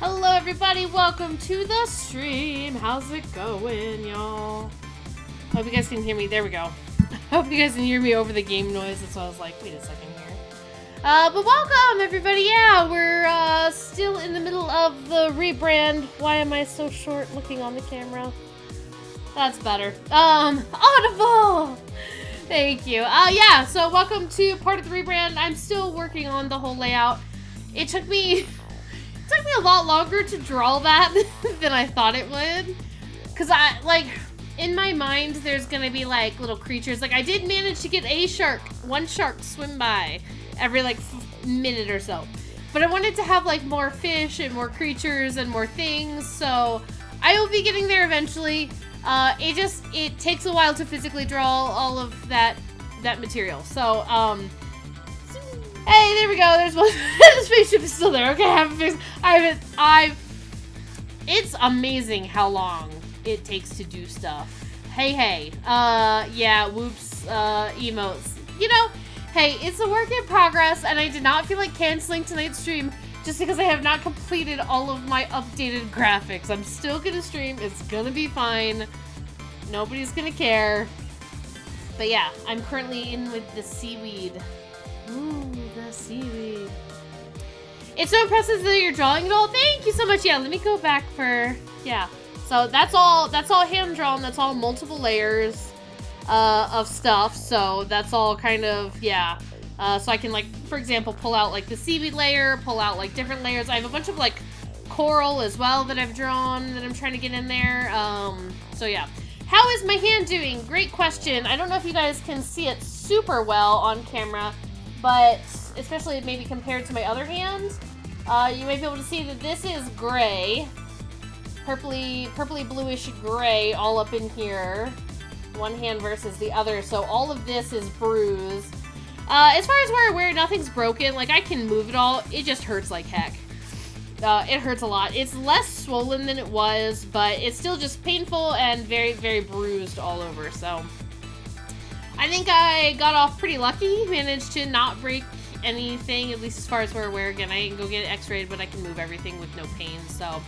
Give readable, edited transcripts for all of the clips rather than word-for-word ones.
Hello everybody, welcome to the stream. How's it going, y'all? Hope you guys can hear me. There we go. Hope you guys can hear me over the game noise. That's why I was like, wait a second here. But welcome everybody. Yeah, we're still in the middle of the rebrand. Why am I so short looking on the camera? That's better. Audible! Thank you. Yeah, so welcome to part of the rebrand. I'm still working on the whole layout. It took me a lot longer to draw that than I thought it would. Cause in my mind, there's gonna be like little creatures. Like I did manage to get one shark swim by every like minute or so. But I wanted to have like more fish and more creatures and more things. So I will be getting there eventually. It takes a while to physically draw all of that material. So, hey, there we go. There's one. The spaceship is still there. Okay, I haven't fixed. It's amazing how long it takes to do stuff. Hey. Yeah, whoops, emotes. You know, hey, it's a work in progress, and I did not feel like canceling tonight's stream just because I have not completed all of my updated graphics. I'm still gonna stream. It's gonna be fine. Nobody's gonna care. But yeah, I'm currently in with the seaweed. Ooh, the seaweed. It's so impressive that you're drawing it all. Thank you so much. Yeah, let me go back for, yeah. So that's all hand drawn. That's all multiple layers of stuff. So that's all kind of, yeah. So I can like, for example, pull out like the seaweed layer, pull out like different layers. I have a bunch of like coral as well that I've drawn that I'm trying to get in there. So yeah. How is my hand doing? Great question. I don't know if you guys can see it super well on camera, but especially maybe compared to my other hand, you may be able to see that this is gray, purpley bluish gray all up in here. One hand versus the other, so all of this is bruised. As far as where nothing's broken, like I can move it all, it just hurts like heck. It hurts a lot. It's less swollen than it was, but it's still just painful and very, very bruised all over, so. I think I got off pretty lucky, managed to not break anything, at least as far as we're aware. Again, I didn't go get it x-rayed, but I can move everything with no pain, so.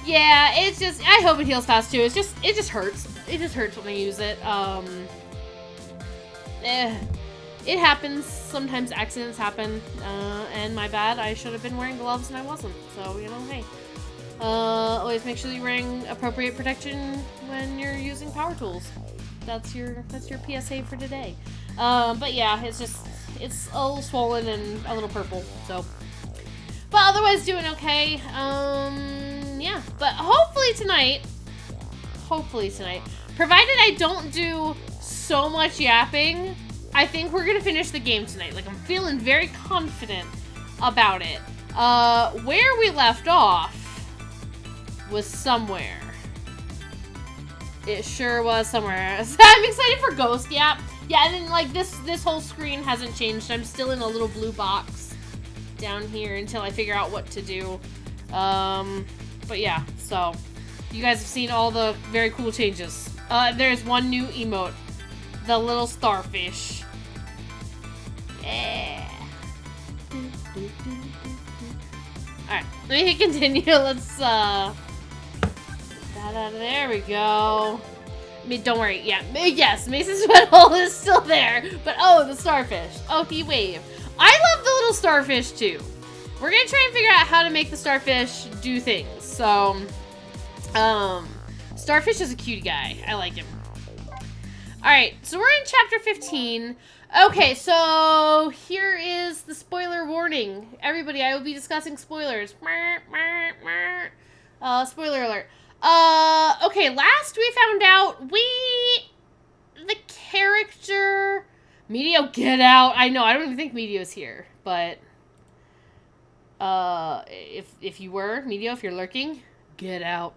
Yeah, it's just, I hope it heals fast too. It just hurts. It just hurts when I use it. It happens. Sometimes accidents happen, and my bad. I should have been wearing gloves and I wasn't. So, you know, hey. Always make sure you're wearing appropriate protection when you're using power tools. That's your PSA for today. But yeah, it's a little swollen and a little purple, so. But otherwise doing okay. Yeah, but hopefully tonight, provided I don't do so much yapping, I think we're gonna finish the game tonight. Like, I'm feeling very confident about it. Where we left off was somewhere. It sure was somewhere. I'm excited for Ghost, yeah. Yeah, and then, like, this whole screen hasn't changed. I'm still in a little blue box down here until I figure out what to do. But yeah, so you guys have seen all the very cool changes. There's one new emote. The little starfish. Yeah. Alright, let me continue. Let's, there we go. I mean, don't worry. Yeah, yes, Mason's sweat hole is still there. But, oh, the starfish. Oh, he wave. I love the little starfish, too. We're gonna try and figure out how to make the starfish do things. So, Starfish is a cute guy. I like him. Alright, so we're in chapter 15. Okay, so here is the spoiler warning. Everybody, I will be discussing spoilers. Spoiler alert. Okay, last we found out, the character, Medio, get out. I know, I don't even think Medio's here, but, if you were, Medio, if you're lurking, get out.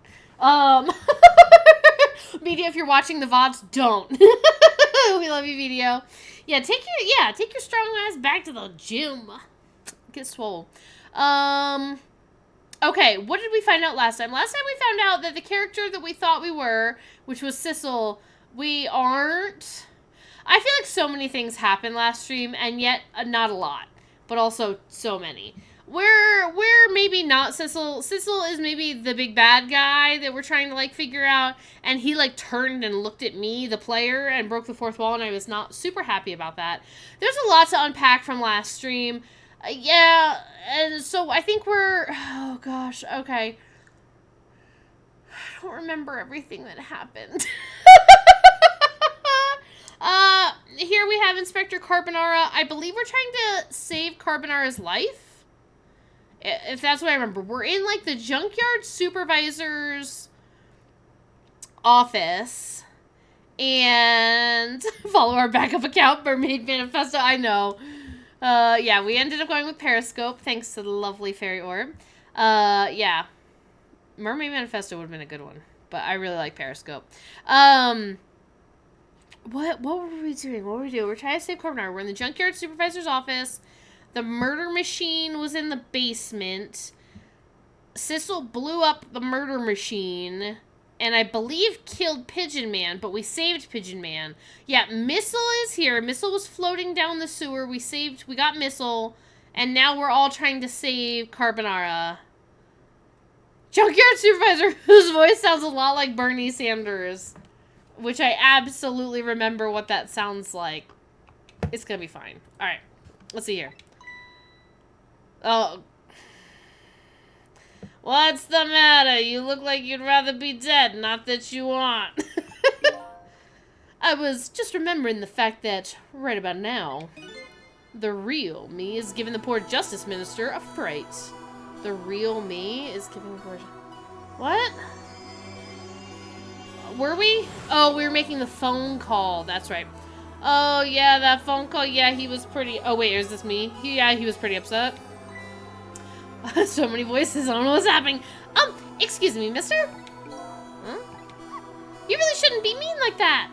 Medio, if you're watching the VODs, don't. We love you, Medio. Yeah, take your strong ass back to the gym. Get swole. Okay, what did we find out last time? Last time we found out that the character that we thought we were, which was Sissel, we aren't. I feel like so many things happened last stream, and yet not a lot, but also so many. we're maybe not Sissel. Sissel is maybe the big bad guy that we're trying to like figure out, and he like turned and looked at me, the player, and broke the fourth wall, and I was not super happy about that. There's a lot to unpack from last stream. Yeah, and so I think oh gosh, okay. I don't remember everything that happened. Here we have Inspector Carbonara. I believe we're trying to save Carbonara's life. If that's what I remember. We're in, like, the junkyard supervisor's office. And follow our backup account, Mermaid Manifesto. I know. Yeah, we ended up going with Periscope, thanks to the lovely Fairy Orb. Yeah. Mermaid Manifesto would have been a good one. But I really like Periscope. What were we doing? What were we doing? We're trying to save Carbonara. We're in the junkyard supervisor's office. The murder machine was in the basement. Sissel blew up the murder machine. And I believe killed Pigeon Man, but we saved Pigeon Man. Yeah, Missile is here. Missile was floating down the sewer. We got Missile. And now we're all trying to save Carbonara. Junkyard supervisor, whose voice sounds a lot like Bernie Sanders. Which I absolutely remember what that sounds like. It's gonna be fine. Alright. Let's see here. Oh. What's the matter? You look like you'd rather be dead, not that you want. I was just remembering the fact that, right about now, the real me is giving the poor Justice Minister a fright. The real me is giving the poor... What? Were we? Oh, we were making the phone call. That's right. Oh, yeah, that phone call. Yeah, he was pretty... Oh, wait, is this me? Yeah, he was pretty upset. So many voices. I don't know what's happening. Excuse me, mister? Huh? You really shouldn't be mean like that.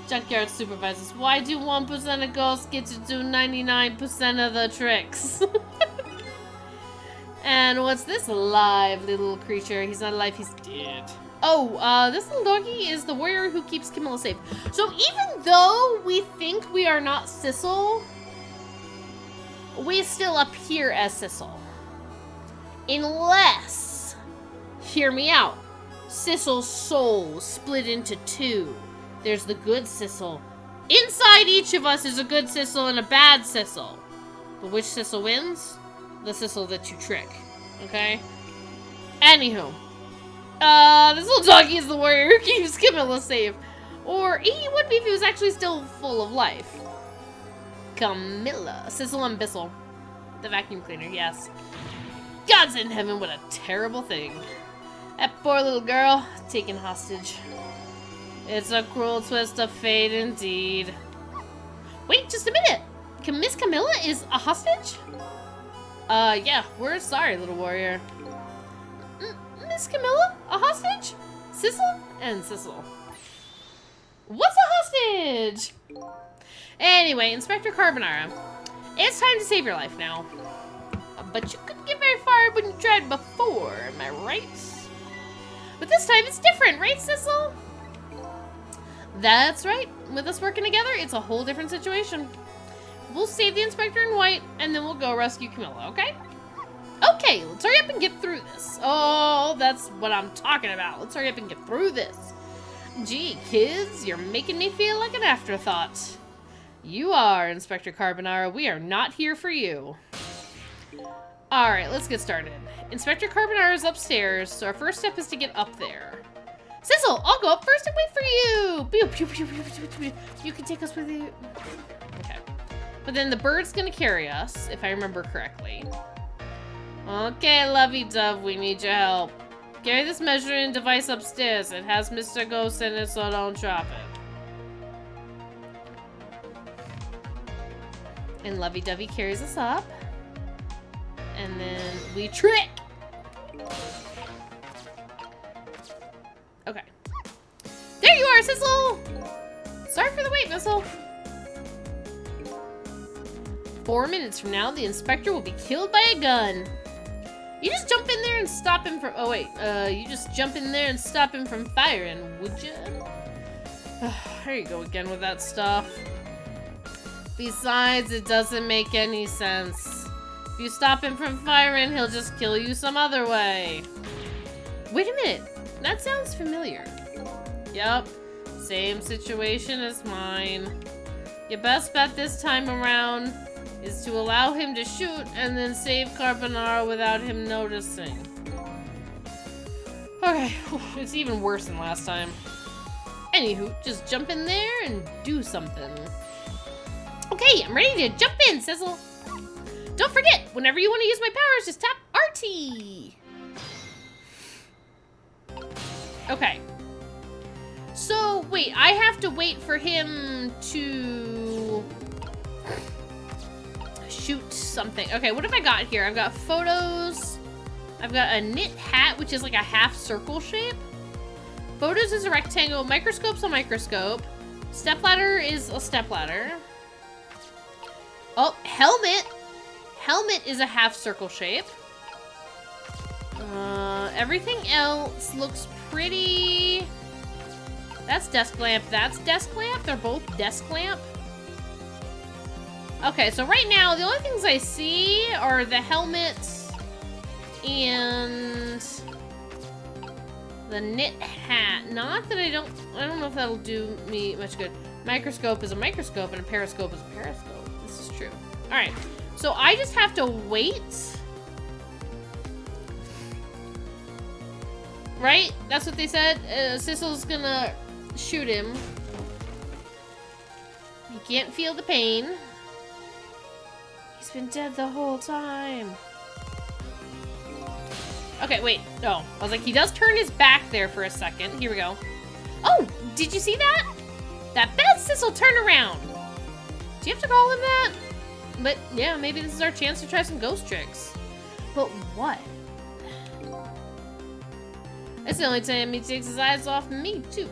Junkyard supervisors. Why do 1% of ghosts get to do 99% of the tricks? And what's this live little creature? He's not alive, he's dead. Oh, this little doggy is the warrior who keeps Camilla safe. So even though we think we are not Sissel, we still appear as Sissel. Unless, hear me out, Sissel's soul split into two. There's the good Sissel. Inside each of us is a good Sissel and a bad Sissel. But which Sissel wins? The Sissel that you trick. Okay? Anywho. This little doggy is the warrior who keeps Camilla safe. Or he would be if he was actually still full of life. Camilla. Sissel and Bissell. The vacuum cleaner, yes. God's in heaven, what a terrible thing. That poor little girl, taken hostage. It's a cruel twist of fate indeed. Wait, just a minute. Miss Camilla is a hostage? Yeah, we're sorry, little warrior. Miss Camilla? A hostage? Sissel? And Sissel. What's a hostage? Anyway, Inspector Carbonara. It's time to save your life now. But you couldn't get very far when you tried before, am I right? But this time it's different, right, Sissel? That's right. With us working together, it's a whole different situation. We'll save the Inspector in white, and then we'll go rescue Camilla, okay? Okay, let's hurry up and get through this. Oh, that's what I'm talking about. Let's hurry up and get through this. Gee, kids, you're making me feel like an afterthought. You are, Inspector Carbonara. We are not here for you. Alright, let's get started. Inspector Carbonara is upstairs, so our first step is to get up there. Sissel, I'll go up first and wait for you! You can take us with you. Okay. But then the bird's gonna carry us, if I remember correctly. Okay, lovey-dove, we need your help. Carry this measuring device upstairs. It has Mr. Ghost in it, so don't drop it. And lovey-dovey carries us up. And then we trick! Okay. There you are, Sissel! Sorry for the wait, Missile. 4 minutes from now, the inspector will be killed by a gun. You just jump in there and stop him from... Oh, wait. You just jump in there and stop him from firing, would you? There you go again with that stuff. Besides, it doesn't make any sense. If you stop him from firing, he'll just kill you some other way. Wait a minute. That sounds familiar. Yup. Same situation as mine. Your best bet this time around is to allow him to shoot and then save Carbonara without him noticing. Okay, it's even worse than last time. Anywho, just jump in there and do something. Okay, I'm ready to jump in, Sizzle. Don't forget, whenever you want to use my powers, just tap RT. Okay. So, wait, I have to wait for him to shoot something. Okay, what have I got here? I've got photos. I've got a knit hat, which is like a half circle shape. Photos is a rectangle. Microscope's a microscope. Stepladder is a stepladder. Oh, helmet. Helmet is a half circle shape. Everything else looks pretty... That's desk lamp. That's desk lamp. They're both desk lamp. Okay, so right now, the only things I see are the helmet and the knit hat. Not that I don't know if that'll do me much good. Microscope is a microscope and a periscope is a periscope. This is true. All right, so I just have to wait. Right? That's what they said. Sissel's gonna shoot him. He can't feel the pain. He's been dead the whole time. Okay, wait. No. I was like, he does turn his back there for a second. Here we go. Oh, did you see that? That bad Sissel turnaround. Do you have to call him that? But yeah, maybe this is our chance to try some ghost tricks. But what? That's the only time he takes his eyes off me, too.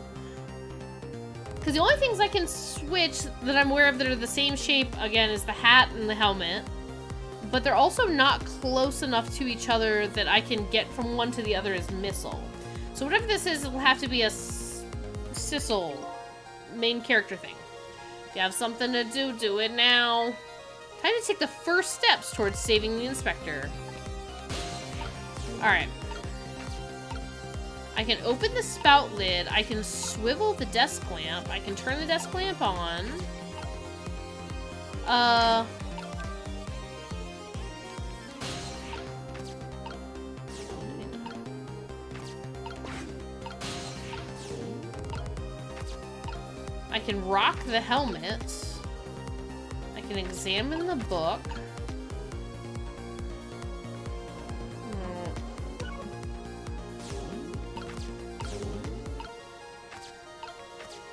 Because the only things I can switch that I'm aware of that are the same shape, again, is the hat and the helmet. But they're also not close enough to each other that I can get from one to the other as missile. So whatever this is, it'll have to be a Sissel main character thing. If you have something to do, do it now. Time to take the first steps towards saving the inspector. Alright. I can open the spout lid. I can swivel the desk lamp. I can turn the desk lamp on. I can rock the helmet. I can examine the book.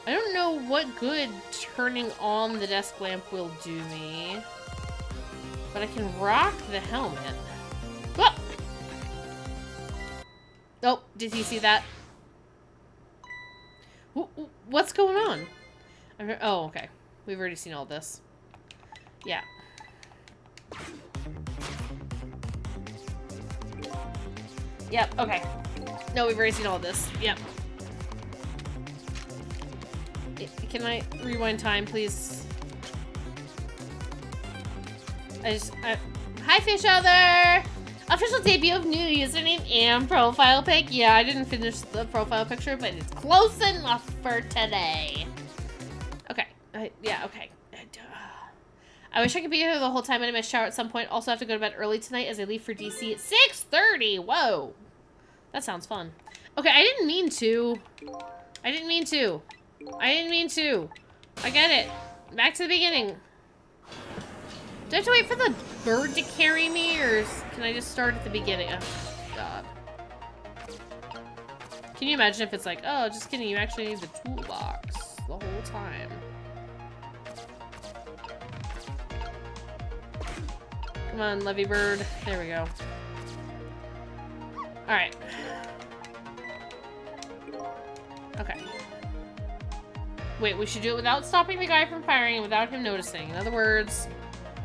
I don't know what good turning on the desk lamp will do me. But I can rock the helmet. Oh! Oh, did he see that? What's going on? Oh, okay. We've already seen all this. Yeah. Yep, okay. No, we've already seen all this. Yep. Can I rewind time, please? Hi, Fish Other! Official debut of new username and profile pic. Yeah, I didn't finish the profile picture, but it's close enough for today. Okay. Yeah, okay. I wish I could be here the whole time. I must shower at some point. Also have to go to bed early tonight as I leave for DC at 6:30. Whoa. That sounds fun. Okay, I didn't mean to. I didn't mean to. I get it. Back to the beginning. Do I have to wait for the bird to carry me, or can I just start at the beginning? Oh, God. Can you imagine if it's like, oh, just kidding, you actually need the toolbox the whole time. Come on, Levy Bird. There we go. Alright. Okay. Wait, we should do it without stopping the guy from firing and without him noticing. In other words,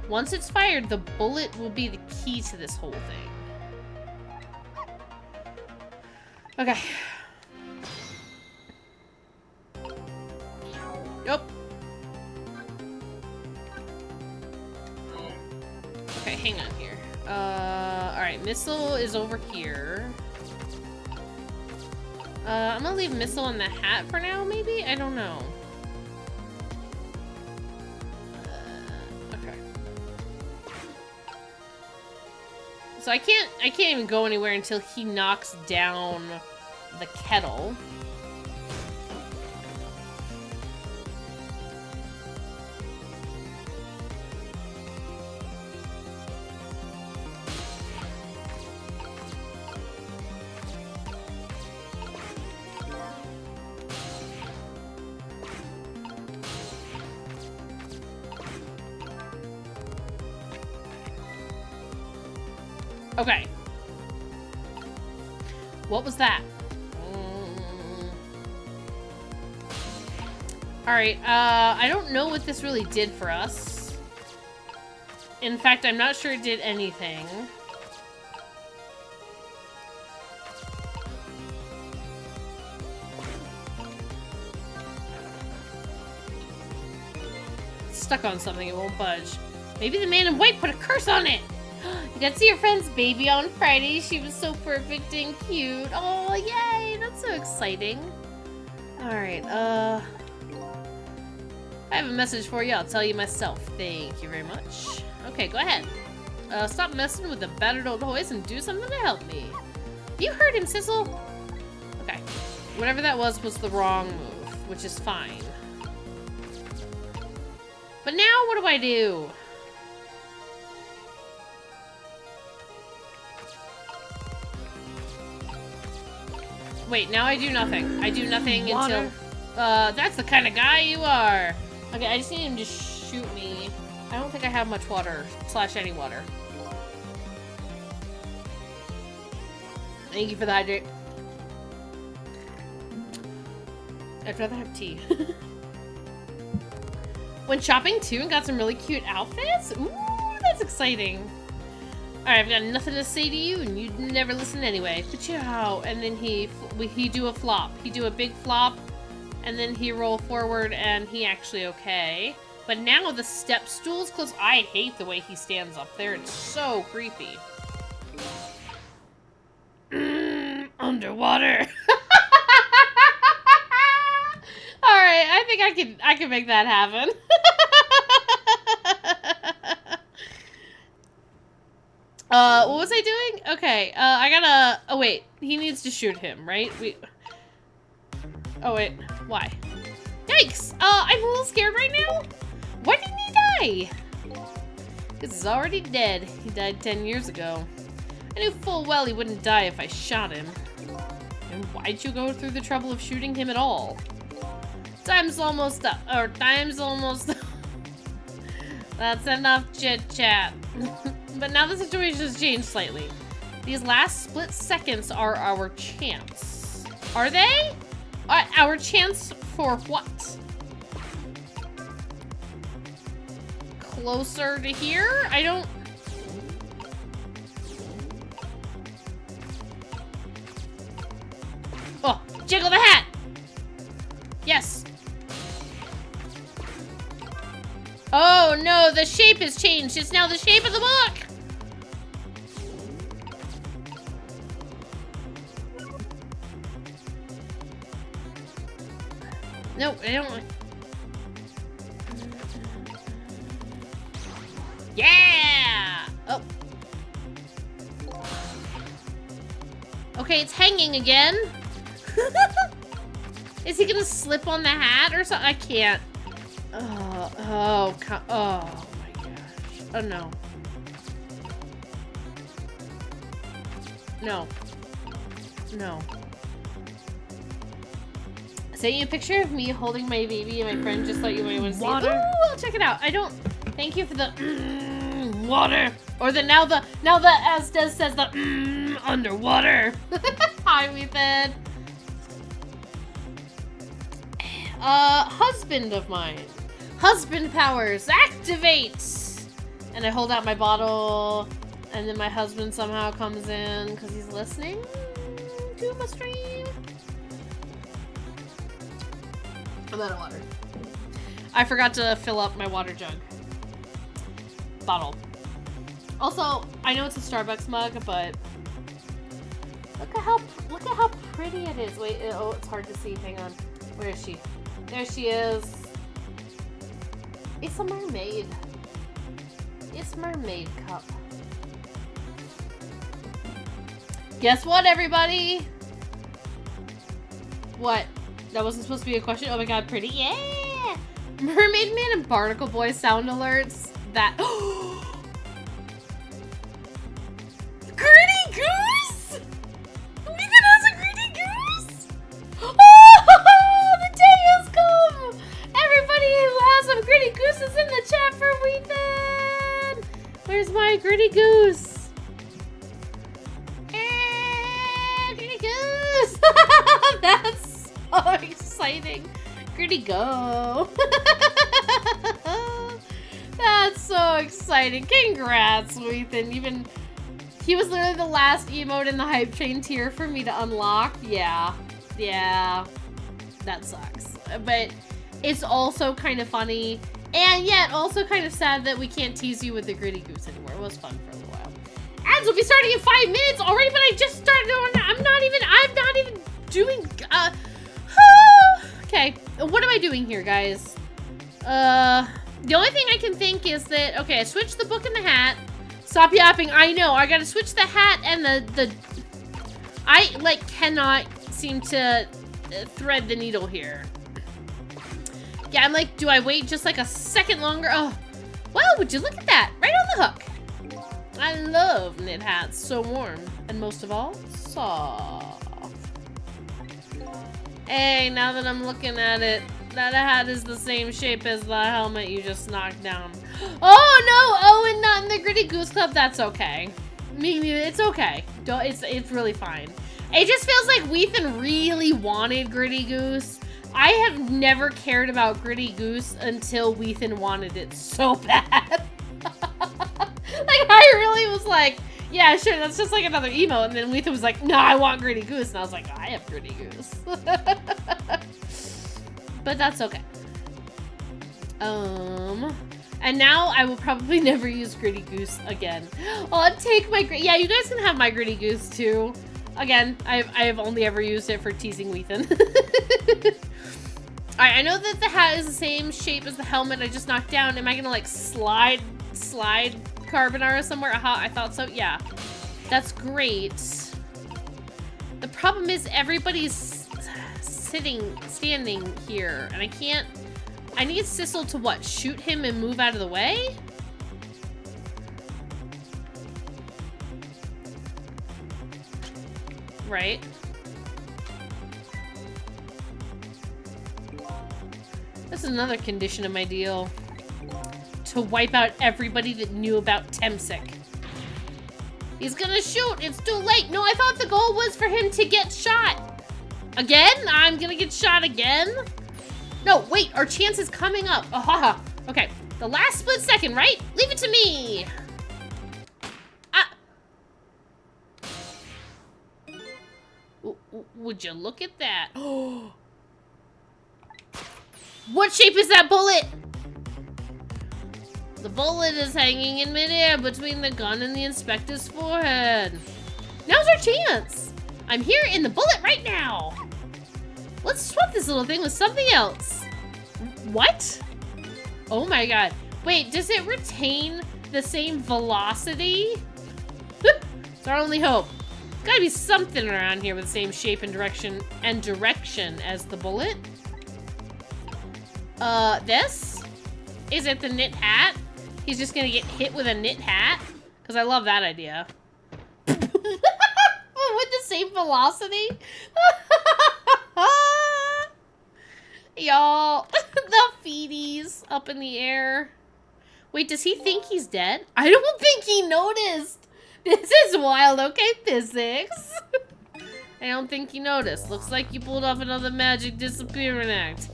once it's fired, the bullet will be the key to this whole thing. Okay. Nope. Alright, Missile is over here. I'm gonna leave Missile in the hat for now, maybe? I don't know. Okay. So I can't even go anywhere until he knocks down the kettle. Okay. What was that? Alright, I don't know what this really did for us. In fact, I'm not sure it did anything. It's stuck on something, it won't budge. Maybe the man in white put a curse on it! You got to see your friend's baby on Friday. She was so perfect and cute. Oh, yay! That's so exciting. Alright, I have a message for you. I'll tell you myself. Thank you very much. Okay, go ahead. Stop messing with the battered old hoist and do something to help me. You heard him, Sissel. Okay. Whatever that was the wrong move, which is fine. But now, what do I do? Wait, now I do nothing. I do nothing until... that's the kind of guy you are. Okay, I just need him to shoot me. I don't think I have much water. / any water. Thank you for the hydrate. I'd rather have tea. Went shopping too and got some really cute outfits? Ooh, that's exciting. Alright, I've got nothing to say to you, and you'd never listen anyway. Pachow! And then he do a flop. He do a big flop, and then he roll forward, and he actually okay. But now the step stool's close. I hate the way he stands up there. It's so creepy. Underwater. Alright, I think I can make that happen. What was I doing? Okay, I gotta... Oh, wait. He needs to shoot him, right? Oh, wait. Why? Yikes! I'm a little scared right now. Why didn't he die? Because he's already dead. He died 10 years ago. I knew full well he wouldn't die if I shot him. And why'd you go through the trouble of shooting him at all? Time's almost up. Or time's almost up. That's enough chit-chat. But now the situation has changed slightly. These last split seconds are our chance. Are they? Our chance for what? Closer to here? I don't... Oh, jiggle the hat! Yes. Oh no, the shape has changed. It's now the shape of the book! No, I don't... Yeah! Oh. Okay, it's hanging again. Is he gonna slip on the hat or something? I can't. Oh my gosh. Oh no. No. No. Send you a picture of me holding my baby and my friend just thought you might want to see it. Ooh, I'll check it out. I don't... Thank you for the water. Or the now the as Des says the underwater. Hi, Ethan. Husband of mine. Husband powers activate. And I hold out my bottle, and then my husband somehow comes in because he's listening to my stream. I'm out of water. I forgot to fill up my water jug. Bottle. Also, I know it's a Starbucks mug, but look at how pretty it is. Wait, oh, it's hard to see. Hang on. Where is she? There she is. It's a mermaid. It's mermaid cup. Guess what, everybody? What? That wasn't supposed to be a question? Oh my god, pretty. Yeah! Mermaid Man and Barnacle Boy sound alerts. That. Gritty Goose! Ethan has a Gritty Goose! Oh! The day has come! Everybody who has a Gritty Goose is in the chat for Ethan! Where's my Gritty Goose? Gritty Goose! That's so exciting. Gritty go. That's so exciting. Congrats, Ethan. He was literally the last emote in the hype train tier for me to unlock. Yeah. That sucks. But it's also kind of funny. And yet also kind of sad that we can't tease you with the Gritty Goose anymore. It was fun for a little while. Ads will be starting in 5 minutes already, but I just started on. I'm not even doing. Okay, what am I doing here, guys? The only thing I can think is that okay, I switched the book and the hat. Stop yapping. I know. I gotta switch the hat and the. I like cannot seem to thread the needle here. Yeah, I'm like, do I wait just like a second longer? Oh, well, would you look at that? Right on the hook. I love knit hats. So warm. And most of all, soft. Hey, now that I'm looking at it, that hat is the same shape as the helmet you just knocked down. Oh, no! Oh, and not in the Gritty Goose Club? That's okay. It's okay. It's really fine. It just feels like Weethan really wanted Gritty Goose. I have never cared about Gritty Goose until Weethan wanted it so bad. Like, I really was like, yeah, sure, that's just like another emote. And then Weethan was like, no, I want Gritty Goose. And I was like, I have Gritty Goose. But that's okay. And now I will probably never use Gritty Goose again. I'll take my yeah, you guys can have my Gritty Goose too. Again, I have only ever used it for teasing Weethan. Alright, I know that the hat is the same shape as the helmet I just knocked down. Am I gonna like slide Carbonara somewhere? I thought so. Yeah, that's great. The problem is everybody's standing here, and I can't. I need Sissel to what? Shoot him and move out of the way? Right. This is another condition of my deal. To wipe out everybody that knew about Temsic. He's gonna shoot! It's too late! No, I thought the goal was for him to get shot! Again? I'm gonna get shot again? No, wait, our chance is coming up. Oh, haha. Okay, the last split second, right? Leave it to me! Ah! Would you look at that? Oh! What shape is that bullet? The bullet is hanging in midair between the gun and the inspector's forehead. Now's our chance. I'm here in the bullet right now. Let's swap this little thing with something else. What? Oh my god. Wait, does it retain the same velocity? It's our only hope. Gotta be something around here with the same shape and direction as the bullet. This? Is it the knit hat? He's just gonna get hit with a knit hat? Because I love that idea. With the same velocity? Y'all, the feeties up in the air. Wait, does he think he's dead? I don't think he noticed. This is wild, okay, physics. I don't think he noticed. Looks like you pulled off another magic disappearing act.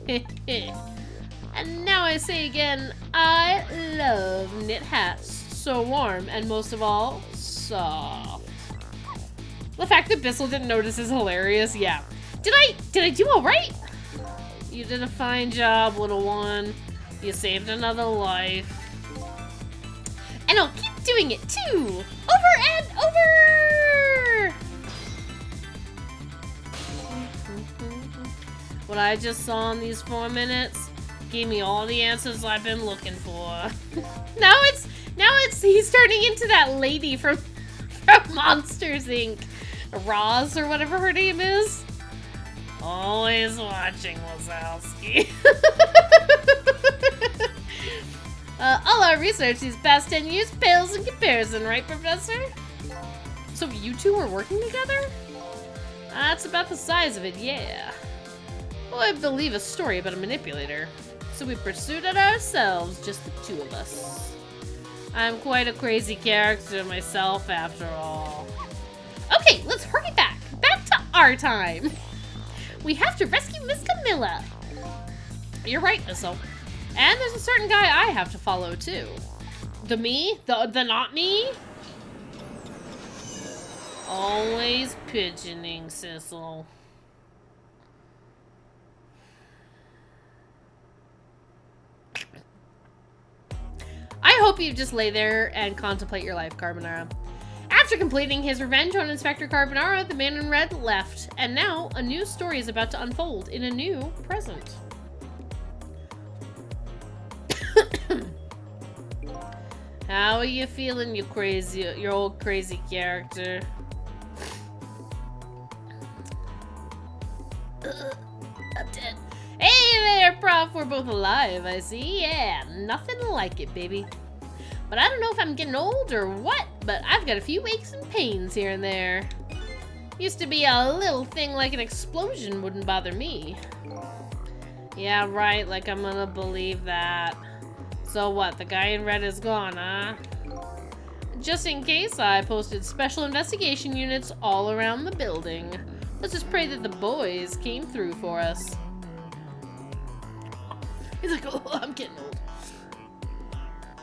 And now I say again, I love knit hats. So warm, and most of all, soft. The fact that Bissell didn't notice is hilarious, yeah. Did I do all right? You did a fine job, little one. You saved another life. And I'll keep doing it too! Over and over! What I just saw in these 4 minutes gave me all the answers I've been looking for. Now he's turning into that lady from Monsters Inc. Roz or whatever her name is. Always watching, Wazowski. All our research these past 10 years pales in comparison, right, Professor? So you two were working together? That's about the size of it, yeah. Well, I believe a story about a manipulator. So we pursued it ourselves, just the two of us. I'm quite a crazy character myself, after all. Okay, let's hurry back. Back to our time. We have to rescue Miss Camilla. You're right, Missile. And there's a certain guy I have to follow, too. The me? The not me? Always pigeoning, Sissel. I hope you just lay there and contemplate your life, Carbonara. After completing his revenge on Inspector Carbonara, the man in red left, and now a new story is about to unfold in a new present. How are you feeling, your old crazy character? I'm dead. Hey there, Prof. We're both alive, I see. Yeah, nothing like it, baby. But I don't know if I'm getting old or what, but I've got a few aches and pains here and there. Used to be a little thing like an explosion wouldn't bother me. Yeah, right, like I'm gonna believe that. So what, the guy in red is gone, huh? Just in case, I posted special investigation units all around the building. Let's just pray that the boys came through for us. He's like, oh, I'm getting old.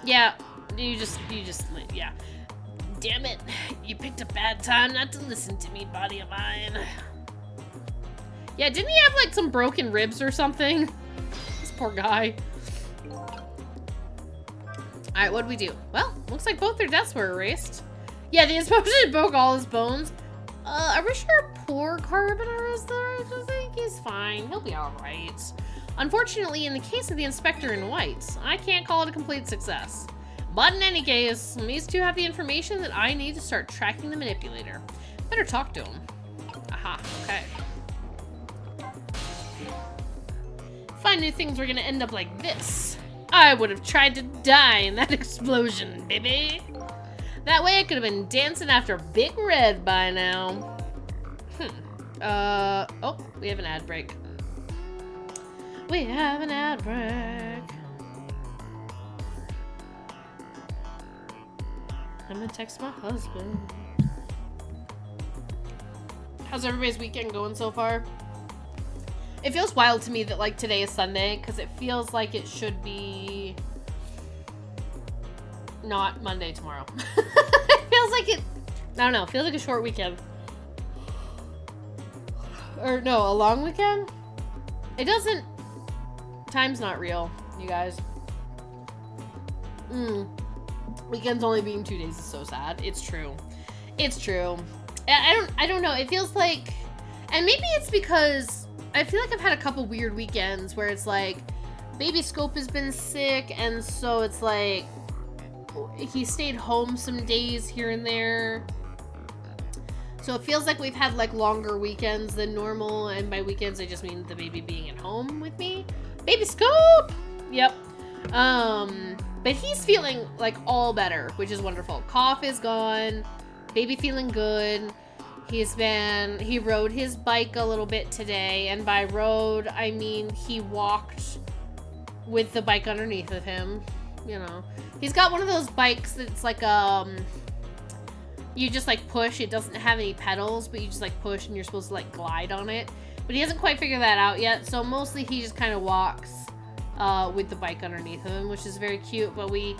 Yeah, yeah. Damn it, you picked a bad time not to listen to me, body of mine. Yeah, didn't he have like some broken ribs or something? This poor guy. Alright, what'd we do? Well, looks like both their deaths were erased. Yeah, the explosion broke all his bones. Are we sure poor Carbonara is there? I think he's fine. He'll be alright. Unfortunately, in the case of the Inspector in white, I can't call it a complete success. But in any case, these two have the information that I need to start tracking the manipulator. Better talk to him. Aha, okay. If I knew things were gonna end up like this, I would have tried to die in that explosion, baby. That way I could have been dancing after Big Red by now. Oh, we have an ad break. We have an ad break. I'm gonna text my husband. How's everybody's weekend going so far? It feels wild to me that like today is Sunday because it feels like it should be not Monday tomorrow. It feels like it, I don't know, it feels like a short weekend. Or no, a long weekend? It doesn't, time's not real, you guys. Weekends only being 2 days is so sad. It's true. It's true. I don't know. It feels like, and maybe it's because I feel like I've had a couple weird weekends where it's like Baby Scope has been sick, and so it's like he stayed home some days here and there. So it feels like we've had like longer weekends than normal, and by weekends I just mean the baby being at home with me. Baby Scope! Yep. But he's feeling like all better, which is wonderful. Cough is gone. Baby feeling good. He rode his bike a little bit today, and by rode, I mean he walked with the bike underneath of him, you know. He's got one of those bikes that's like, you just like push, it doesn't have any pedals, but you just like push and you're supposed to like glide on it. But he hasn't quite figured that out yet, so mostly he just kind of walks with the bike underneath him, which is very cute. But we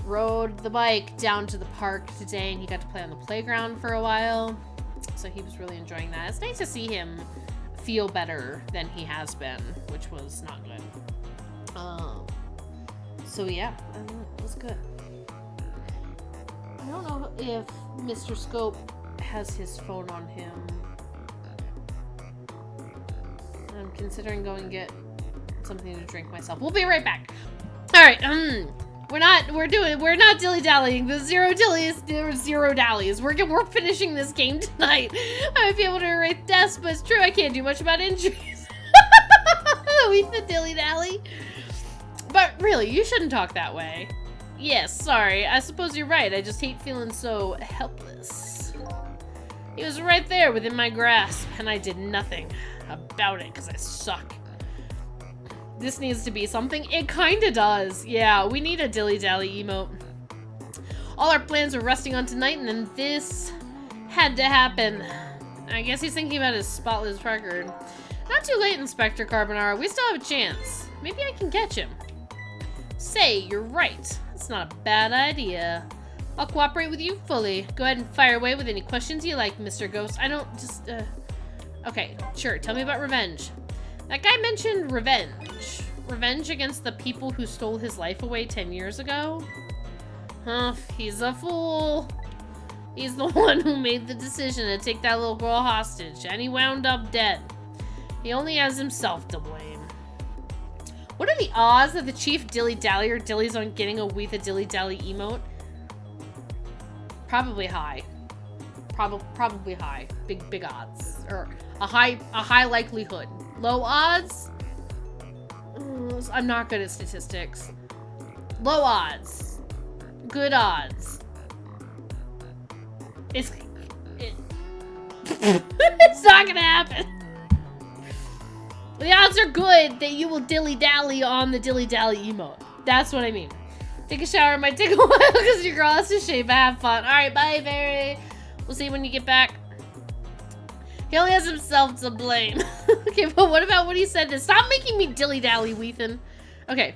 rode the bike down to the park today, and he got to play on the playground for a while, so he was really enjoying that. It's nice to see him feel better than he has been, which was not good. So yeah, it was good. I don't know if Mr. Scope has his phone on him. I'm considering going to get something to drink myself. We'll be right back. Alright, we're not dilly-dallying. The zero dallies. We're finishing this game tonight. I might be able to erase deaths, but it's true I can't do much about injuries. We the dilly-dally. But really, you shouldn't talk that way. Yes, sorry. I suppose you're right. I just hate feeling so helpless. He was right there within my grasp, and I did nothing about it because I suck. This needs to be something. It kinda does. Yeah, we need a dilly-dally emote. All our plans were resting on tonight, and then this had to happen. I guess he's thinking about his spotless record. Not too late, Inspector Carbonara. We still have a chance. Maybe I can catch him. Say, you're right. It's not a bad idea. I'll cooperate with you fully. Go ahead and fire away with any questions you like, Mr. Ghost. I don't just, Okay, sure. Tell me about revenge. That guy mentioned revenge. Revenge against the people who stole his life away 10 years ago? Huh, he's a fool. He's the one who made the decision to take that little girl hostage, and he wound up dead. He only has himself to blame. What are the odds that the chief dilly-dallyer dillies on getting a We the Dilly-Dally emote? Probably high. Probably high. Big odds. Or a high likelihood. Low odds? I'm not good at statistics. Low odds. Good odds. It's not gonna happen. The odds are good that you will dilly-dally on the dilly-dally emote. That's what I mean. Take a shower. It might take a while because your girl has to shave, but have fun. Alright, bye, Barry. We'll see you when you get back. He only has himself to blame. Okay, but what about what he said to stop making me dilly-dally, Weethan? Okay.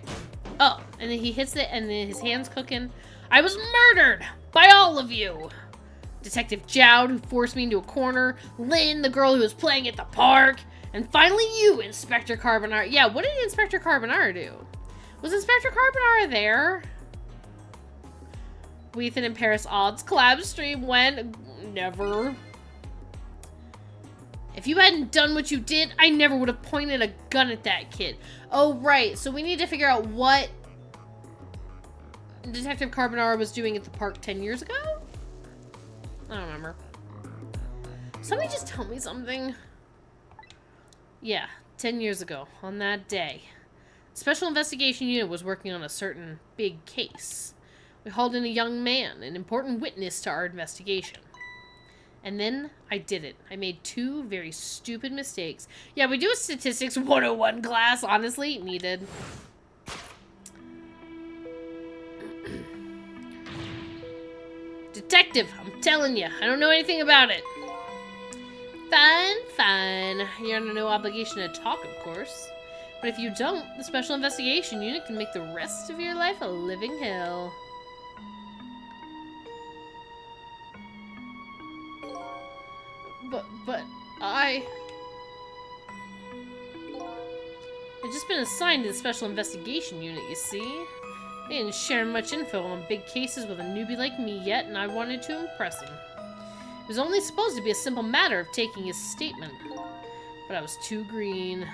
Oh, and then he hits it, and then his hand's cooking. I was murdered by all of you. Detective Jowd, who forced me into a corner. Lynn, the girl who was playing at the park. And finally you, Inspector Carbonara. Yeah, what did Inspector Carbonara do? Was Inspector Carbonara there? Weethan and Paris odds collab stream when? Never. If you hadn't done what you did, I never would have pointed a gun at that kid. Oh, right. So we need to figure out what Detective Carbonara was doing at the park 10 years ago? I don't remember. Somebody just tell me something. Yeah, 10 years ago, on that day. Special Investigation Unit was working on a certain big case. We hauled in a young man, an important witness to our investigation. And then I did it. I made 2 very stupid mistakes. Yeah, we do a Statistics 101 class, honestly, needed. Detective, I'm telling you, I don't know anything about it. Fine. You're under no obligation to talk, of course. But if you don't, the Special Investigation Unit can make the rest of your life a living hell. But I've just been assigned to the Special Investigation Unit, you see? They didn't share much info on big cases with a newbie like me yet, and I wanted to impress him. It was only supposed to be a simple matter of taking his statement. But I was too green.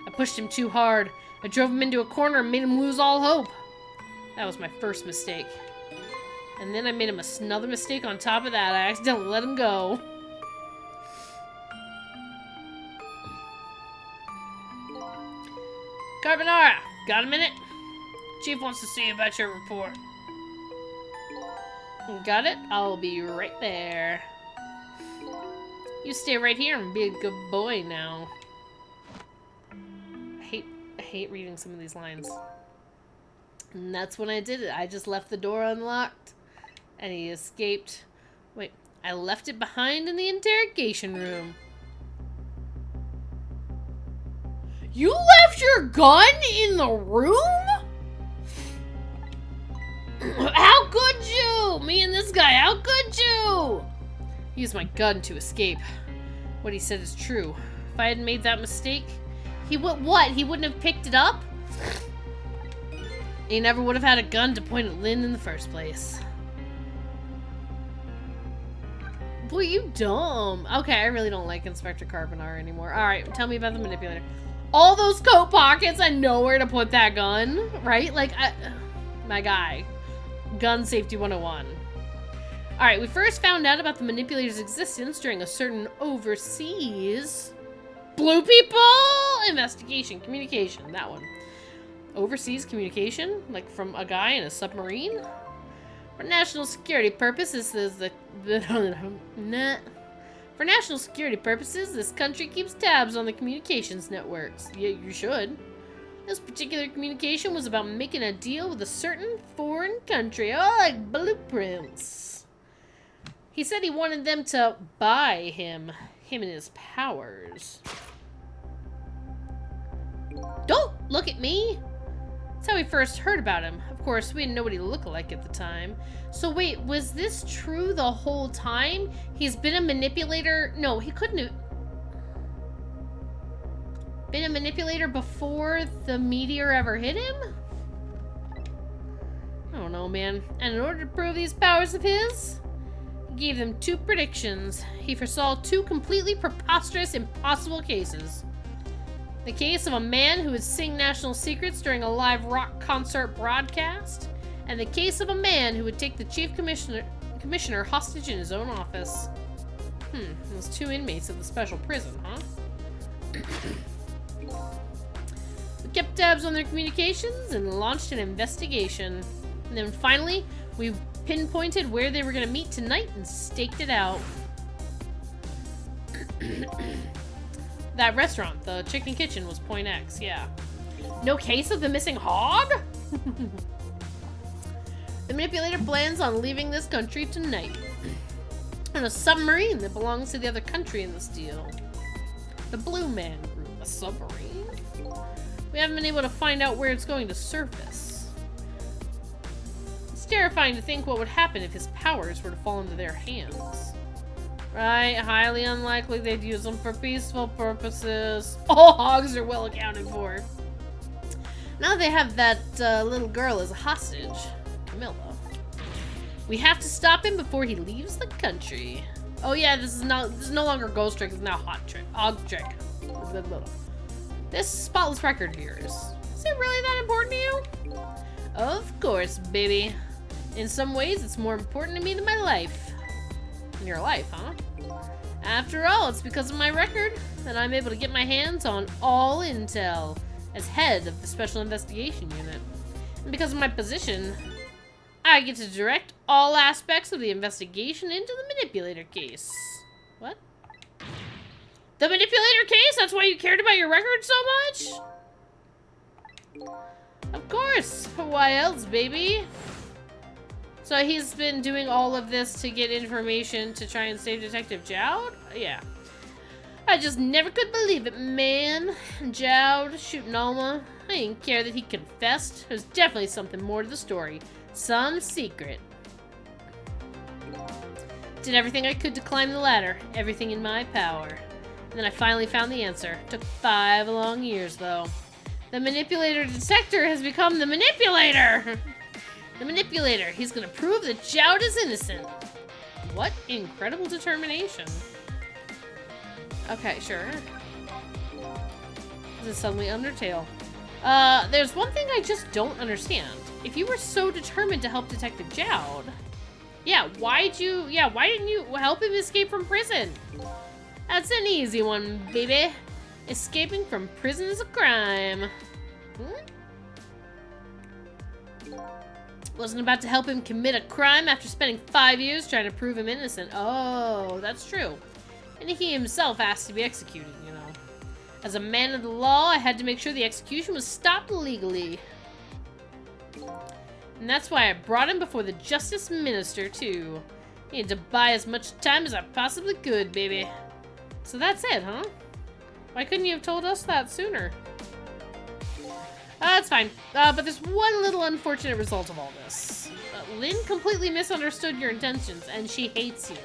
I pushed him too hard. I drove him into a corner and made him lose all hope. That was my first mistake. And then I made him another mistake on top of that. I accidentally let him go. Carbonara, got a minute? Chief wants to see you about your report. Got it? I'll be right there. You stay right here and be a good boy now. I hate reading some of these lines. And that's when I did it. I just left the door unlocked. And he escaped. Wait, I left it behind in the interrogation room. You left your gun in the room? How could you? Me and this guy, how could you? He used my gun to escape. What he said is true. If I hadn't made that mistake, he would what? He wouldn't have picked it up? He never would have had a gun to point at Lynn in the first place. Boy, you dumb. Okay, I really don't like Inspector Carpenter anymore. Alright, tell me about the manipulator. All those coat pockets, I know where to put that gun, right? Like, my guy. Gun safety 101. Alright, we first found out about the manipulator's existence during a certain overseas blue people investigation. Communication, that one. Overseas communication? Like from a guy in a submarine? For national security purposes, For national security purposes, this country keeps tabs on the communications networks. Yeah, you should. This particular communication was about making a deal with a certain foreign country. Oh, like blueprints. He said he wanted them to buy him and his powers. Don't look at me! That's how we first heard about him. Of course, we didn't know what he looked like at the time. So wait, was this true the whole time? He's been a manipulator? No, he couldn't have been a manipulator before the meteor ever hit him? I don't know, man. And in order to prove these powers of his, he gave them 2 predictions. He foresaw 2 completely preposterous, impossible cases. The case of a man who would sing national secrets during a live rock concert broadcast, and the case of a man who would take the chief commissioner hostage in his own office. Those 2 inmates of the special prison, huh? We kept tabs on their communications and launched an investigation. And then finally, we pinpointed where they were going to meet tonight and staked it out. That restaurant, the Chicken Kitchen, was Point X, yeah. No case of the missing hog? The manipulator plans on leaving this country tonight. On a submarine that belongs to the other country in this deal. The Blue Man Group, a submarine? We haven't been able to find out where it's going to surface. It's terrifying to think what would happen if his powers were to fall into their hands. Right, highly unlikely they'd use them for peaceful purposes. All hogs are well accounted for. Now they have that little girl as a hostage, Camilla. We have to stop him before he leaves the country. Oh yeah, this is no longer Ghost Trick, it's now Hog Trick. This spotless record of yours, is it really that important to you? Of course, baby. In some ways, it's more important to me than my life. In your life, huh? After all, it's because of my record that I'm able to get my hands on all intel as head of the Special Investigation Unit. And because of my position, I get to direct all aspects of the investigation into the manipulator case. What? The manipulator case? That's why you cared about your record so much? Of course. Why else, baby? So he's been doing all of this to get information to try and save Detective Jowd? Yeah. I just never could believe it, man. Jowd shooting Alma. I didn't care that he confessed. There's definitely something more to the story. Some secret. Did everything I could to climb the ladder. Everything in my power. And then I finally found the answer. Took 5 long years, though. The manipulator detector has become the manipulator! The manipulator. He's gonna prove that Jowd is innocent. What incredible determination. Okay, sure. This is suddenly Undertale. There's one thing I just don't understand. If you were so determined to help Detective Jowd, why didn't you help him escape from prison? That's an easy one, baby. Escaping from prison is a crime. Wasn't about to help him commit a crime after spending 5 years trying to prove him innocent. Oh, that's true. And he himself asked to be executed, you know. As a man of the law, I had to make sure the execution was stopped legally. And that's why I brought him before the Justice Minister, too. He had to buy as much time as I possibly could, baby. So that's it, huh? Why couldn't you have told us that sooner? That's fine. But there's one little unfortunate result of all this. Lynn completely misunderstood your intentions, and she hates you.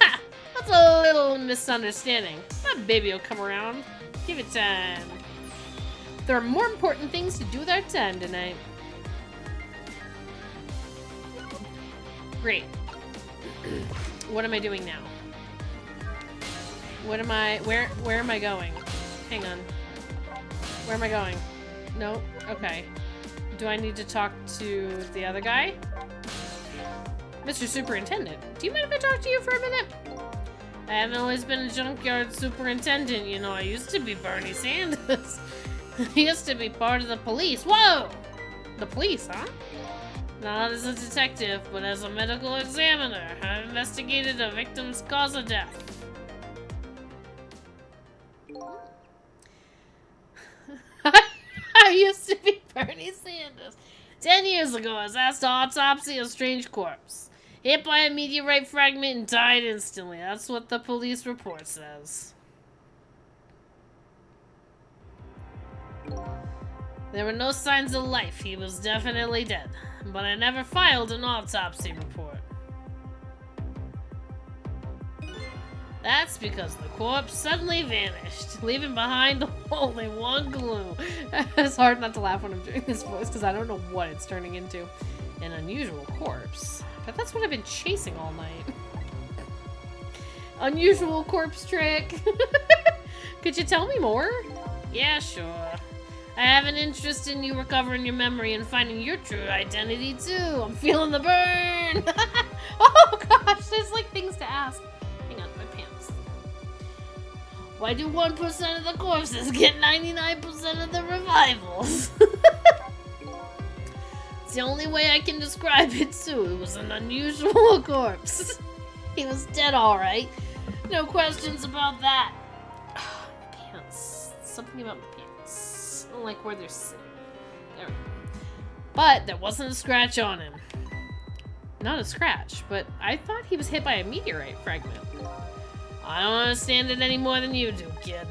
Ha! That's a little misunderstanding. That baby will come around. Give it time. There are more important things to do with our time tonight. Great. What am I doing now? What am I... Where am I going? Hang on. Where am I going? No? Okay. Do I need to talk to the other guy? Mr. Superintendent, do you mind if I talk to you for a minute? I haven't always been a junkyard superintendent, you know. I used to be Bernie Sanders. I used to be part of the police. Whoa! The police, huh? Not as a detective, but as a medical examiner. I investigated a victim's cause of death. I used to be Bernie Sanders. 10 years ago, I was asked to autopsy a strange corpse. Hit by a meteorite fragment and died instantly. That's what the police report says. There were no signs of life. He was definitely dead. But I never filed an autopsy report. That's because the corpse suddenly vanished, leaving behind only one clue. It's hard not to laugh when I'm doing this voice because I don't know what it's turning into. An unusual corpse. But that's what I've been chasing all night. Unusual corpse trick. Could you tell me more? Yeah, sure. I have an interest in you recovering your memory and finding your true identity too. I'm feeling the burn. Oh gosh, there's like things to ask. Hang on, my pants. Why do 1% of the corpses get 99% of the revivals? It's the only way I can describe it too. It was an unusual corpse. He was dead alright. No questions about that. Pants. Something about my pants. I don't like where they're sitting. There we go. But there wasn't a scratch on him. Not a scratch, but I thought he was hit by a meteorite fragment. I don't understand it any more than you do, kid.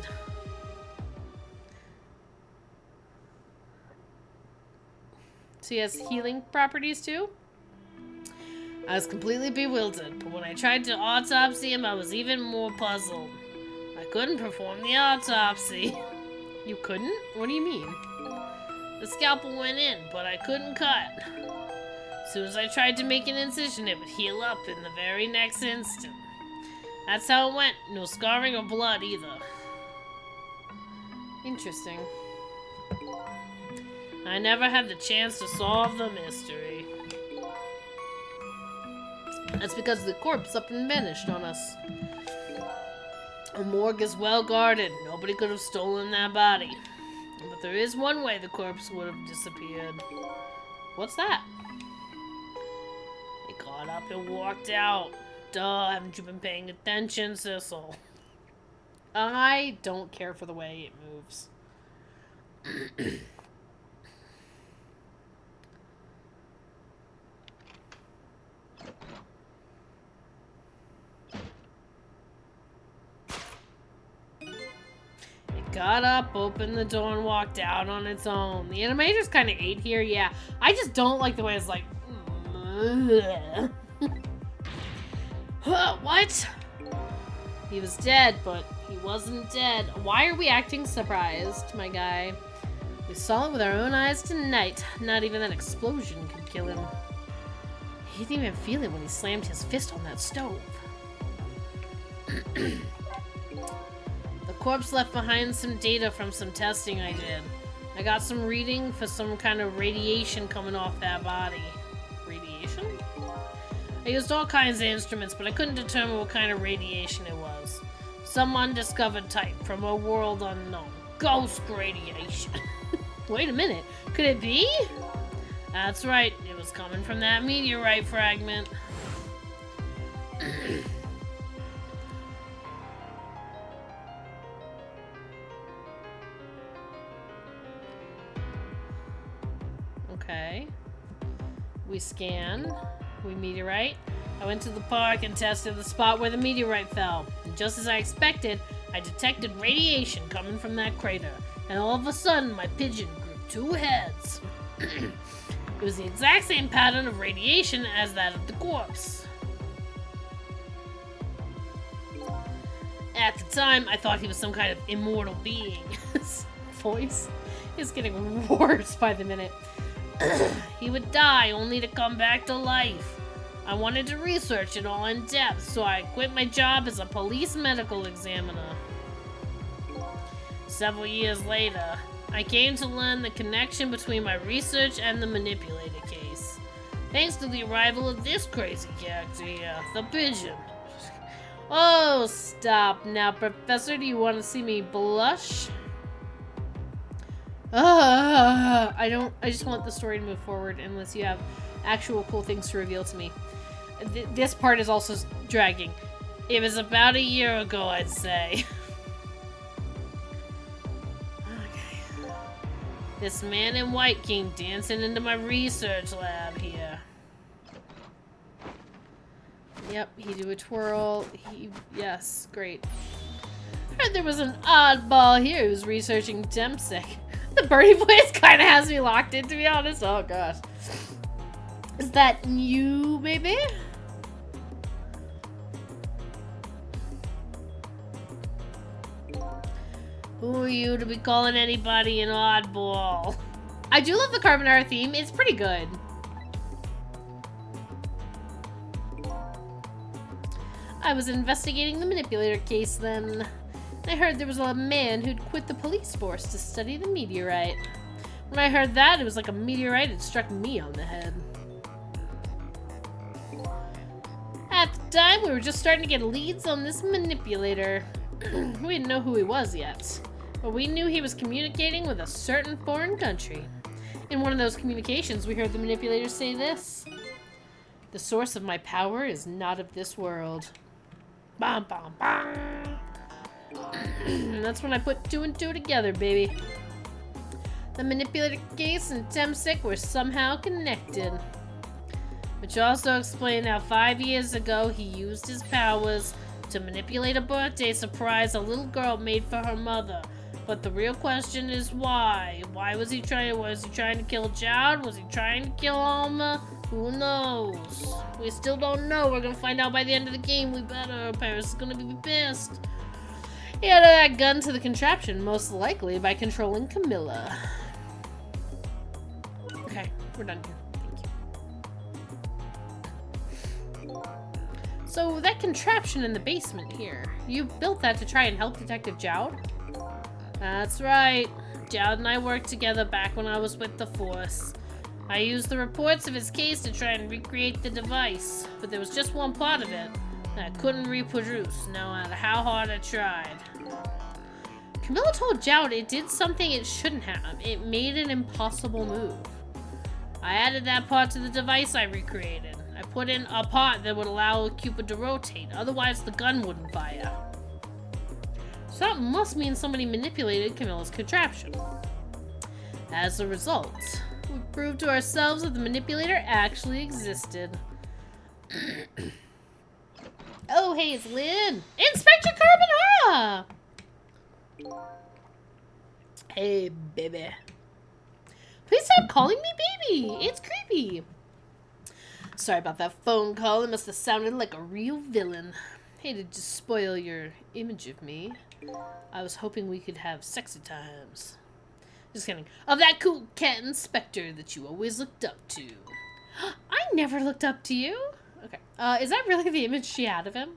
So he has healing properties too? I was completely bewildered, but when I tried to autopsy him, I was even more puzzled. I couldn't perform the autopsy. You couldn't? What do you mean? The scalpel went in, but I couldn't cut. As soon as I tried to make an incision, it would heal up in the very next instant. That's how it went. No scarring or blood either. Interesting. I never had the chance to solve the mystery. That's because the corpse up and vanished on us. A morgue is well guarded. Nobody could have stolen that body. But there is one way the corpse would have disappeared. What's that? He got up and walked out. Duh, haven't you been paying attention, Sissel? I don't care for the way it moves. Got up, opened the door, and walked out on its own. The animator's kind of ate here, yeah. I just don't like the way it's like... What? He was dead, but he wasn't dead. Why are we acting surprised, my guy? We saw it with our own eyes tonight. Not even that explosion could kill him. He didn't even feel it when he slammed his fist on that stove. The corpse left behind some data from some testing I did. I got some reading for some kind of radiation coming off that body. Radiation? I used all kinds of instruments, but I couldn't determine what kind of radiation it was. Some undiscovered type from a world unknown. Ghost radiation. Wait a minute. Could it be? That's right. It was coming from that meteorite fragment. Okay. We scan. We meteorite. I went to the park and tested the spot where the meteorite fell. And just as I expected, I detected radiation coming from that crater. And all of a sudden, my pigeon grew 2 heads. It was the exact same pattern of radiation as that of the corpse. At the time, I thought he was some kind of immortal being. His voice is getting worse by the minute. He would die only to come back to life. I wanted to research it all in depth, so I quit my job as a police medical examiner. Several years later, I came to learn the connection between my research and the manipulator case. Thanks to the arrival of this crazy character here, the Pigeon. Oh, stop now, Professor. Do you want to see me blush? I just want the story to move forward unless you have actual cool things to reveal to me. This part is also dragging. It was about a year ago, I'd say. Okay. This man in white came dancing into my research lab here. Yep, he do a twirl. Yes, great. Heard there was an oddball here who was researching Demsic. The birdie voice kind of has me locked in, to be honest. Oh gosh. Is that you, baby? Who are you to be calling anybody an oddball? I do love the Carbonara theme. It's pretty good. I was investigating the manipulator case then. I heard there was a man who'd quit the police force to study the meteorite. When I heard that, it was like a meteorite had struck me on the head. At the time, we were just starting to get leads on this manipulator. We didn't know who he was yet, but we knew he was communicating with a certain foreign country. In one of those communications, we heard the manipulator say this: "The source of my power is not of this world." Bam, bam, bam. That's when I put 2 and 2 together, baby. The manipulator case and Demsic were somehow connected. Which also explained how 5 years ago he used his powers to manipulate a birthday surprise a little girl made for her mother. But the real question is why? Why was he trying to kill Jowd? Was he trying to kill Alma? Who knows? We still don't know. We're gonna find out by the end of the game. We better. Paris is gonna be pissed. He added that gun to the contraption, most likely by controlling Camilla. Okay, we're done here. Thank you. So that contraption in the basement here, you built that to try and help Detective Jowd? That's right. Jowd and I worked together back when I was with the Force. I used the reports of his case to try and recreate the device, but there was just one part of it that I couldn't reproduce, no matter how hard I tried. Camilla told Jowd it did something it shouldn't have. It made an impossible move. I added that part to the device I recreated. I put in a part that would allow Cupid to rotate, otherwise the gun wouldn't fire. So that must mean somebody manipulated Camilla's contraption. As a result, we proved to ourselves that the manipulator actually existed. Oh, hey, it's Lynn! Inspector Carbonara! Hey, baby. Please stop calling me baby! It's creepy! Sorry about that phone call. It must have sounded like a real villain. Hated to spoil your image of me. I was hoping we could have sexy times. Just kidding. Of that cool cat inspector that you always looked up to. I never looked up to you. Okay. Is that really the image she had of him?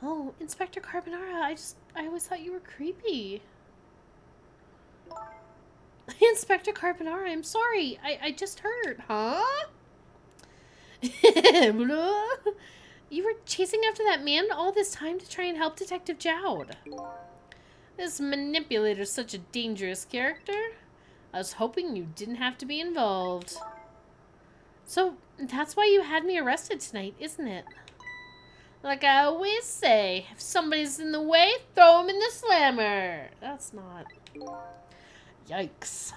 Oh, Inspector Carbonara, I always thought you were creepy. Inspector Carbonara, I'm sorry. I just heard. Huh? You were chasing after that man all this time to try and help Detective Jowd. This manipulator's such a dangerous character. I was hoping you didn't have to be involved. So, that's why you had me arrested tonight, isn't it? Like I always say, if somebody's in the way, throw him in the slammer. That's not... Yikes.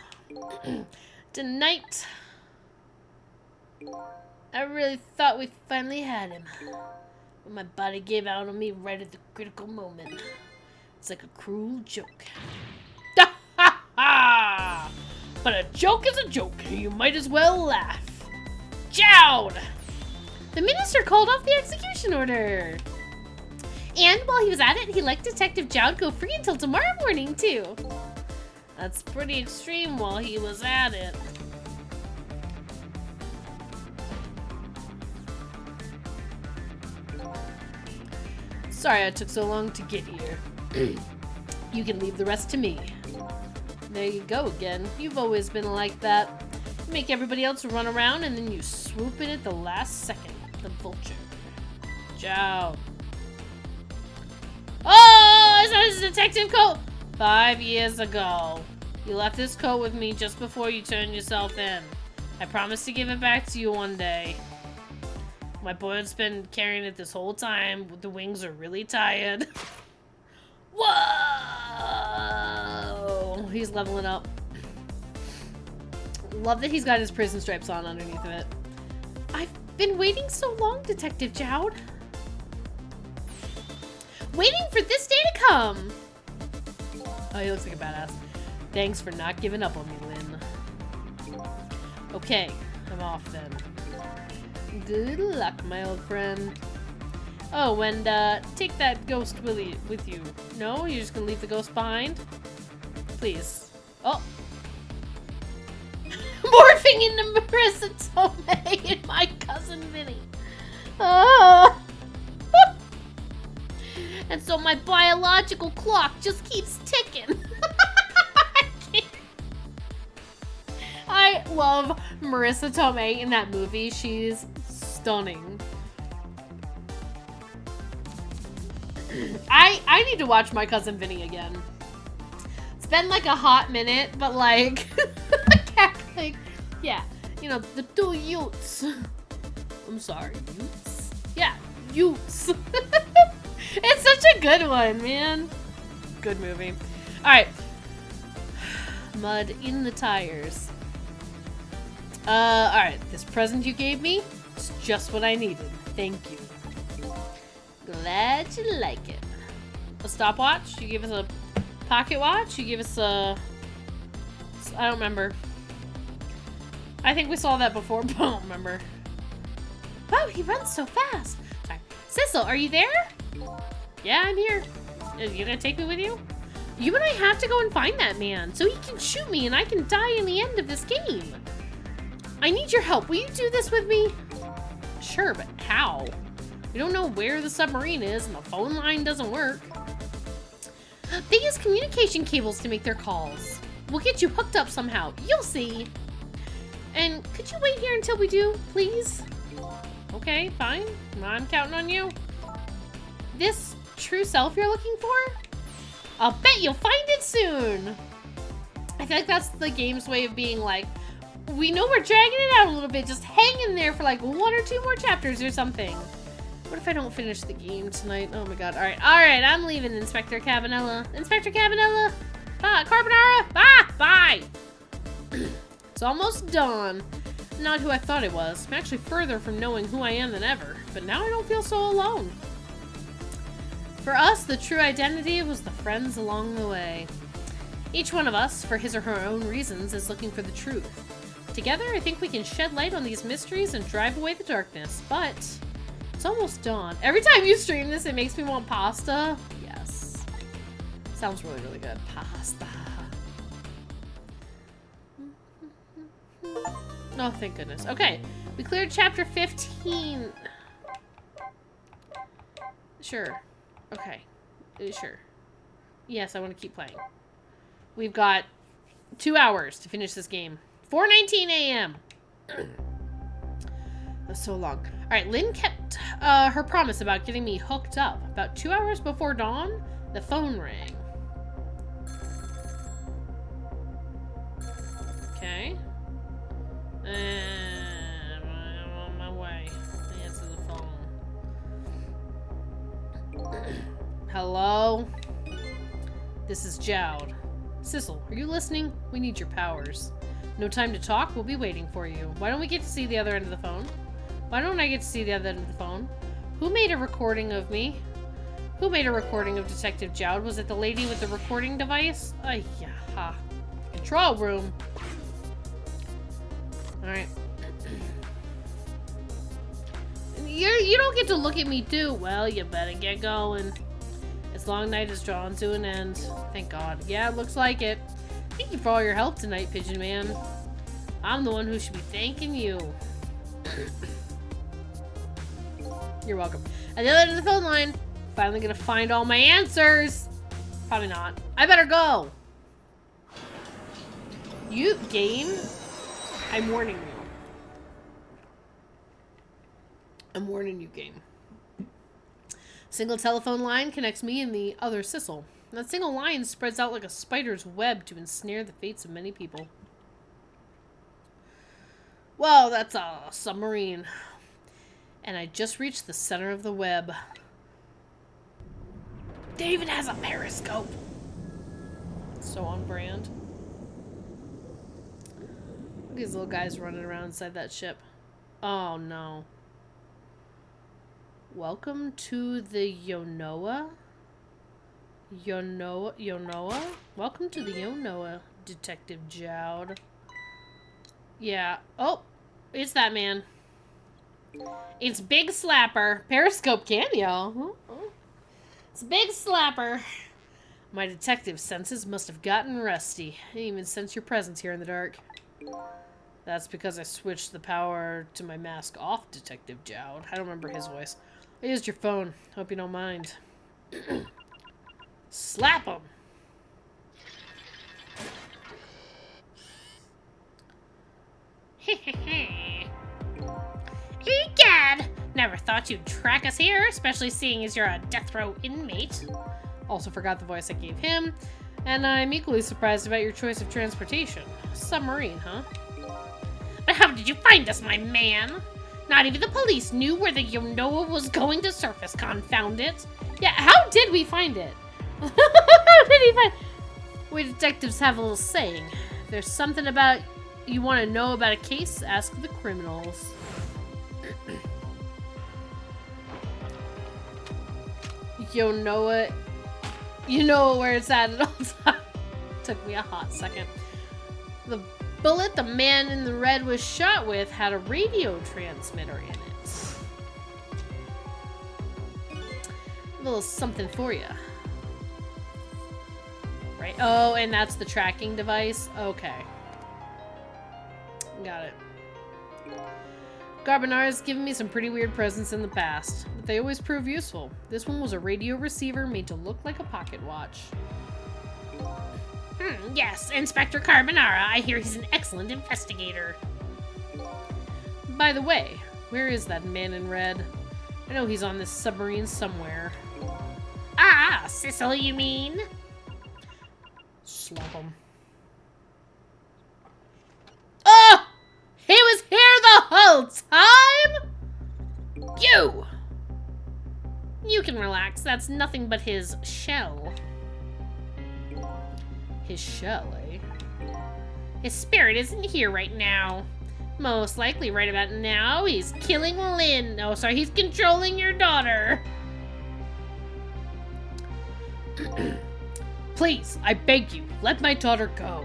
Tonight... I really thought we finally had him. But my body gave out on me right at the critical moment. It's like a cruel joke. Ha ha ha! But a joke is a joke. You might as well laugh. Jowd! The minister called off the execution order. And while he was at it, he let Detective Jowd go free until tomorrow morning, too. That's pretty extreme while he was at it. Sorry I took so long to get here. You can leave the rest to me. There you go again. You've always been like that. You make everybody else run around and then you swoop in at the last second. The vulture. Ciao. Oh, I saw his detective coat 5 years ago. You left this coat with me just before you turned yourself in. I promise to give it back to you one day. My boy's been carrying it this whole time. The wings are really tired. Whoa! He's leveling up. Love that he's got his prison stripes on underneath of it. I've been waiting so long, Detective Jowd. Waiting for this day to come. Oh, he looks like a badass. Thanks for not giving up on me, Lynn. Okay, I'm off then. Good luck, my old friend. Oh, and take that ghost Willie with you. No, you're just gonna leave the ghost behind? Please. Oh. Morphing into Marissa Tomei and my cousin Vinny. Oh. And so my biological clock just keeps ticking. I love Marissa Tomei in that movie. She's stunning. I need to watch My Cousin Vinny again. It's been like a hot minute, but like, like, yeah, you know, the two youths. I'm sorry, youths? Yeah, youths. It's such a good one, man. Good movie. All right. Mud in the tires. All right. This present you gave me is just what I needed. Thank you. Glad you like it. A stopwatch? You give us a pocket watch? You give us a... I don't remember. I think we saw that before, but I don't remember. Wow, he runs so fast. Sorry. Sissel, are you there? Yeah, I'm here. Are you gonna take me with you? You and I have to go and find that man so he can shoot me and I can die in the end of this game. I need your help. Will you do this with me? Sure, but how? We don't know where the submarine is and the phone line doesn't work. They use communication cables to make their calls. We'll get you hooked up somehow. You'll see. And could you wait here until we do, please? Okay, fine. I'm counting on you. This true self you're looking for? I'll bet you'll find it soon. I feel like that's the game's way of being like, we know we're dragging it out a little bit, just hang in there for like 1 or 2 more chapters or something. What if I don't finish the game tonight? Oh my god. Alright, I'm leaving, Inspector Cabanela. Inspector Cabanela! Bye, Carbonara! Bye! It's almost dawn. Not who I thought it was. I'm actually further from knowing who I am than ever, but now I don't feel so alone. For us, the true identity was the friends along the way. Each one of us, for his or her own reasons, is looking for the truth. Together, I think we can shed light on these mysteries and drive away the darkness, but it's almost dawn. Every time you stream this, it makes me want pasta. Yes. Sounds really, really good. Pasta. Oh, thank goodness. Okay, we cleared chapter 15. Sure. Okay. Sure. Yes, I want to keep playing. We've got 2 hours to finish this game. 4:19 a.m. That's so long. All right, Lynn kept her promise about getting me hooked up. About 2 hours before dawn, the phone rang. Okay. I'm on my way. Answer the phone. Hello? This is Jowd. Sissel, are you listening? We need your powers. No time to talk? We'll be waiting for you. Why don't we get to see the other end of the phone? Why don't I get to see the other end of the phone? Who made a recording of me? Who made a recording of Detective Jowd? Was it the lady with the recording device? Yeah. Control room. Alright. You don't get to look at me too. Well, you better get going. This long night is drawn to an end. Thank God. Yeah, it looks like it. Thank you for all your help tonight, Pigeon Man. I'm the one who should be thanking you. You're welcome. At the other end of the phone line, Finally gonna find all my answers. Probably not. I better go. You, game, I'm warning you. I'm warning you, game. Single telephone line connects me and the other Sissel. That single line spreads out like a spider's web to ensnare the fates of many people. Whoa, that's a submarine. And I just reached the center of the web. They even has a periscope. So on brand. Look at these little guys running around inside that ship. Oh no. Welcome to the Yonoa? Yonoa? Welcome to the Yonoa, Detective Jowd. Yeah. Oh, it's that man. It's Big Slapper. Periscope cameo. It's Big Slapper. My detective senses must have gotten rusty. I didn't even sense your presence here in the dark. That's because I switched the power to my mask off, Detective Jowd. I don't remember his voice. I used your phone. Hope you don't mind. Slap him! Egad! Never thought you'd track us here, especially seeing as you're a death row inmate. Also forgot the voice I gave him, and I'm equally surprised about your choice of transportation. Submarine, huh? But how did you find us, my man? Not even the police knew where the Yonoa was going to surface, confound it. Yeah, how did we find it? How did he find... We detectives have a little saying. If there's something about you want to know about a case, ask the criminals. Yonoa... You know where it's at all times. Took me a hot second. The bullet the man in the red was shot with had a radio transmitter in it. A little something for you. Right? Oh, and that's the tracking device? Okay. Got it. Garbonara's given me some pretty weird presents in the past, but they always prove useful. This one was a radio receiver made to look like a pocket watch. Yes, Inspector Carbonara. I hear he's an excellent investigator. By the way, where is that man in red? I know he's on this submarine somewhere. Ah, Sissel, you mean? Slap him. Oh! He was here the whole time? You can relax. That's nothing but his shell. His shell, eh? His spirit isn't here right now. Most likely right about now, he's killing Lynn. Oh, sorry, he's controlling your daughter. Please, I beg you, let my daughter go.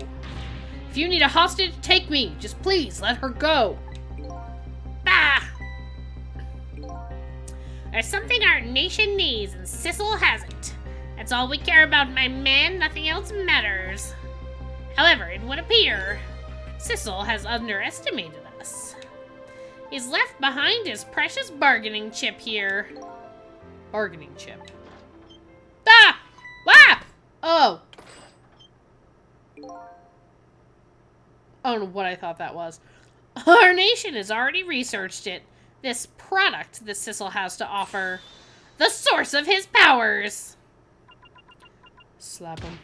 If you need a hostage, take me. Just please, let her go. Bah! There's something our nation needs, and Sissel has it. That's all we care about, my man. Nothing else matters. However, it would appear Sissel has underestimated us. He's left behind his precious bargaining chip here. Bargaining chip. Ah! Ah! Oh. I don't know what I thought that was. Our nation has already researched it. This product that Sissel has to offer. The source of his powers. Slap him.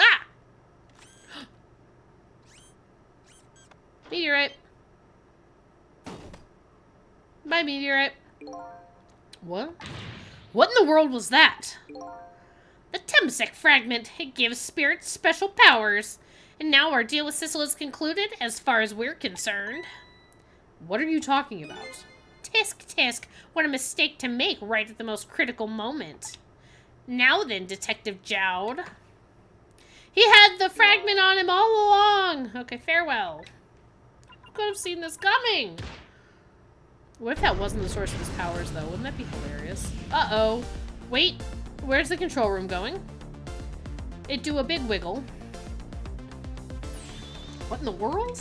Ah! Meteorite. Bye, meteorite. What? What in the world was that? The Temsec fragment. It gives spirits special powers. And now our deal with Sissel is concluded, as far as we're concerned. What are you talking about? Tisk, tisk. What a mistake to make right at the most critical moment. Now then, Detective Jowd. He had the fragment on him all along. Okay, farewell. I could have seen this coming. What if that wasn't the source of his powers, though? Wouldn't that be hilarious? Uh-oh. Wait, where's the control room going? It do a big wiggle. What in the world?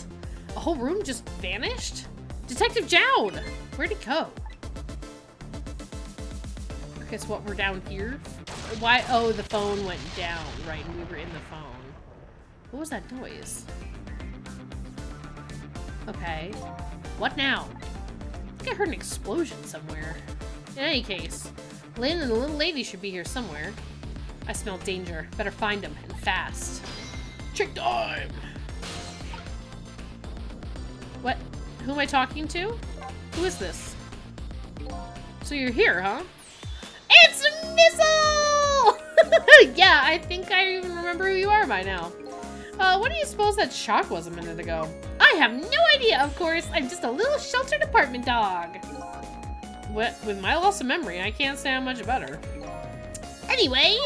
A whole room just vanished? Detective Jowd! Where'd he go? Okay, so what, we're down here? Why? Oh, the phone went down, right, and we were in the phone. What was that noise? Okay. What now? I think I heard an explosion somewhere. In any case, Lynn and the little lady should be here somewhere. I smell danger. Better find them, and fast. Trick time! What? Who am I talking to? Who is this? So you're here, huh? It's Missile! Yeah, I think I even remember who you are by now. What do you suppose that shock was a minute ago? I have no idea, of course. I'm just a little sheltered apartment dog. What? With my loss of memory, I can't say I'm much better. Anyway,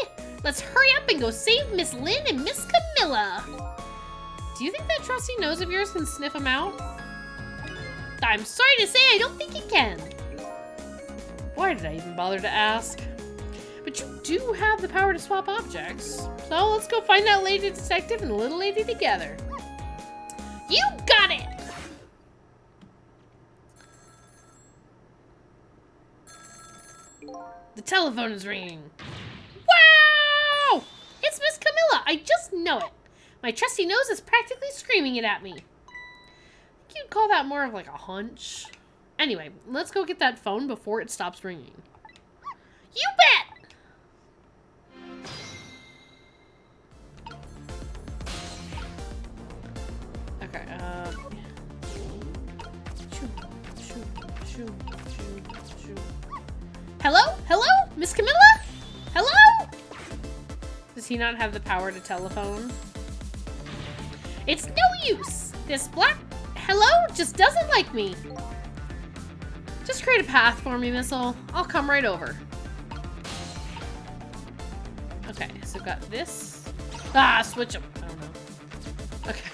let's hurry up and go save Miss Lynn and Miss Camilla. Do you think that trusty nose of yours can sniff them out? I'm sorry to say I don't think it can. Why did I even bother to ask? But you do have the power to swap objects. So let's go find that lady detective and the little lady together. You got it! The telephone is ringing. Wow! It's Miss Camilla. I just know it. My trusty nose is practically screaming it at me. I think you'd call that more of like a hunch. Anyway, let's go get that phone before it stops ringing. You bet! Okay, Hello? Hello? Miss Camilla? Hello? Does he not have the power to telephone? It's no use. This black hello just doesn't like me. Just create a path for me, Missile. I'll come right over. Okay, so I've got this. Ah, switch them. I don't know. Okay.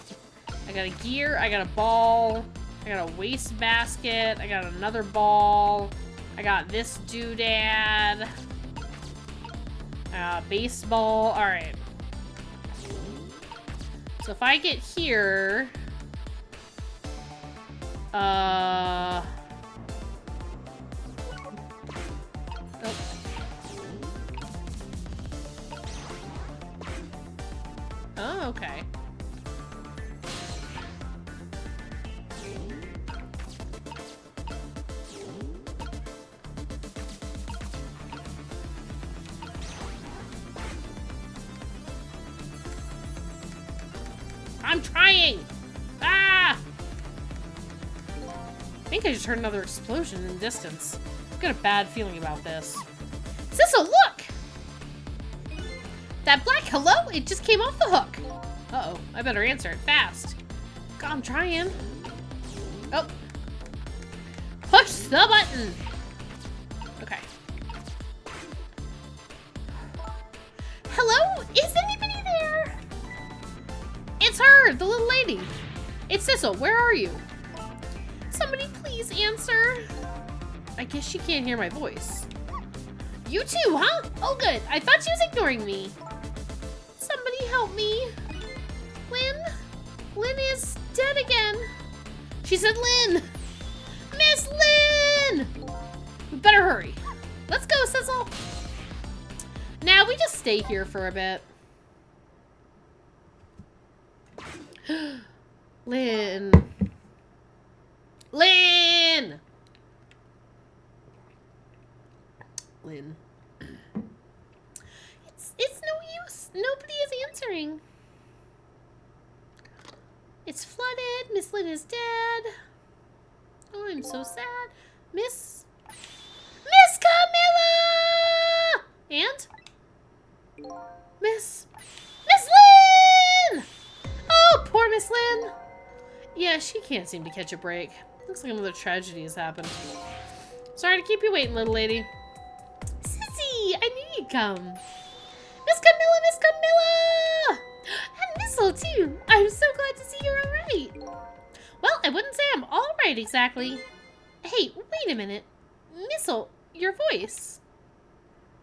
I got a gear, I got a ball, I got a waste basket, I got another ball, I got this doodad, baseball, alright. So if I get here, oh. Oh, okay. I'm trying! Ah! I think I just heard another explosion in the distance. I've got a bad feeling about this. Sissel, look! That black hello, it just came off the hook. Uh-oh, I better answer it fast. God, I'm trying. Oh. Push the button! Okay. Hello? Is anybody there? It's her, the little lady. It's Sissel, where are you? Somebody please answer. I guess she can't hear my voice. You too, huh? Oh good, I thought she was ignoring me. Somebody help me. Lynn? Lynn is dead again. She said Lynn. Miss Lynn! We better hurry. Let's go, Sissel. Now we just stay here for a bit. Lynn. Lynn! Lynn. It's no use. Nobody is answering. It's flooded. Miss Lynn is dead. Oh, I'm so sad. Miss Camilla! And? Miss Lynn! Oh, poor Miss Lynn. Yeah, she can't seem to catch a break. Looks like another tragedy has happened. Sorry to keep you waiting, little lady. Sissy, I knew you'd come. Miss Camilla, Miss Camilla! And Missile, too. I'm so glad to see you're all right. Well, I wouldn't say I'm all right exactly. Hey, wait a minute. Missile, your voice.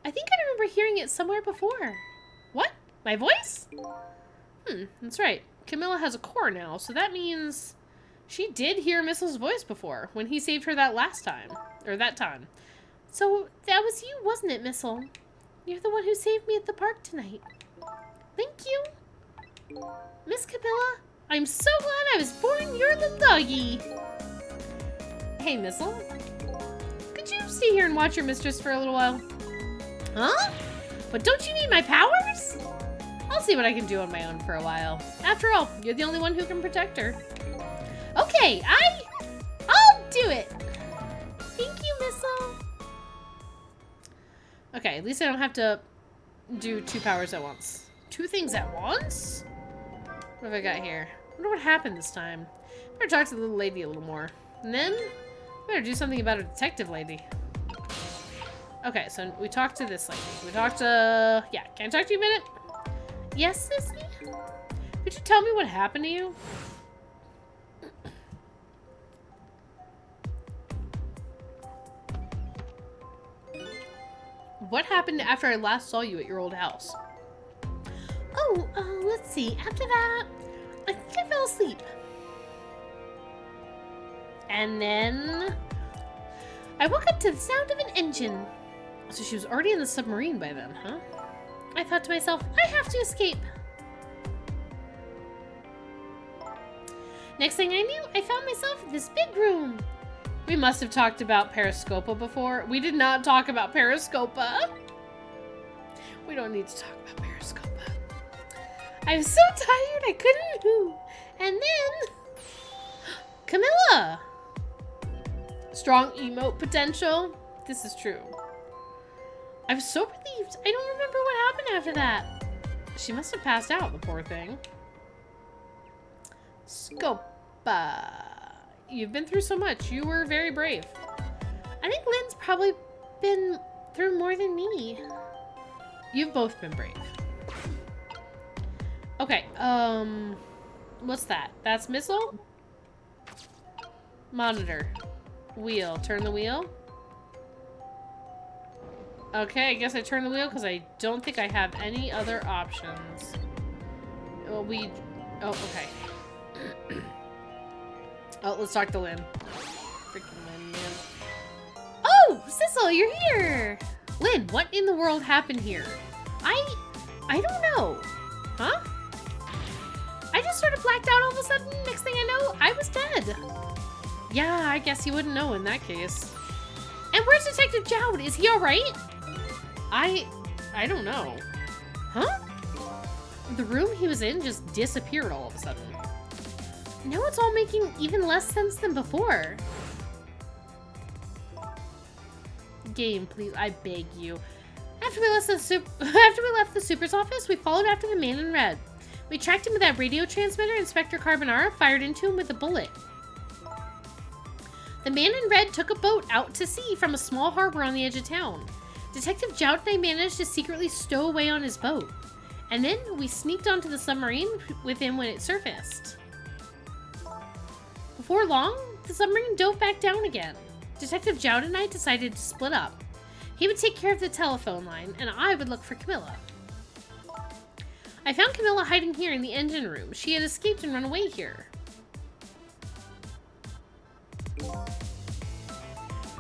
I think I remember hearing it somewhere before. What? My voice? That's right. Camilla has a core now, so that means she did hear Missile's voice before when he saved her that last time. Or that time. So, that was you, wasn't it, Missile? You're the one who saved me at the park tonight. Thank you. Miss Camilla, I'm so glad I was born your little doggy. Hey, Missile. Could you stay here and watch your mistress for a little while? Huh? But don't you need my powers? I'll see what I can do on my own for a while. After all, you're the only one who can protect her. Okay, I'll do it. Thank you, Missile. Okay, at least I don't have to do 2 powers at once. 2 things at once? What have I got here? I wonder what happened this time. Better talk to the little lady a little more. And then, better do something about a detective lady. Okay, so we talked to this lady. We talked to... Yeah, can I talk to you a minute? Yes, Sissy? Could you tell me what happened to you? What happened after I last saw you at your old house? Oh, let's see. After that, I think I fell asleep. And then I woke up to the sound of an engine. So she was already in the submarine by then, huh? I thought to myself, I have to escape. Next thing I knew, I found myself in this big room. We must have talked about Periscopa before. We did not talk about Periscopa. We don't need to talk about Periscopa. I was so tired I couldn't move. And then... Camilla! Strong emote potential. This is true. I was so relieved. I don't remember what happened after that. She must have passed out, the poor thing. Scopa. You've been through so much. You were very brave. I think Lynn's probably been through more than me. You've both been brave. Okay, what's that? That's Missile? Monitor. Wheel. Turn the wheel. Okay, I guess I turn the wheel because I don't think I have any other options. Well, oh, okay. Oh, let's talk to Lynn. Freaking Lynn, man. Oh, Sissel, you're here! Lynn, what in the world happened here? I don't know. Huh? I just sort of blacked out all of a sudden. Next thing I know, I was dead. Yeah, I guess you wouldn't know in that case. And where's Detective Jowd? Is he alright? I don't know. Huh? The room he was in just disappeared all of a sudden. Now it's all making even less sense than before. Game, please, I beg you. After we left the super's office, we followed after the man in red. We tracked him with that radio transmitter. Inspector Carbonara fired into him with a bullet. The man in red took a boat out to sea from a small harbor on the edge of town. Detective Jowd and I managed to secretly stow away on his boat. And then we sneaked onto the submarine with him when it surfaced. Before long, the submarine dove back down again. Detective Jowd and I decided to split up. He would take care of the telephone line, and I would look for Camilla. I found Camilla hiding here in the engine room. She had escaped and run away here.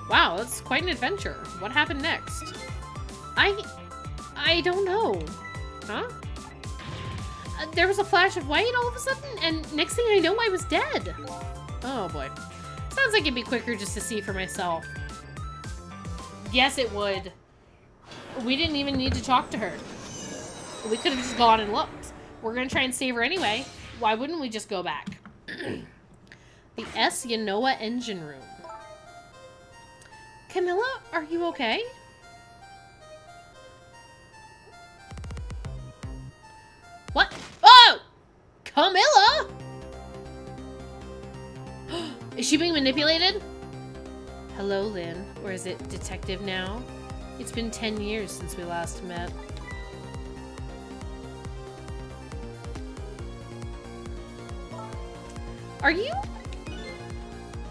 Wow, that's quite an adventure. What happened next? I don't know. Huh? There was a flash of white all of a sudden, and next thing I know, I was dead. Oh boy. Sounds like it'd be quicker just to see for myself. Yes, it would. We didn't even need to talk to her. We could have just gone and looked. We're gonna try and save her anyway. Why wouldn't we just go back? The S. Yanoa engine room. Camilla, are you okay? What? Oh! Camilla? Is she being manipulated? Hello, Lynn. Or is it Detective now? It's been 10 years since we last met. Are you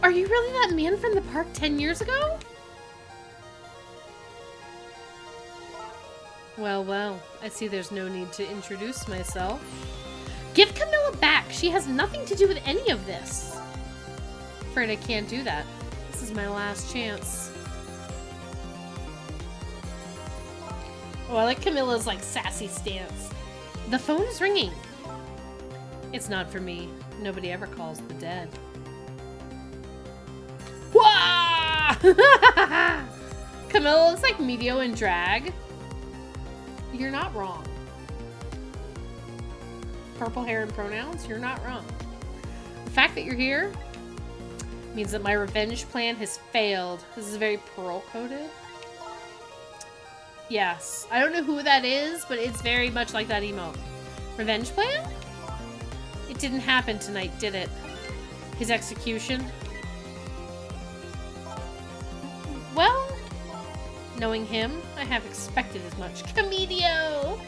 really that man from the park 10 years ago? Well, well, I see there's no need to introduce myself. Give Camilla back! She has nothing to do with any of this. Afraid I can't do that. This is my last chance. Oh, I like Camilla's, like, sassy stance. The phone is ringing. It's not for me. Nobody ever calls the dead. Wah! Camilla looks like Medio in drag. You're not wrong. Purple hair and pronouns, you're not wrong. The fact that you're here means that my revenge plan has failed. This is very pearl-coded. Yes. I don't know who that is, but it's very much like that emote. Revenge plan? It didn't happen tonight, did it? His execution? Well, knowing him, I have expected as much. Comedio!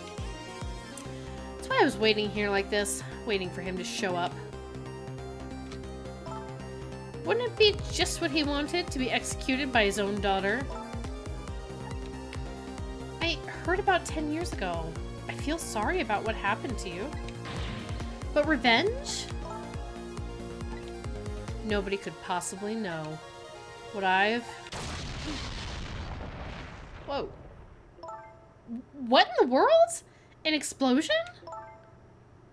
That's why I was waiting here like this, waiting for him to show up. Wouldn't it be just what he wanted, to be executed by his own daughter? I heard about 10 years ago. I feel sorry about what happened to you. But revenge? Nobody could possibly know what I've... Whoa. What in the world? An explosion?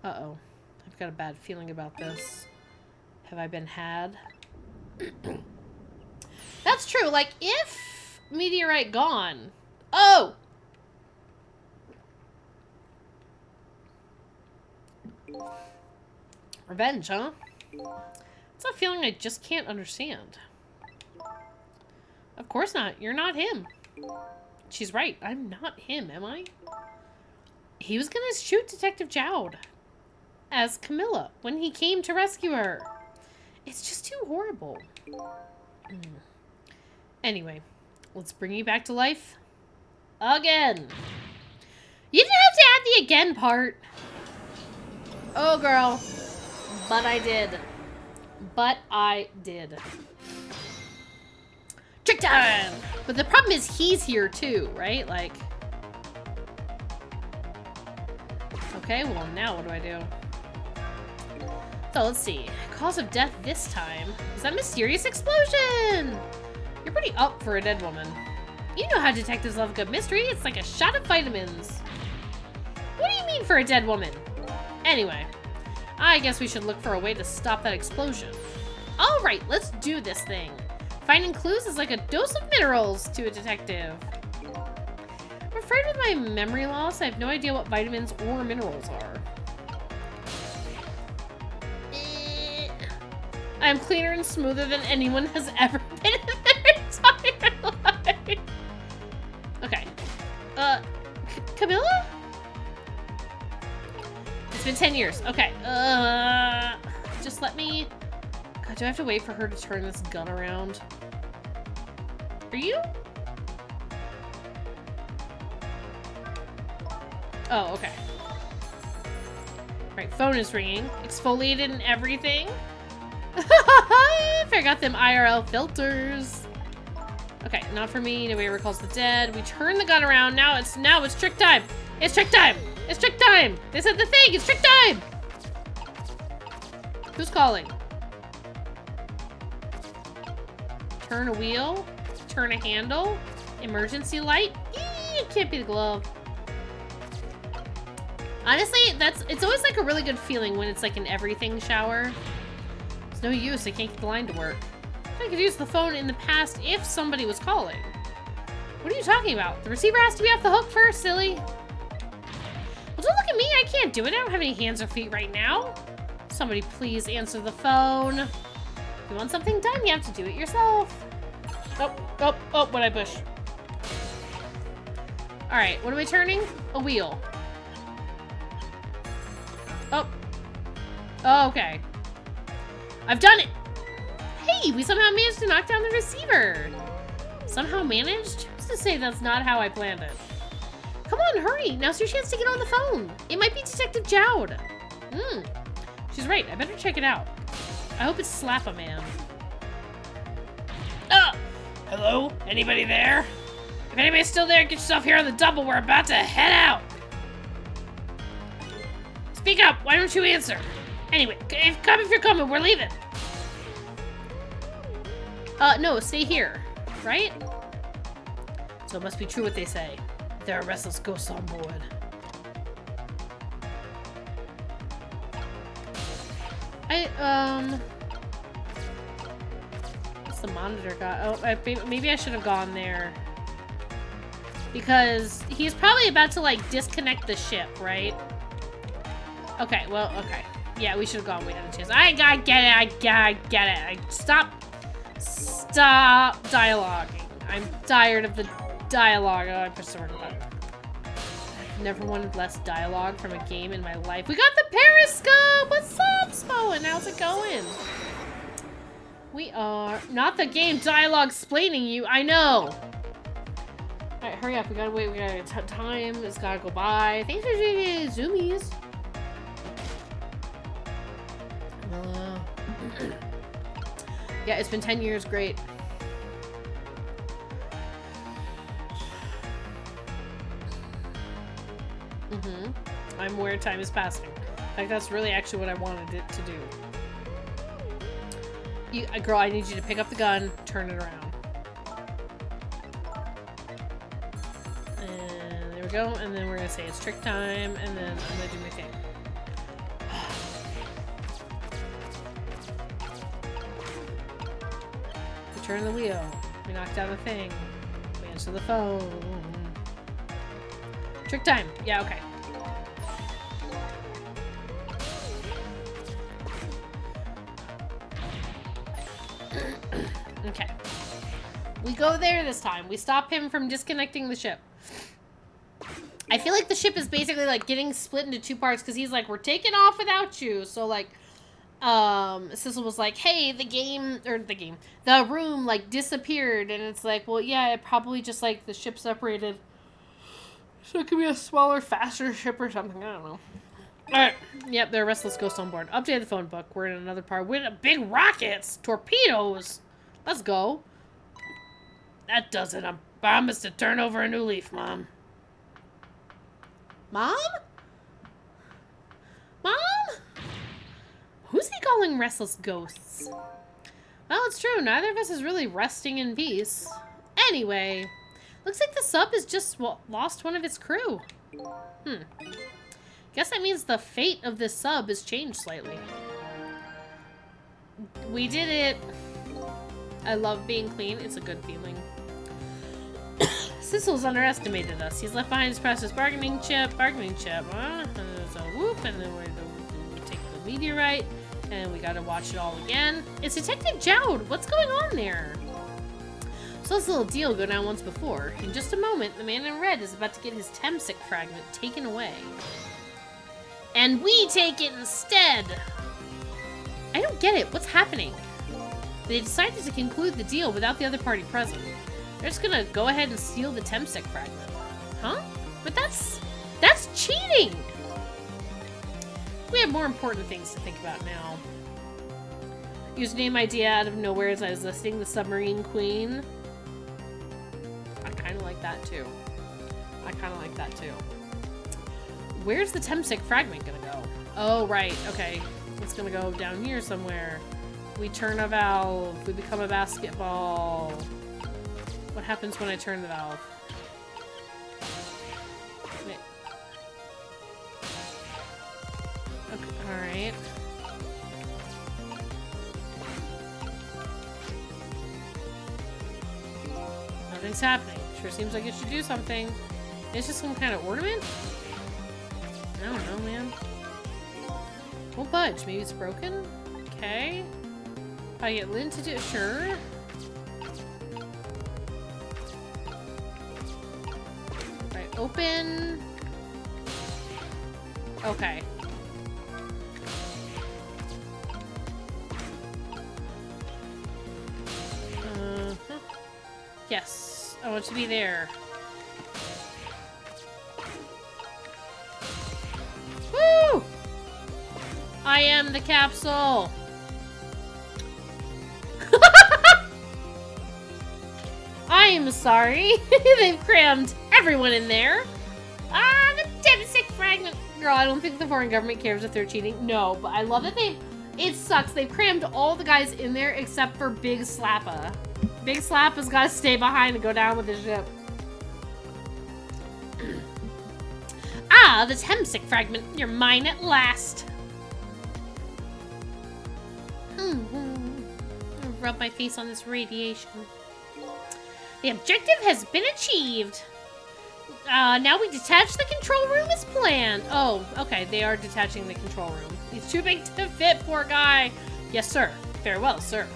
Uh-oh. I've got a bad feeling about this. Have I been had? That's true. Like, if meteorite gone... Oh! Revenge, huh? It's a feeling I just can't understand. Of course not. You're not him. She's right. I'm not him, am I? He was gonna shoot Detective Jowd as Camilla when he came to rescue her. It's just too horrible. Anyway, let's bring you back to life again. You didn't have to add the again part. Oh, girl. But I did. But I did. Trick time! But the problem is he's here too, right? Like... Okay, well now what do I do? So let's see. Cause of death this time. Was that mysterious explosion? You're pretty up for a dead woman. You know how detectives love a good mystery. It's like a shot of vitamins. What do you mean for a dead woman? Anyway, I guess we should look for a way to stop that explosion. Alright, let's do this thing. Finding clues is like a dose of minerals to a detective. I'm afraid with my memory loss, I have no idea what vitamins or minerals are. I am cleaner and smoother than anyone has ever been in their entire life. Okay. Camilla? It's been 10 years. Okay. Just let me... God, do I have to wait for her to turn this gun around? Are you? Oh, okay. Right, phone is ringing. Exfoliated and everything. Forgot them IRL filters. Okay, not for me. Nobody ever calls the dead. We turn the gun around. Now it's trick time. It's trick time. It's trick time. They said the thing. It's trick time. Who's calling? Turn a wheel. Turn a handle. Emergency light. It can't be the glove. Honestly, it's always like a really good feeling when it's like an everything shower. It's no use. I can't get the line to work. I could use the phone in the past if somebody was calling. What are you talking about? The receiver has to be off the hook first, silly. Well, don't look at me. I can't do it. I don't have any hands or feet right now. Somebody please answer the phone. If you want something done, you have to do it yourself. Oh, what'd I push? All right, what am I turning? A wheel. Oh, okay. I've done it. Hey, we somehow managed to knock down the receiver. Somehow managed? Who's to say that's not how I planned it? Come on, hurry. Now's your chance to get on the phone. It might be Detective Jowd. She's right. I better check it out. I hope it's Slap-A-Man. Hello? Anybody there? If anybody's still there, get yourself here on the double. We're about to head out. Speak up. Why don't you answer? Anyway, come if you're coming. We're leaving. No, stay here. Right? So it must be true what they say. There are restless ghosts on board. What's the monitor got? Oh, maybe I should have gone there. Because he's probably about to, like, disconnect the ship, right? Okay, well, okay. Yeah, we should have gone. We had a chance. I get it. I get it. Stop dialoguing. I'm tired of the dialogue. Oh, I pressed the wrong button. I've never wanted less dialogue from a game in my life. We got the Periscope! What's up, Spoen? How's it going? We are... Not the game dialogue explaining you. I know. Alright, hurry up. We gotta wait. We gotta... Time has gotta go by. Thanks for zoomies. Yeah, it's been 10 years. Great. I'm aware time is passing. In fact, that's really actually what I wanted it to do. Girl, I need you to pick up the gun, turn it around. And there we go. And then we're gonna say it's trick time, and then I'm gonna do my thing. We turn the wheel. We knock down the thing. We answer the phone. Trick time. Yeah, okay. Okay. We go there this time. We stop him from disconnecting the ship. I feel like the ship is basically like getting split into two parts because he's like, we're taking off without you. So like, Sissel was like, hey, the room like disappeared. And it's like, well, yeah, it probably just like the ship separated. So it could be a smaller, faster ship or something. I don't know. Alright. Yep, there are restless ghosts on board. Update the phone book. We're in another part. We're in big rockets! Torpedoes! Let's go. That does it. I promised to turn over a new leaf, Mom. Mom? Mom? Who's he calling restless ghosts? Well, it's true. Neither of us is really resting in peace. Anyway, looks like the sub has just lost one of its crew. Guess that means the fate of this sub has changed slightly. We did it. I love being clean. It's a good feeling. Sissel's underestimated us. He's left behind his precious bargaining chip. And there's a whoop, and then we take the meteorite, and we gotta watch it all again. It's Detective Jowd. What's going on there? So this little deal go down once before. In just a moment, the man in red is about to get his Temsic fragment taken away. And we take it instead! I don't get it. What's happening? They decided to conclude the deal without the other party present. They're just gonna go ahead and steal the Temsic fragment. Huh? But that's cheating! We have more important things to think about now. Username idea out of nowhere as I was listing the Submarine Queen. I kinda like that too. Where's the Temsic fragment gonna go? Oh, right. Okay. It's gonna go down here somewhere. We turn a valve. We become a basketball. What happens when I turn the valve? Wait. Okay, alright. Nothing's happening. Sure seems like it should do something. It's just some kind of ornament? I don't know, man. Won't budge. Maybe it's broken? Okay. If I get Lynn to do it, sure. Right, open. Okay. Yes. I want to be there. Woo! I am the capsule. I am sorry. They've crammed everyone in there. Ah, the Temsic fragment. Girl, I don't think the foreign government cares if they're cheating. No, but I love that it sucks. They've crammed all the guys in there except for Big Slappa. Big Slappa's got to stay behind and go down with the ship. Ah, the Temsic fragment. You're mine at last. I'll rub my face on this radiation. The objective has been achieved. Now we detach the control room as planned. Oh, okay. They are detaching the control room. He's too big to fit, poor guy. Yes, sir. Farewell, sir.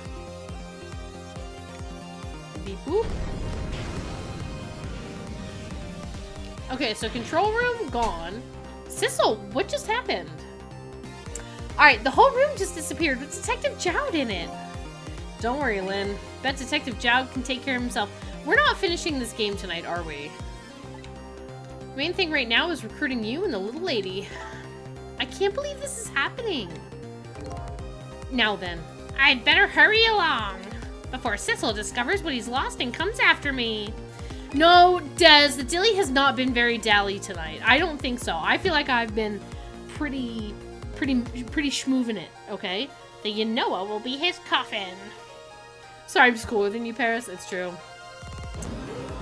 Beep boop. Okay, so control room gone. Sissel, what just happened? Alright, the whole room just disappeared with Detective Jowd in it. Don't worry, Lynn. Bet Detective Jowd can take care of himself. We're not finishing this game tonight, are we? The main thing right now is recruiting you and the little lady. I can't believe this is happening. Now then, I'd better hurry along before Sissel discovers what he's lost and comes after me. No, Des, the dilly has not been very dally tonight. I don't think so. I feel like I've been pretty schmoovin' it, okay? The Yanoa will be his coffin. Sorry, I'm just cooler than you, Paris. It's true.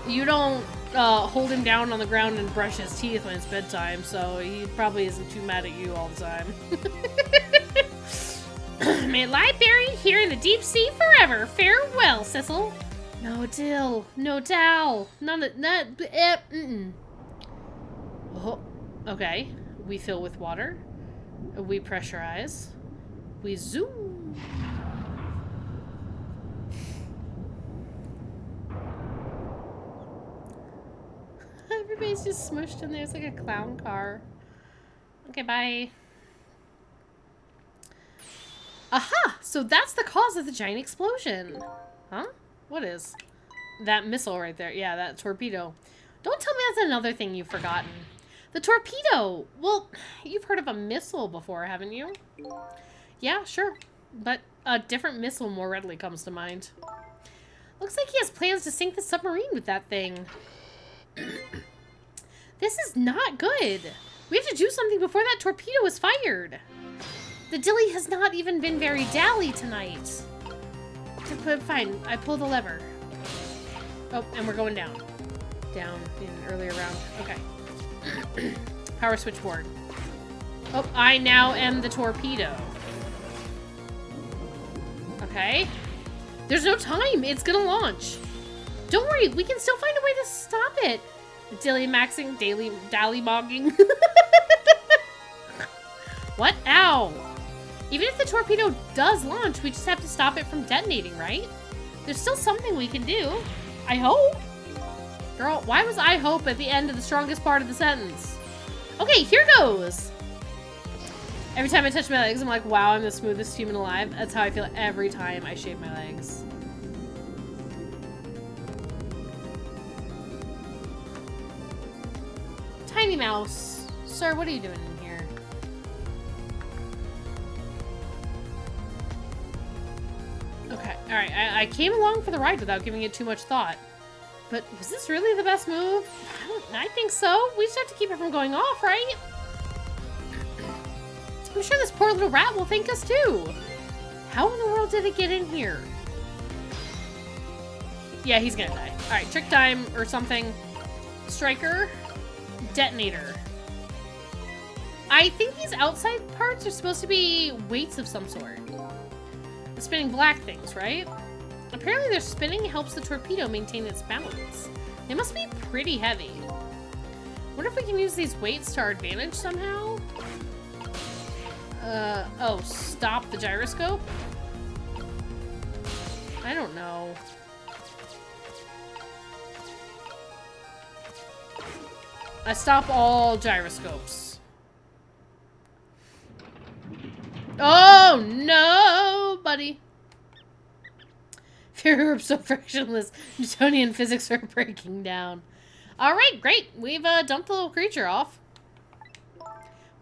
You don't hold him down on the ground and brush his teeth when it's bedtime, so he probably isn't too mad at you all the time. May it lie buried here in the deep sea forever. Farewell, Sissel. No Dill, no Dal, Oh, okay. We fill with water. We pressurize. We zoom. Everybody's just smushed in there. It's like a clown car. Okay, bye. Aha! So that's the cause of the giant explosion. Huh? What is? That missile right there. Yeah, that torpedo. Don't tell me that's another thing you've forgotten. The torpedo! Well, you've heard of a missile before, haven't you? Yeah, sure. But a different missile more readily comes to mind. Looks like he has plans to sink the submarine with that thing. This is not good. We have to do something before that torpedo is fired. The dilly has not even been very dally tonight. Fine, I pull the lever. Oh, and we're going down. Down in an earlier round. Okay. Power switchboard. Oh, I now am the torpedo. Okay. There's no time. It's gonna launch. Don't worry, we can still find a way to stop it. Dilly maxing, dally mogging. What? Ow. Even if the torpedo does launch, we just have to stop it from detonating, right? There's still something we can do. I hope. Girl, why was I hope at the end of the strongest part of the sentence? Okay, here goes. Every time I touch my legs, I'm like, wow, I'm the smoothest human alive. That's how I feel every time I shave my legs. Tiny Mouse. Sir, what are you doing in here? Okay, alright. I came along for the ride without giving it too much thought. But was this really the best move? I think so. We just have to keep it from going off, right? I'm sure this poor little rat will thank us too. How in the world did it get in here? Yeah, he's gonna die. Alright, trick time or something. Striker. Detonator. I think these outside parts are supposed to be weights of some sort. The spinning black things, right? Apparently their spinning helps the torpedo maintain its balance. They must be pretty heavy. Wonder if we can use these weights to our advantage somehow? Oh, stop the gyroscope? I don't know. I stop all gyroscopes. Oh, no, buddy. Fear are so frictionless. Newtonian physics are breaking down. Alright, great. We've dumped the little creature off.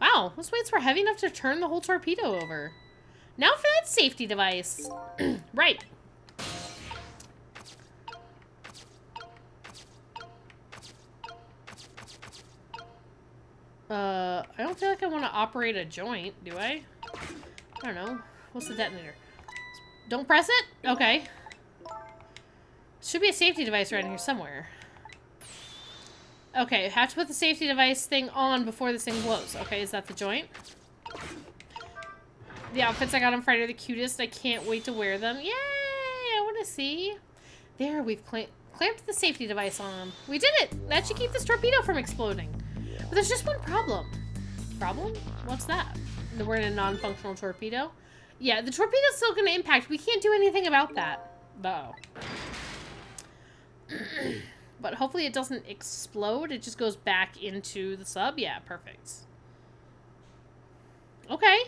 Wow, those weights were heavy enough to turn the whole torpedo over. Now for that safety device. Right. I don't feel like I want to operate a joint, do I? I don't know. What's the detonator? Don't press it? Okay. Should be a safety device around here somewhere. Okay, have to put the safety device thing on before this thing blows. Okay, is that the joint? The outfits I got on Friday are the cutest. I can't wait to wear them. Yay! I want to see. There, we've clamped the safety device on. We did it! That should keep this torpedo from exploding. But there's just one problem. Problem? What's that? We're in a non-functional torpedo? Yeah, the torpedo's still going to impact. We can't do anything about that. Uh-oh. But hopefully it doesn't explode. It just goes back into the sub. Yeah, perfect. Okay.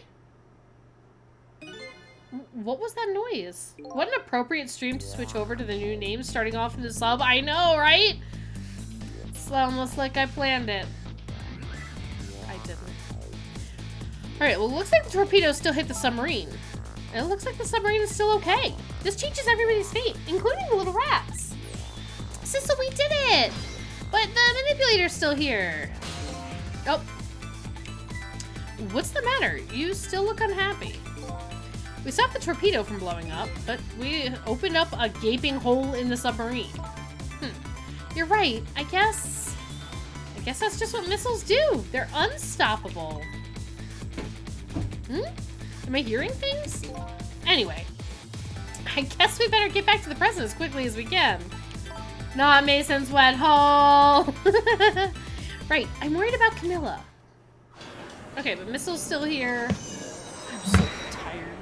What was that noise? What an appropriate stream to switch over to the new names starting off in the sub. I know, right? It's almost like I planned it. I didn't. Alright, well, it looks like the torpedo still hit the submarine. And it looks like the submarine is still okay. This changes everybody's fate, including the little rats. Sissel, we did it! But the manipulator's still here. Oh. What's the matter? You still look unhappy. We stopped the torpedo from blowing up, but we opened up a gaping hole in the submarine. You're right. I guess that's just what missiles do. They're unstoppable. Am I hearing things? Anyway, I guess we better get back to the present as quickly as we can. Not Mason's wet hole. Right, I'm worried about Camilla. Okay, but Missile's still here. I'm so tired.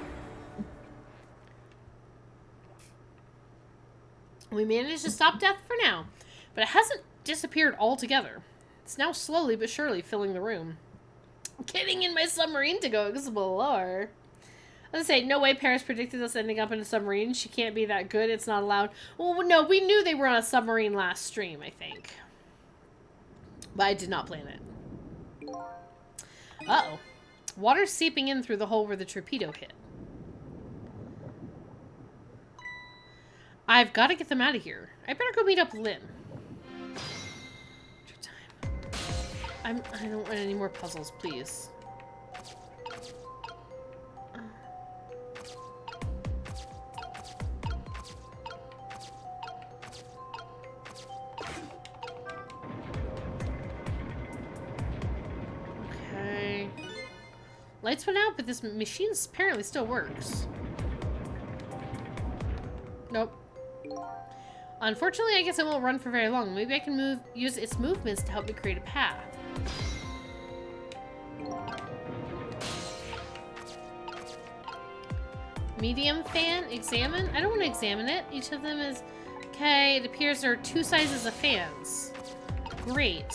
We managed to stop death for now, but it hasn't disappeared altogether. It's now slowly but surely filling the room. Getting in my submarine to go explore. Let's say, no way Paris predicted us ending up in a submarine. She can't be that good. It's not allowed. Well, no, we knew they were on a submarine last stream, I think. But I did not plan it. Uh-oh. Water's seeping in through the hole where the torpedo hit. I've got to get them out of here. I better go meet up with Lynn. I don't want any more puzzles, please. Okay. Lights went out, but this machine apparently still works. Nope. Unfortunately, I guess it won't run for very long. Maybe I can use its movements to help me create a path. Medium fan? Examine? I don't want to examine it. Each of them is... Okay, it appears there are 2 sizes of fans. Great.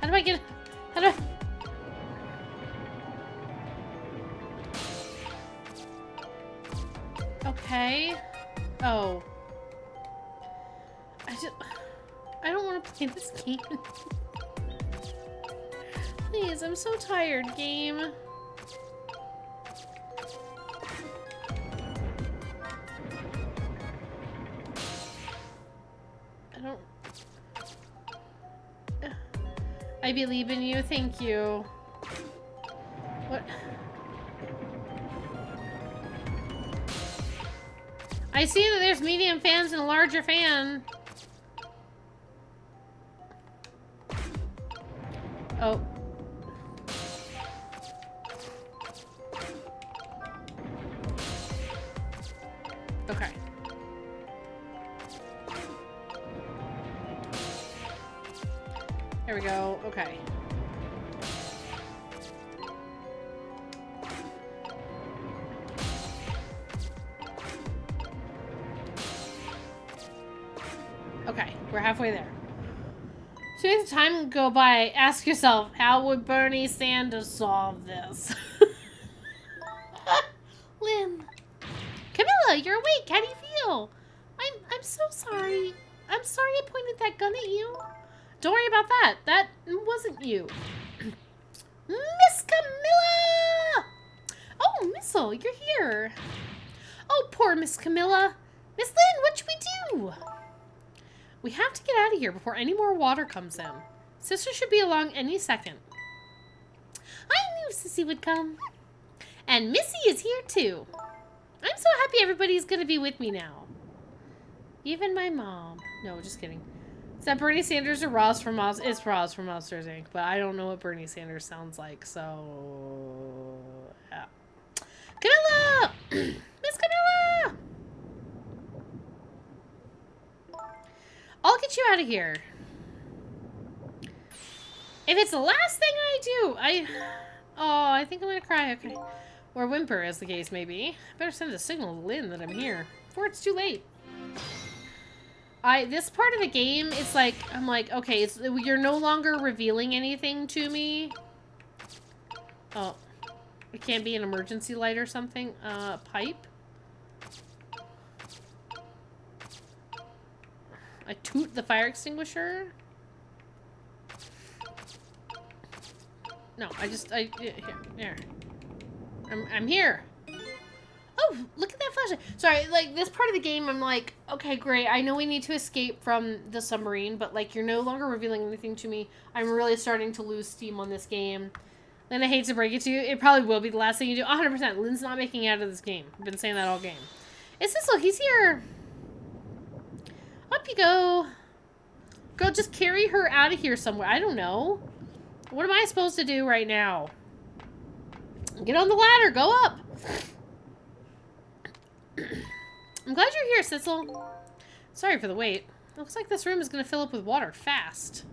How do I get... How do I... Okay. Oh. I don't want to play this game. Please, I'm so tired, game. I believe in you, thank you. What? I see that there's medium fans and a larger fan. Oh. Okay. There we go. Okay. Okay, we're halfway there. So as time go by, ask yourself, how would Bernie Sanders solve this? Lynn. Camilla, you're awake. How do you feel? I'm so sorry. I'm sorry I pointed that gun at you. Don't worry about that. That wasn't you. Miss Camilla! Oh, Missile, you're here. Oh, poor Miss Camilla. Miss Lynn, what should we do? We have to get out of here before any more water comes in. Sister should be along any second. I knew Sissy would come. And Missy is here too. I'm so happy everybody's gonna be with me now. Even my mom. No, just kidding. Is that Bernie Sanders or Ross from Monsters? It's Ross from Monsters Inc. But I don't know what Bernie Sanders sounds like, so yeah. Camilla! Miss Camilla! I'll get you out of here. If it's the last thing I do, I think I'm gonna cry, okay. Or whimper, as the case may be. Better send a signal to Lynn that I'm here, before it's too late. This part of the game, it's like, I'm like, okay, you're no longer revealing anything to me. Oh. It can't be an emergency light or something. Pipe. I toot the fire extinguisher. No, here. I'm here. Oh, look at that flashlight. Sorry, like, this part of the game, I'm like, okay, great. I know we need to escape from the submarine, but, like, you're no longer revealing anything to me. I'm really starting to lose steam on this game. Lynn, I hate to break it to you. It probably will be the last thing you do. 100%. Lynn's not making it out of this game. I've been saying that all game. It's Sissel. He's here. Up you go. Girl, just carry her out of here somewhere. I don't know. What am I supposed to do right now? Get on the ladder. Go up. I'm glad you're here, Sissel. Sorry for the wait. Looks like this room is going to fill up with water fast.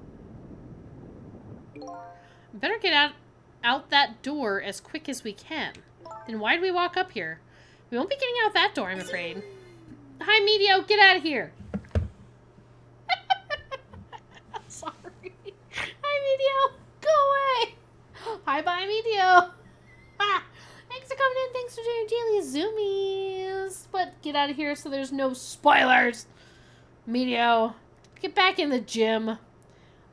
Better get out that door as quick as we can. Then why did we walk up here? We won't be getting out that door, I'm afraid. Hi, Medio. Get out of here. Sorry. Hi, Medio. Go away. Hi, bye, Medio. Thanks for coming in. Thanks for doing your daily zoomies. But get out of here so there's no spoilers. Medio, get back in the gym.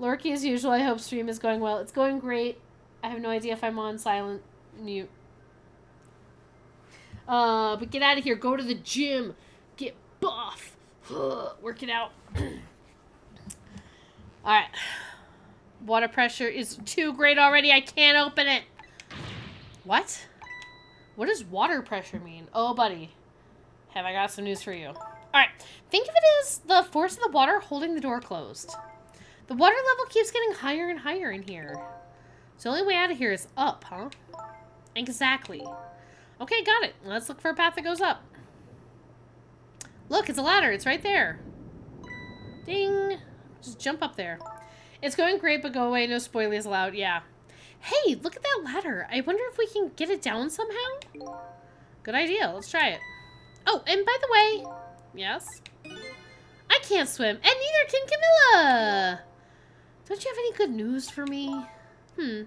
Lurky as usual. I hope stream is going well. It's going great. I have no idea if I'm on silent mute. But get out of here. Go to the gym. Get buff. Work it out. Alright. Water pressure is too great already. I can't open it. What? What does water pressure mean? Oh, buddy. Have I got some news for you. Alright. Think of it as the force of the water holding the door closed. The water level keeps getting higher and higher in here. So the only way out of here is up, huh? Exactly. Okay, got it. Let's look for a path that goes up. Look, it's a ladder. It's right there. Ding. Just jump up there. It's going great, but go away. No spoilies allowed. Yeah. Hey, look at that ladder. I wonder if we can get it down somehow? Good idea. Let's try it. Oh, and by the way... Yes? I can't swim, and neither can Camilla! Don't you have any good news for me? Let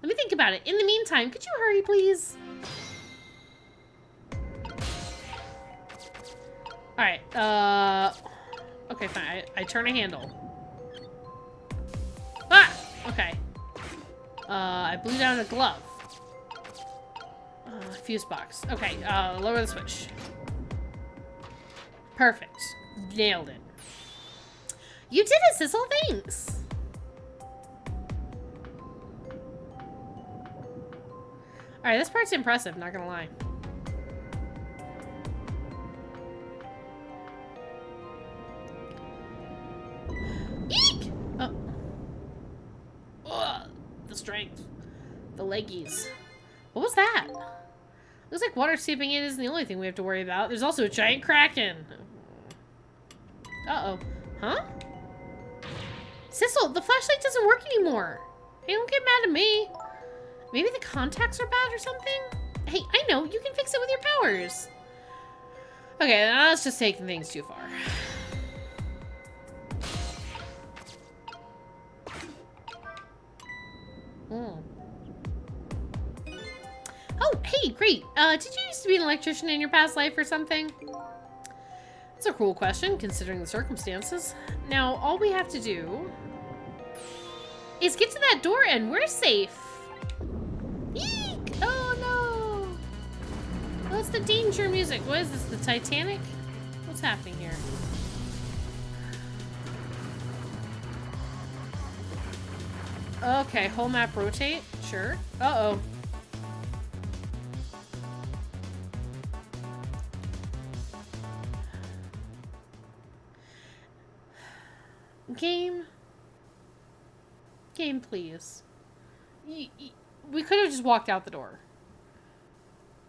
me think about it. In the meantime, could you hurry, please? Alright, okay, fine. I turn a handle. Ah! Okay. I blew down a glove. Fuse box. Okay, lower the switch. Perfect. Nailed it. You did it, Sissel. Thanks. Alright, this part's impressive, not gonna lie. Eek! Oh. Ugh, the strength. The leggies. What was that? Looks like water seeping in isn't the only thing we have to worry about. There's also a giant kraken. Uh-oh. Huh? Sissel, the flashlight doesn't work anymore. Hey, don't get mad at me. Maybe the contacts are bad or something? Hey, I know. You can fix it with your powers. Okay, now let's just take things too far. Oh, hey, great. Did you used to be an electrician in your past life or something? That's a cool question, considering the circumstances. Now, all we have to do is get to that door and we're safe. Eek! Oh, no! What's the danger music? What is this, the Titanic? What's happening here? Okay, whole map rotate. Sure. Uh-oh. Game? Game, please. We could have just walked out the door.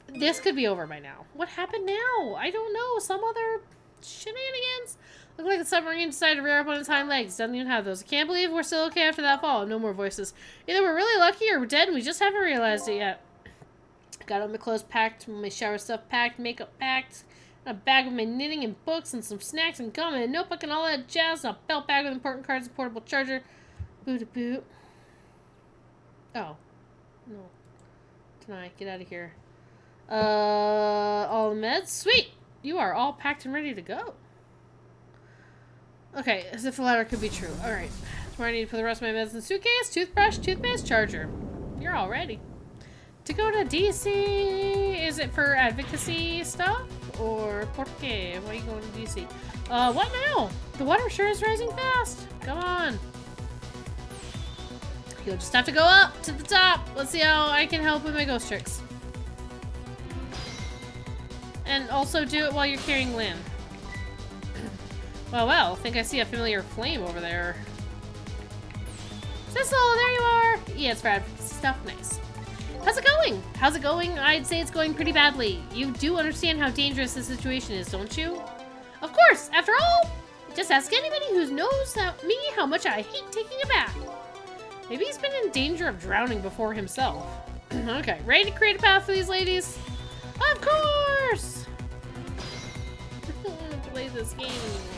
This could be over by now. What happened now? I don't know. Some other shenanigans? Look like the submarine decided to rear up on its hind legs. Doesn't even have those. I can't believe we're still okay after that fall. No more voices. Either we're really lucky or we're dead and we just haven't realized it yet. Got all my clothes packed, my shower stuff packed, makeup packed, a bag with my knitting and books and some snacks and gum and a notebook and all that jazz, and a belt bag with important cards, a portable charger. Boot. Oh. No. Tonight, get out of here. All the meds? Sweet! You are all packed and ready to go. Okay, as if the latter could be true. Alright. Tomorrow I need to put the rest of my meds in the suitcase, toothbrush, toothpaste, charger. You're all ready. To go to DC, is it for advocacy stuff? Or por qué? Why are you going to DC? What now? The water sure is rising fast. Come on. You'll just have to go up to the top. Let's see how I can help with my ghost tricks. And also do it while you're carrying Lynn. Well, think I see a familiar flame over there. Sissel, there you are! Yeah, it's for advocacy stuff. Nice. How's it going? How's it going? I'd say it's going pretty badly. You do understand how dangerous the situation is, don't you? Of course! After all, just ask anybody who knows me how much I hate taking a bath. Maybe he's been in danger of drowning before himself. Okay, ready to create a path for these ladies? Of course! I don't want to play this game anymore.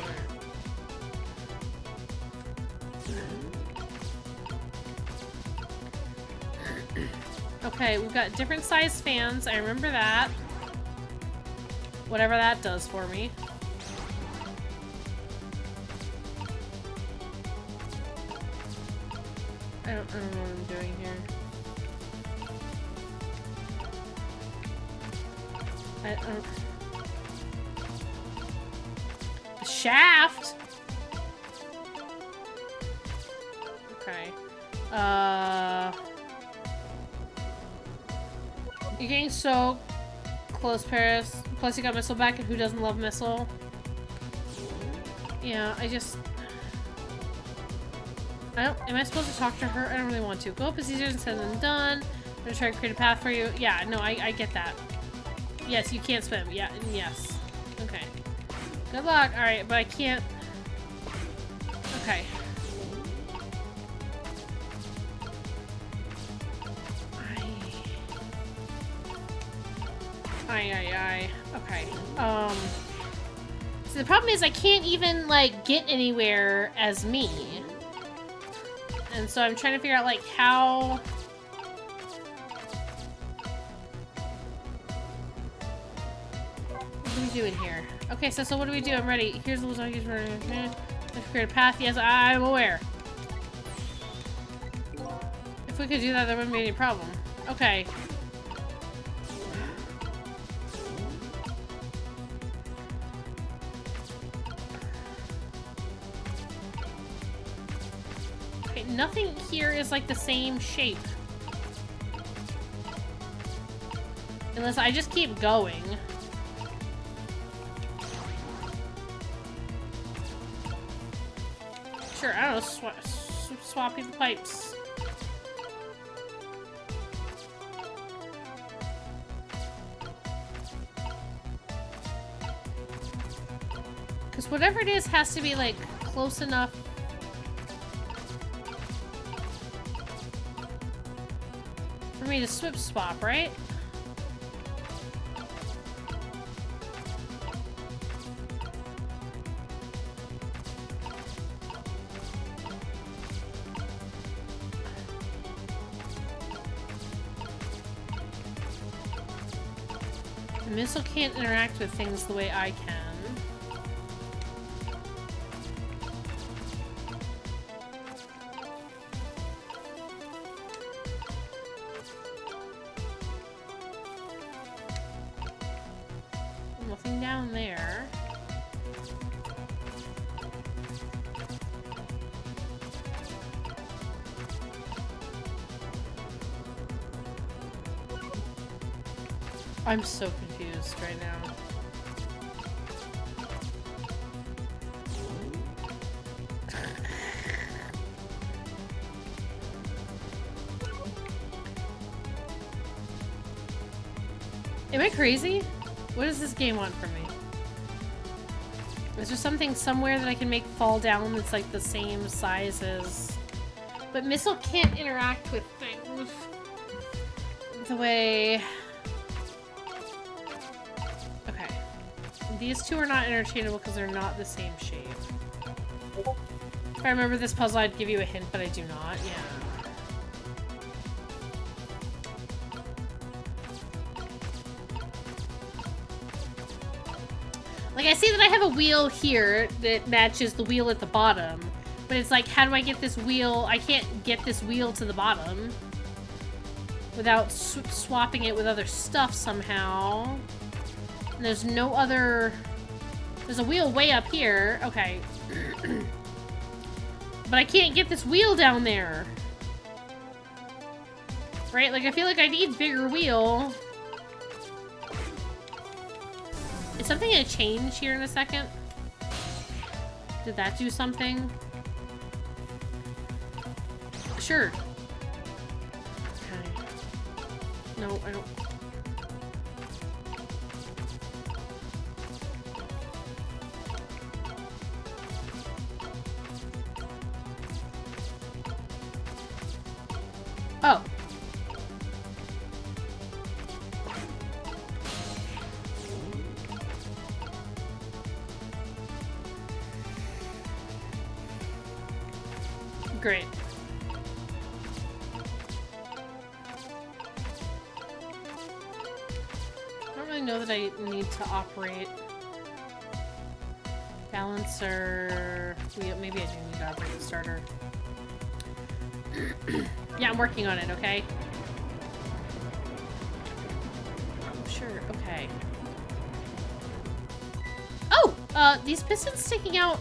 Okay, we've got different size fans. I remember that. Whatever that does for me. I don't know what I'm doing here. I don't... The shaft? Okay. You're getting so close, Paris. Plus you got Missile back, and who doesn't love Missile? Yeah, am I supposed to talk to her? I don't really want to. Go up is easier said than done. I'm gonna try to create a path for you. Yeah, no, I get that. Yes, you can't swim. Yeah, and yes. Okay. Good luck. Alright, but I can't... Okay. Okay. So the problem is I can't even, like, get anywhere as me. And so I'm trying to figure out, like, how... What are we doing here? Okay, so what do we do? I'm ready. Here's the rules I use for... Let's create a path. Yes, I'm aware. If we could do that, there wouldn't be any problem. Okay. Nothing here is like the same shape. Unless I just keep going. Sure, I don't know, swapping the pipes. Because whatever it is has to be like close enough. For me to swap, right? The missile can't interact with things the way I can. Nothing down there. I'm so confused right now. Am I crazy? What does this game want from me? Is there something somewhere that I can make fall down that's like the same size as... But Missile can't interact with things the way... Okay. These two are not interchangeable because they're not the same shape. If I remember this puzzle, I'd give you a hint, but I do not. Yeah. Like, I see that I have a wheel here that matches the wheel at the bottom. But it's like, how do I get this wheel? I can't get this wheel to the bottom without swapping it with other stuff somehow. And there's no other... There's a wheel way up here. Okay. But I can't get this wheel down there. Right? Like, I feel like I need bigger wheel. Is something gonna change here in a second? Did that do something? Sure. Okay. No, I don't... Oh. Great. I don't really know that I need to operate balancer. Maybe I do need to operate the starter. Yeah, I'm working on it, okay? Sure, okay. Oh! These pistons sticking out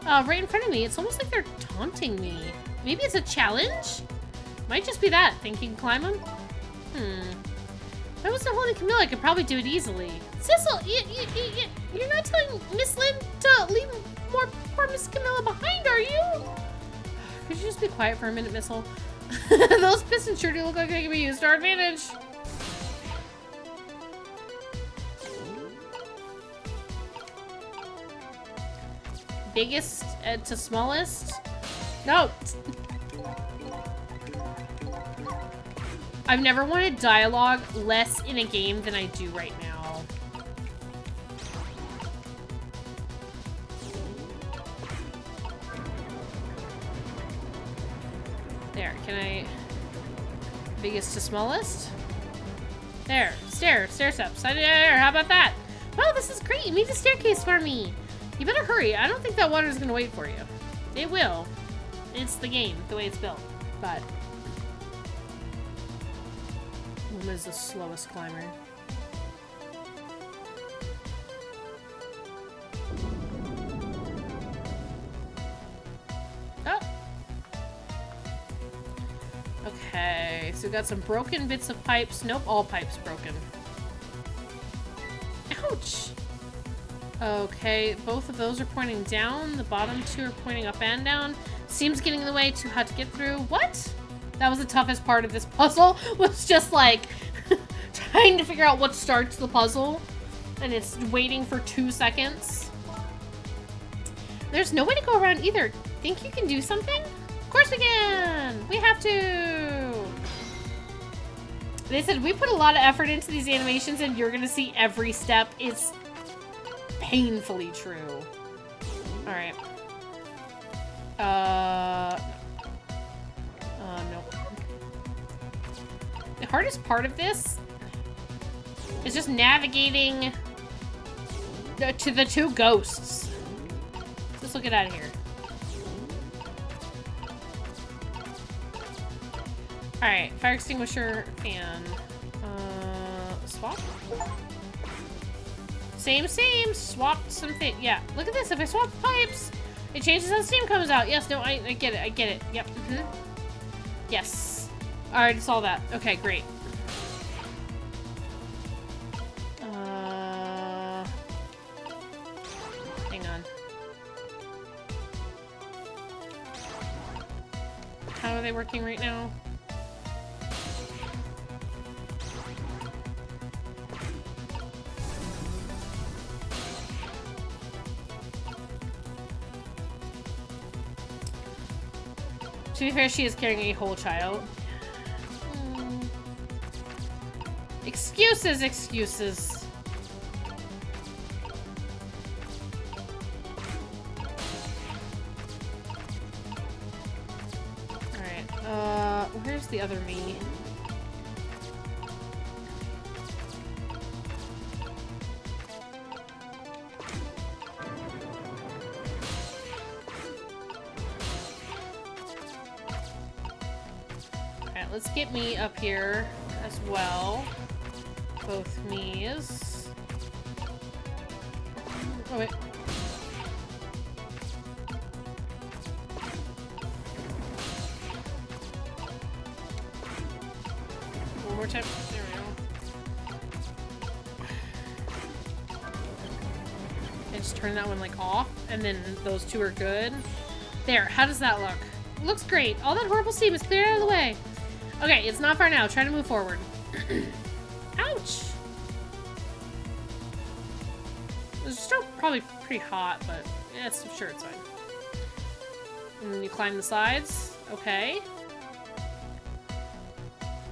right in front of me. It's almost like they're taunting me. Maybe it's a challenge? Might just be that. Think you can climb them? If I wasn't holding Camilla, I could probably do it easily. Sissel, you're not telling Miss Lynn to leave poor Miss Camilla behind, are you? Could you just be quiet for a minute, Missile? Those pistons sure do look like they can be used to our advantage. Biggest to smallest? No. I've never wanted dialogue less in a game than I do right now. There, can I... Biggest to smallest? There, stair steps. There, how about that? Oh, this is great. You made the staircase for me. You better hurry. I don't think that water is going to wait for you. It will. It's the game, the way it's built. But Luma's the slowest climber. Oh. Okay, so we got some broken bits of pipes. Nope, all pipes broken. Ouch. Okay, both of those are pointing down. The bottom two are pointing up and down. Seems getting in the way, too hot to get through. What? That was the toughest part of this puzzle, was just like trying to figure out what starts the puzzle. And it's waiting for 2 seconds. There's no way to go around either. Think you can do something? Of course we can! We have to! They said, we put a lot of effort into these animations and you're gonna see every step. It's painfully true. Alright. No. The hardest part of this is just navigating to the two ghosts. Let's look it out of here. Alright, fire extinguisher, fan. Swap? Same. Swapped something. Yeah, look at this. If I swap pipes, it changes how steam comes out. Yes, no, I get it. Yep. Yes. Alright, it's all that. Okay, great. Hang on. How are they working right now? To be fair, she is carrying a whole child. Excuses, excuses. Alright, where's the other me? Alright, let's get me up here as well. Both knees. Oh, wait. One more time. There we go. And just turn that one, like, off. And then those two are good. There. How does that look? Looks great. All that horrible steam is cleared out of the way. Okay, it's not far now. Try to move forward. Ouch! It's still probably pretty hot, but yeah, sure, it's fine. And then you climb the sides. Okay.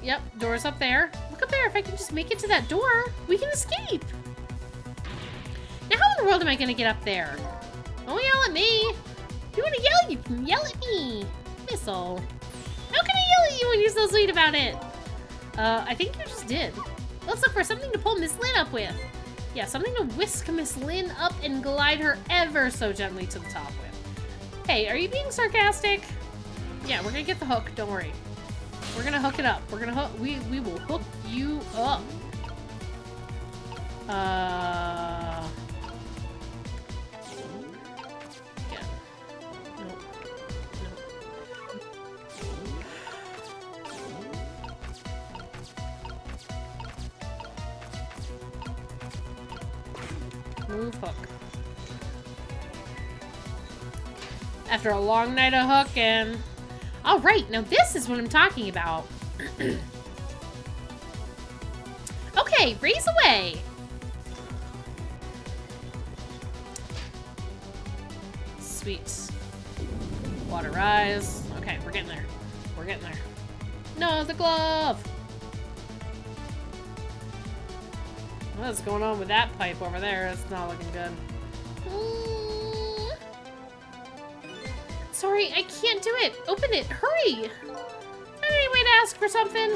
Yep, door's up there. Look up there. If I can just make it to that door, we can escape. Now, how in the world am I going to get up there? Don't yell at me. If you want to yell, you can yell at me. Missile. How can I yell at you when you're so sweet about it? I think you just did. Let's look for something to pull Miss Lynn up with. Yeah, something to whisk Miss Lynn up and glide her ever so gently to the top with. Hey, are you being sarcastic? Yeah, we're gonna get the hook, don't worry. We're gonna hook it up. We're gonna hook, we will hook you up. Yeah. Nope. Move hook. After a long night of hooking. All right, now this is what I'm talking about. Okay, raise away. Sweet. Water rise. Okay, we're getting there. We're getting there. No, the glove. What's going on with that pipe over there? It's not looking good. Sorry, I can't do it. Open it. Hurry. Any way to ask for something?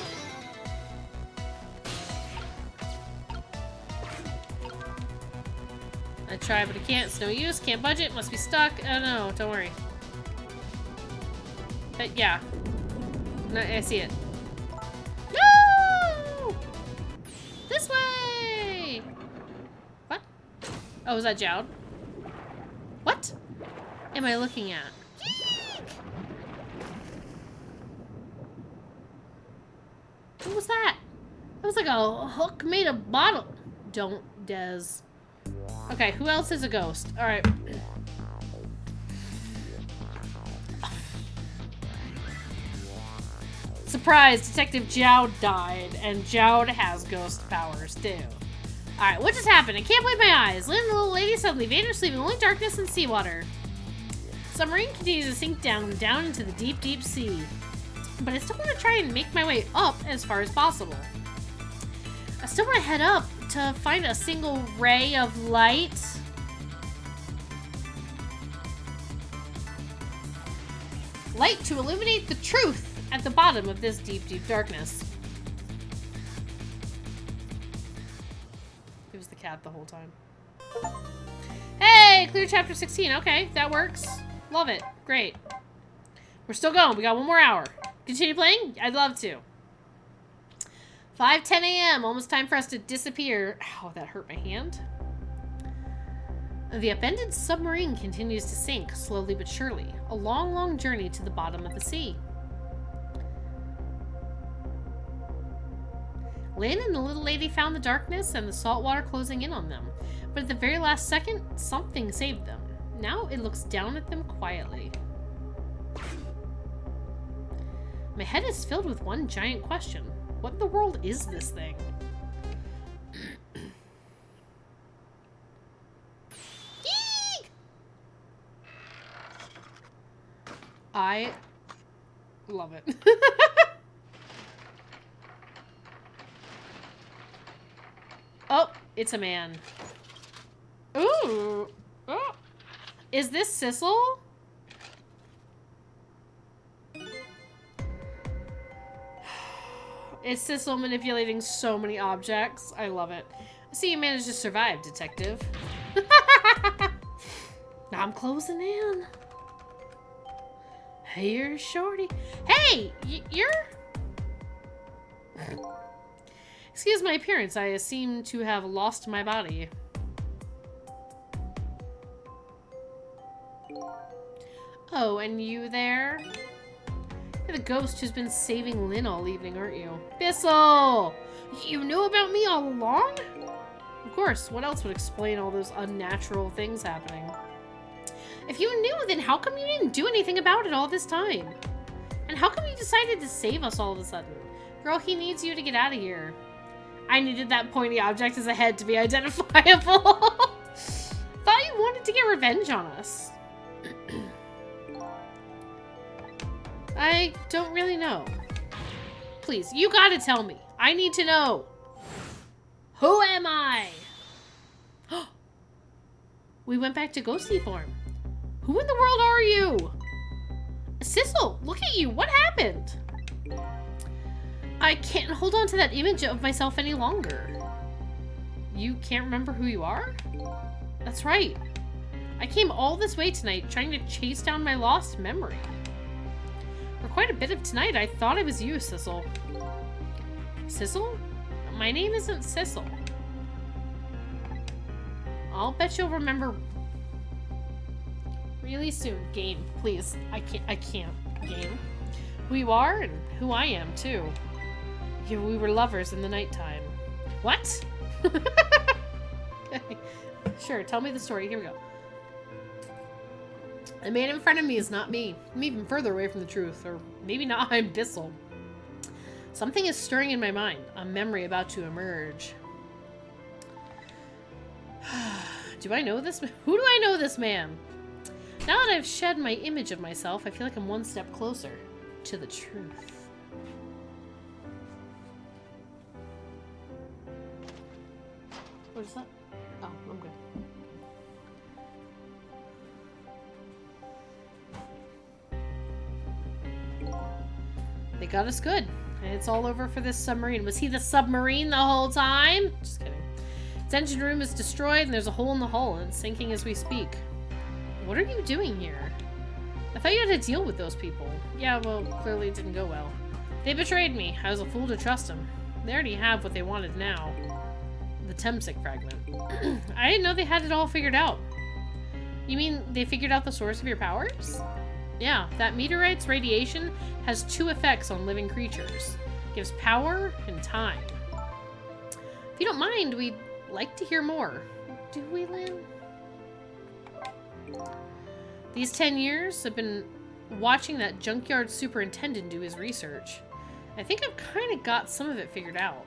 I try, but I can't. It's no use. Can't budget. Must be stuck. Oh no, don't worry. But yeah. No, I see it. No! This way! What? Oh, is that Jowd? What am I looking at? What was that? That was like a hook made of bottle. Don't, Des. Okay, who else is a ghost? Alright. Surprise! Detective Jowd died, and Jowd has ghost powers, too. Alright, what just happened? I can't believe my eyes. Lynn and the little lady suddenly vanished, leaving only darkness and seawater. Submarine continues to sink down into the deep, deep sea. But I still want to try and make my way up as far as possible. I still want to head up to find a single ray of light. Light to illuminate the truth at the bottom of this deep, deep darkness. It was the cat the whole time. Hey, clear chapter 16. Okay, that works. Love it. Great. We're still going. We got one more hour. Continue playing? I'd love to. 5:10 a.m. Almost time for us to disappear. Ow, that hurt my hand. The upended submarine continues to sink, slowly but surely. A long, long journey to the bottom of the sea. Lynn and the little lady found the darkness and the salt water closing in on them. But at the very last second, something saved them. Now it looks down at them quietly. My head is filled with one giant question. What in the world is this thing? Love it. Oh, it's a man. Ooh. Oh. Is this Sissel? Is Sissel manipulating so many objects? I love it. I see you managed to survive, detective. Now I'm closing in. Here's Shorty. Hey, you're... Excuse my appearance. I seem to have lost my body. Oh, and you there? You're the ghost who's been saving Lynn all evening, aren't you? Bissell! You knew about me all along? Of course, what else would explain all those unnatural things happening? If you knew, then how come you didn't do anything about it all this time? And how come you decided to save us all of a sudden? Girl, he needs you to get out of here. I needed that pointy object as a head to be identifiable. Thought you wanted to get revenge on us. I don't really know. Please, you gotta tell me. I need to know. Who am I? We went back to ghostly form. Who in the world are you? Sissel, look at you. What happened? I can't hold on to that image of myself any longer. You can't remember who you are? That's right. I came all this way tonight trying to chase down my lost memory. For quite a bit of tonight, I thought it was you, Sissel. Sissel? My name isn't Sissel. I'll bet you'll remember really soon. Game, please. I can't. Game. Who you are and who I am, too. Yeah, we were lovers in the nighttime. What? Sure, tell me the story. Here we go. The man in front of me is not me. I'm even further away from the truth. Or maybe not, I'm Bissell. Something is stirring in my mind. A memory about to emerge. Do I know this? Who do I know this man? Now that I've shed my image of myself, I feel like I'm one step closer to the truth. What is that? Oh, I'm good. They got us good. And it's all over for this submarine. Was he the submarine the whole time? Just kidding. Its engine room is destroyed and there's a hole in the hull and it's sinking as we speak. What are you doing here? I thought you had to deal with those people. Yeah, well, clearly it didn't go well. They betrayed me. I was a fool to trust them. They already have what they wanted now. The Temsic fragment. I didn't know they had it all figured out. You mean they figured out the source of your powers? Yeah, that meteorite's radiation has two effects on living creatures. It gives power and time. If you don't mind, we'd like to hear more. Do we, Lynn? These 10 years, I've been watching that junkyard superintendent do his research. I think I've kind of got some of it figured out.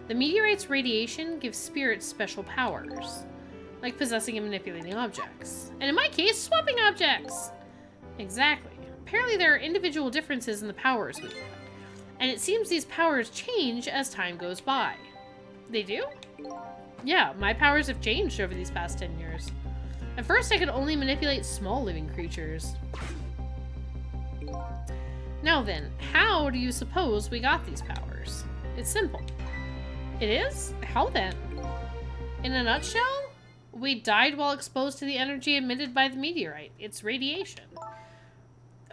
The meteorite's radiation gives spirits special powers, like possessing and manipulating objects. And in my case, swapping objects! Exactly. Apparently there are individual differences in the powers we get. And it seems these powers change as time goes by. They do? Yeah, my powers have changed over these past 10 years. At first, I could only manipulate small living creatures. Now then, how do you suppose we got these powers? It's simple. It is? How then? In a nutshell, we died while exposed to the energy emitted by the meteorite. It's radiation.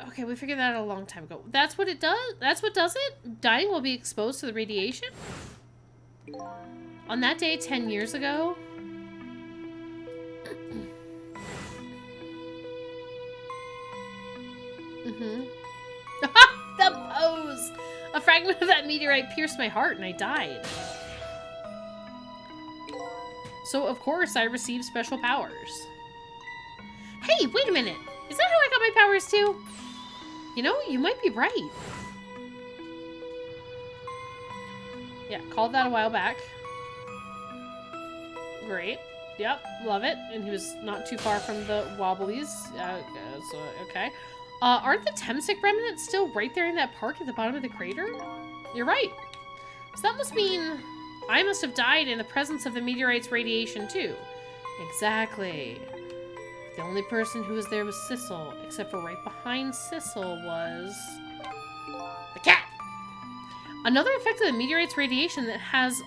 Okay, we figured that out a long time ago. That's what it does? That's what does it? Dying will be exposed to the radiation? On that day 10 years ago... The pose! A fragment of that meteorite pierced my heart and I died. So, of course, I received special powers. Hey, wait a minute! Is that how I got my powers too? You know, you might be right. Yeah, called that a while back. Great. Yep, love it. And he was not too far from the Wobblies. So, okay. Aren't the Temsic remnants still right there in that park at the bottom of the crater? You're right. So that must mean I must have died in the presence of the meteorite's radiation, too. Exactly. The only person who was there was Sissel, except for right behind Sissel was... the cat! Another effect of the meteorite's radiation that has...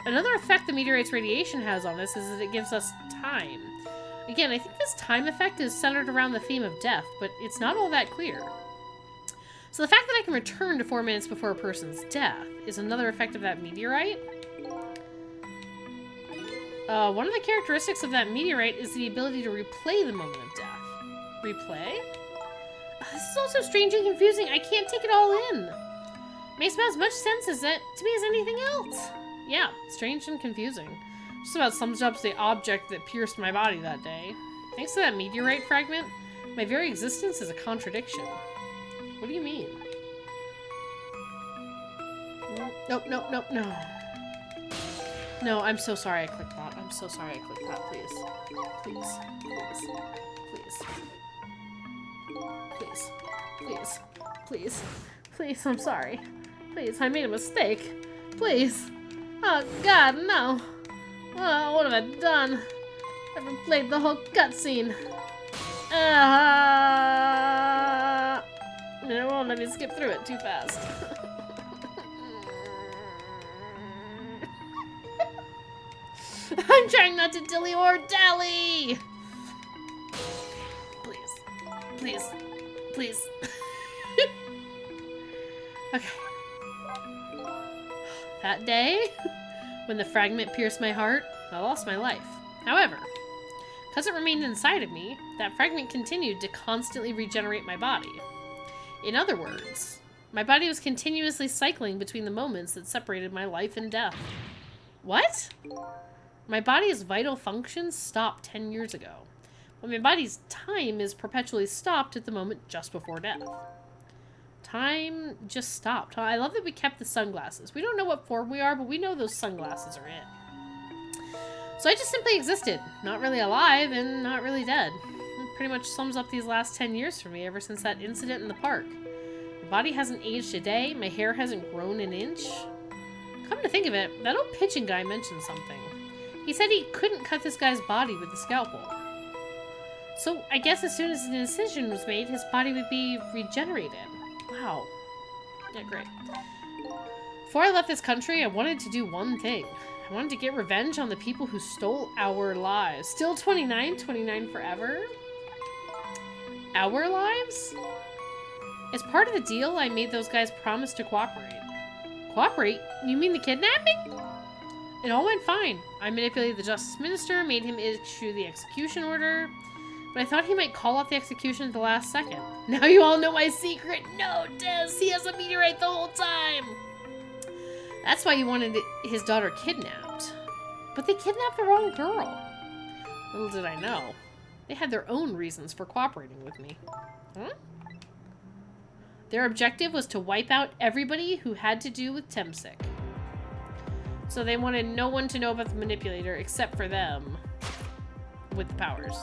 Another effect the meteorite's radiation has on us is that it gives us time. Again, I think this time effect is centered around the theme of death, but it's not all that clear. So the fact that I can return to 4 minutes before a person's death is another effect of that meteorite. One of the characteristics of that meteorite is the ability to replay the moment of death. Replay? This is also strange and confusing. I can't take it all in. Makes about as much sense to me as anything else. Yeah, strange and confusing. Just about sums up the object that pierced my body that day. Thanks to that meteorite fragment, my very existence is a contradiction. What do you mean? Nope, nope, nope, no. No, I'm so sorry I clicked that. I'm so sorry I clicked that, please. Please. Please. Please. Please. Please. Please, I'm sorry. Please, I made a mistake. Please. Oh, God, no. Oh, what have I done? I've replayed the whole cutscene. It won't let me skip through it too fast. I'm trying not to dilly or dally! Please. Please. Please. Okay. That day, when the fragment pierced my heart, I lost my life. However, because it remained inside of me, that fragment continued to constantly regenerate my body. In other words, my body was continuously cycling between the moments that separated my life and death. What? My body's vital functions stopped 10 years ago, but my body's time is perpetually stopped at the moment just before death. Time just stopped. I love that we kept the sunglasses. We don't know what form we are, but we know those sunglasses are it. So I just simply existed, not really alive and not really dead. It pretty much sums up these last 10 years for me ever since that incident in the park. My body hasn't aged a day, my hair hasn't grown an inch. Come to think of it, that old pitching guy mentioned something. He said he couldn't cut this guy's body with a scalpel. So I guess as soon as the decision was made, his body would be regenerated. Wow. Yeah, great. Before I left this country, I wanted to do one thing. I wanted to get revenge on the people who stole our lives. Still 29? 29 forever? Our lives? As part of the deal, I made those guys promise to cooperate. Cooperate? You mean the kidnapping? It all went fine. I manipulated the Justice Minister, made him issue the execution order, but I thought he might call off the execution at the last second. Now you all know my secret! No, Des! He has a meteorite the whole time! That's why you wanted his daughter kidnapped. But they kidnapped the wrong girl. Little did I know. They had their own reasons for cooperating with me. Huh? Their objective was to wipe out everybody who had to do with Temsic. So they wanted no one to know about the manipulator except for them with the powers.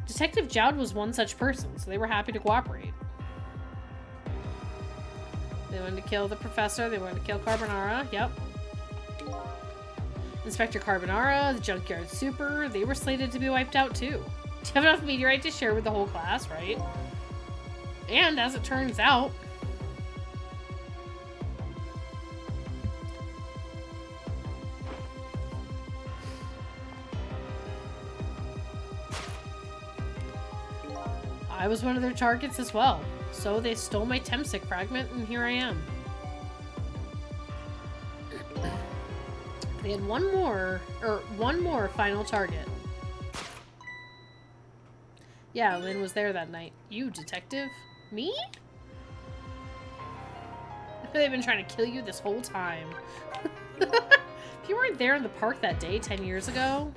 Detective Jowd was one such person, so they were happy to cooperate. They wanted to kill the professor, they wanted to kill Carbonara, yep. Inspector Carbonara, the Junkyard Super, they were slated to be wiped out too. Do you have enough meteorite to share with the whole class, right? And as it turns out, I was one of their targets as well. So they stole my Temsic fragment, and here I am. They had one more final target. Yeah, Lynn was there that night. You, detective? Me? They've been trying to kill you this whole time. If you weren't there in the park that day 10 years ago,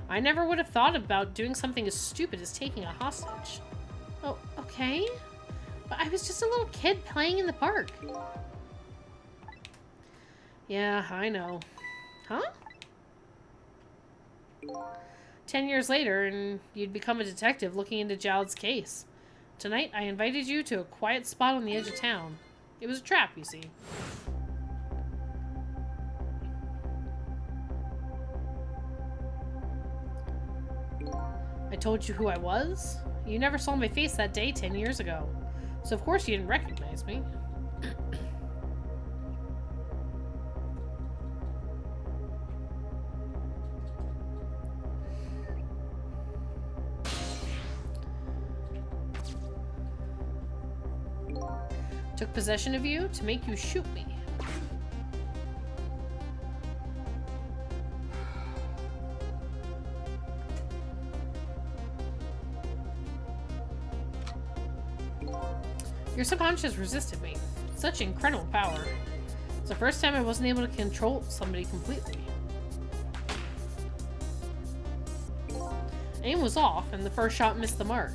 I never would have thought about doing something as stupid as taking a hostage. Oh, okay. But I was just a little kid playing in the park. Yeah, I know. Huh? 10 years later, and you'd become a detective looking into Jowd's case. Tonight, I invited you to a quiet spot on the edge of town. It was a trap, you see. I told you who I was? You never saw my face that day 10 years ago. So of course you didn't recognize me. Took possession of you to make you shoot me. Your subconscious resisted me. Such incredible power. It's the first time I wasn't able to control somebody completely. Aim was off, and the first shot missed the mark.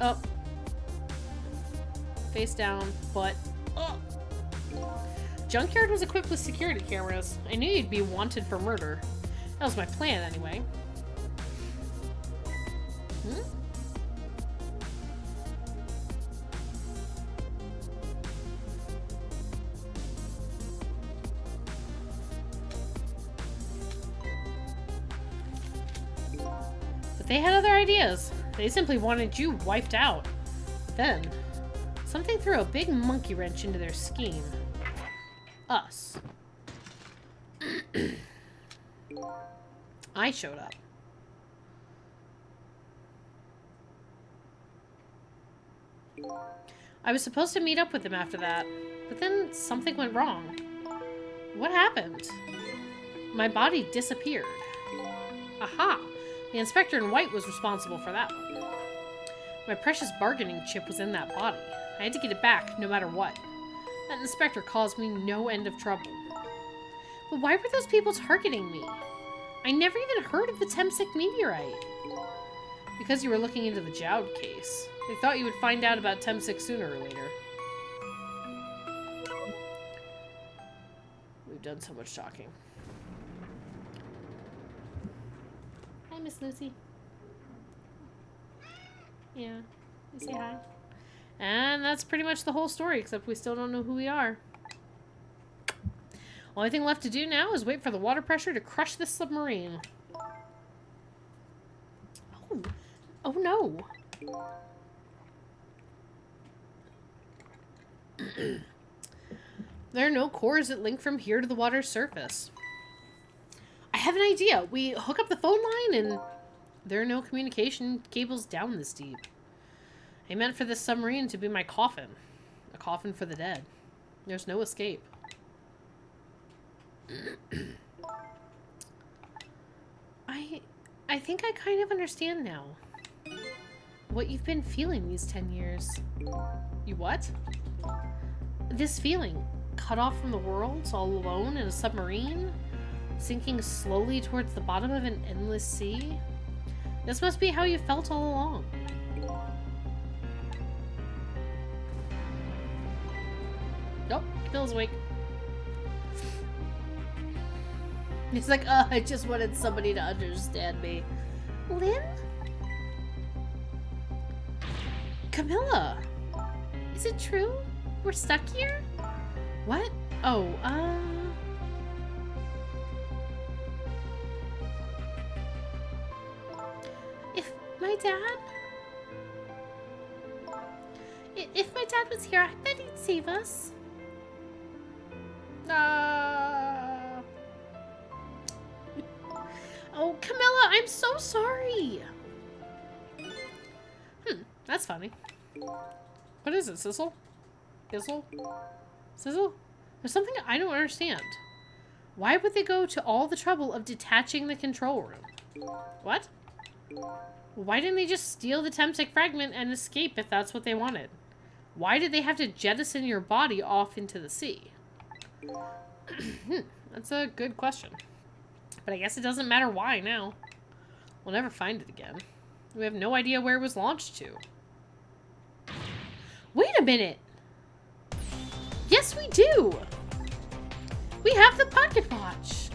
Up. Face down, butt. Up. Junkyard was equipped with security cameras. I knew you'd be wanted for murder. That was my plan, anyway. But they had other ideas. They simply wanted you wiped out. Then, something threw a big monkey wrench into their scheme. Us. I showed up. I was supposed to meet up with them after that, but then something went wrong. What happened? My body disappeared. Aha! The inspector in white was responsible for that one. My precious bargaining chip was in that body. I had to get it back, no matter what. That inspector caused me no end of trouble. But why were those people targeting me? I never even heard of the Temsik meteorite. Because you were looking into the Jowd case. They thought you would find out about Temsik sooner or later. We've done so much talking. Hi, Miss Lucy. Yeah, you say hi. And that's pretty much the whole story, except we still don't know who we are. Only thing left to do now is wait for the water pressure to crush this submarine. Oh, oh no. There are no cores that link from here to the water's surface. I have an idea. We hook up the phone line and there are no communication cables down this deep. I meant for this submarine to be my coffin. A coffin for the dead. There's no escape. I think I kind of understand now. What you've been feeling these 10 years. You what? This feeling. Cut off from the world, all alone in a submarine? Sinking slowly towards the bottom of an endless sea? This must be how you felt all along. Nope, Bill's awake. He's like, oh, I just wanted somebody to understand me. Lynn? Camilla! Is it true? We're stuck here? What? Oh, If my dad was here, I bet he'd save us. Oh, Camilla, I'm so sorry. That's funny. What is it, Sizzle? Sizzle? Sizzle? There's something I don't understand. Why would they go to all the trouble of detaching the control room? What? Why didn't they just steal the Temsik fragment and escape if that's what they wanted? Why did they have to jettison your body off into the sea? That's a good question. But I guess it doesn't matter why now. We'll never find it again. We have no idea where it was launched to. Wait a minute! Yes, we do! We have the pocket watch.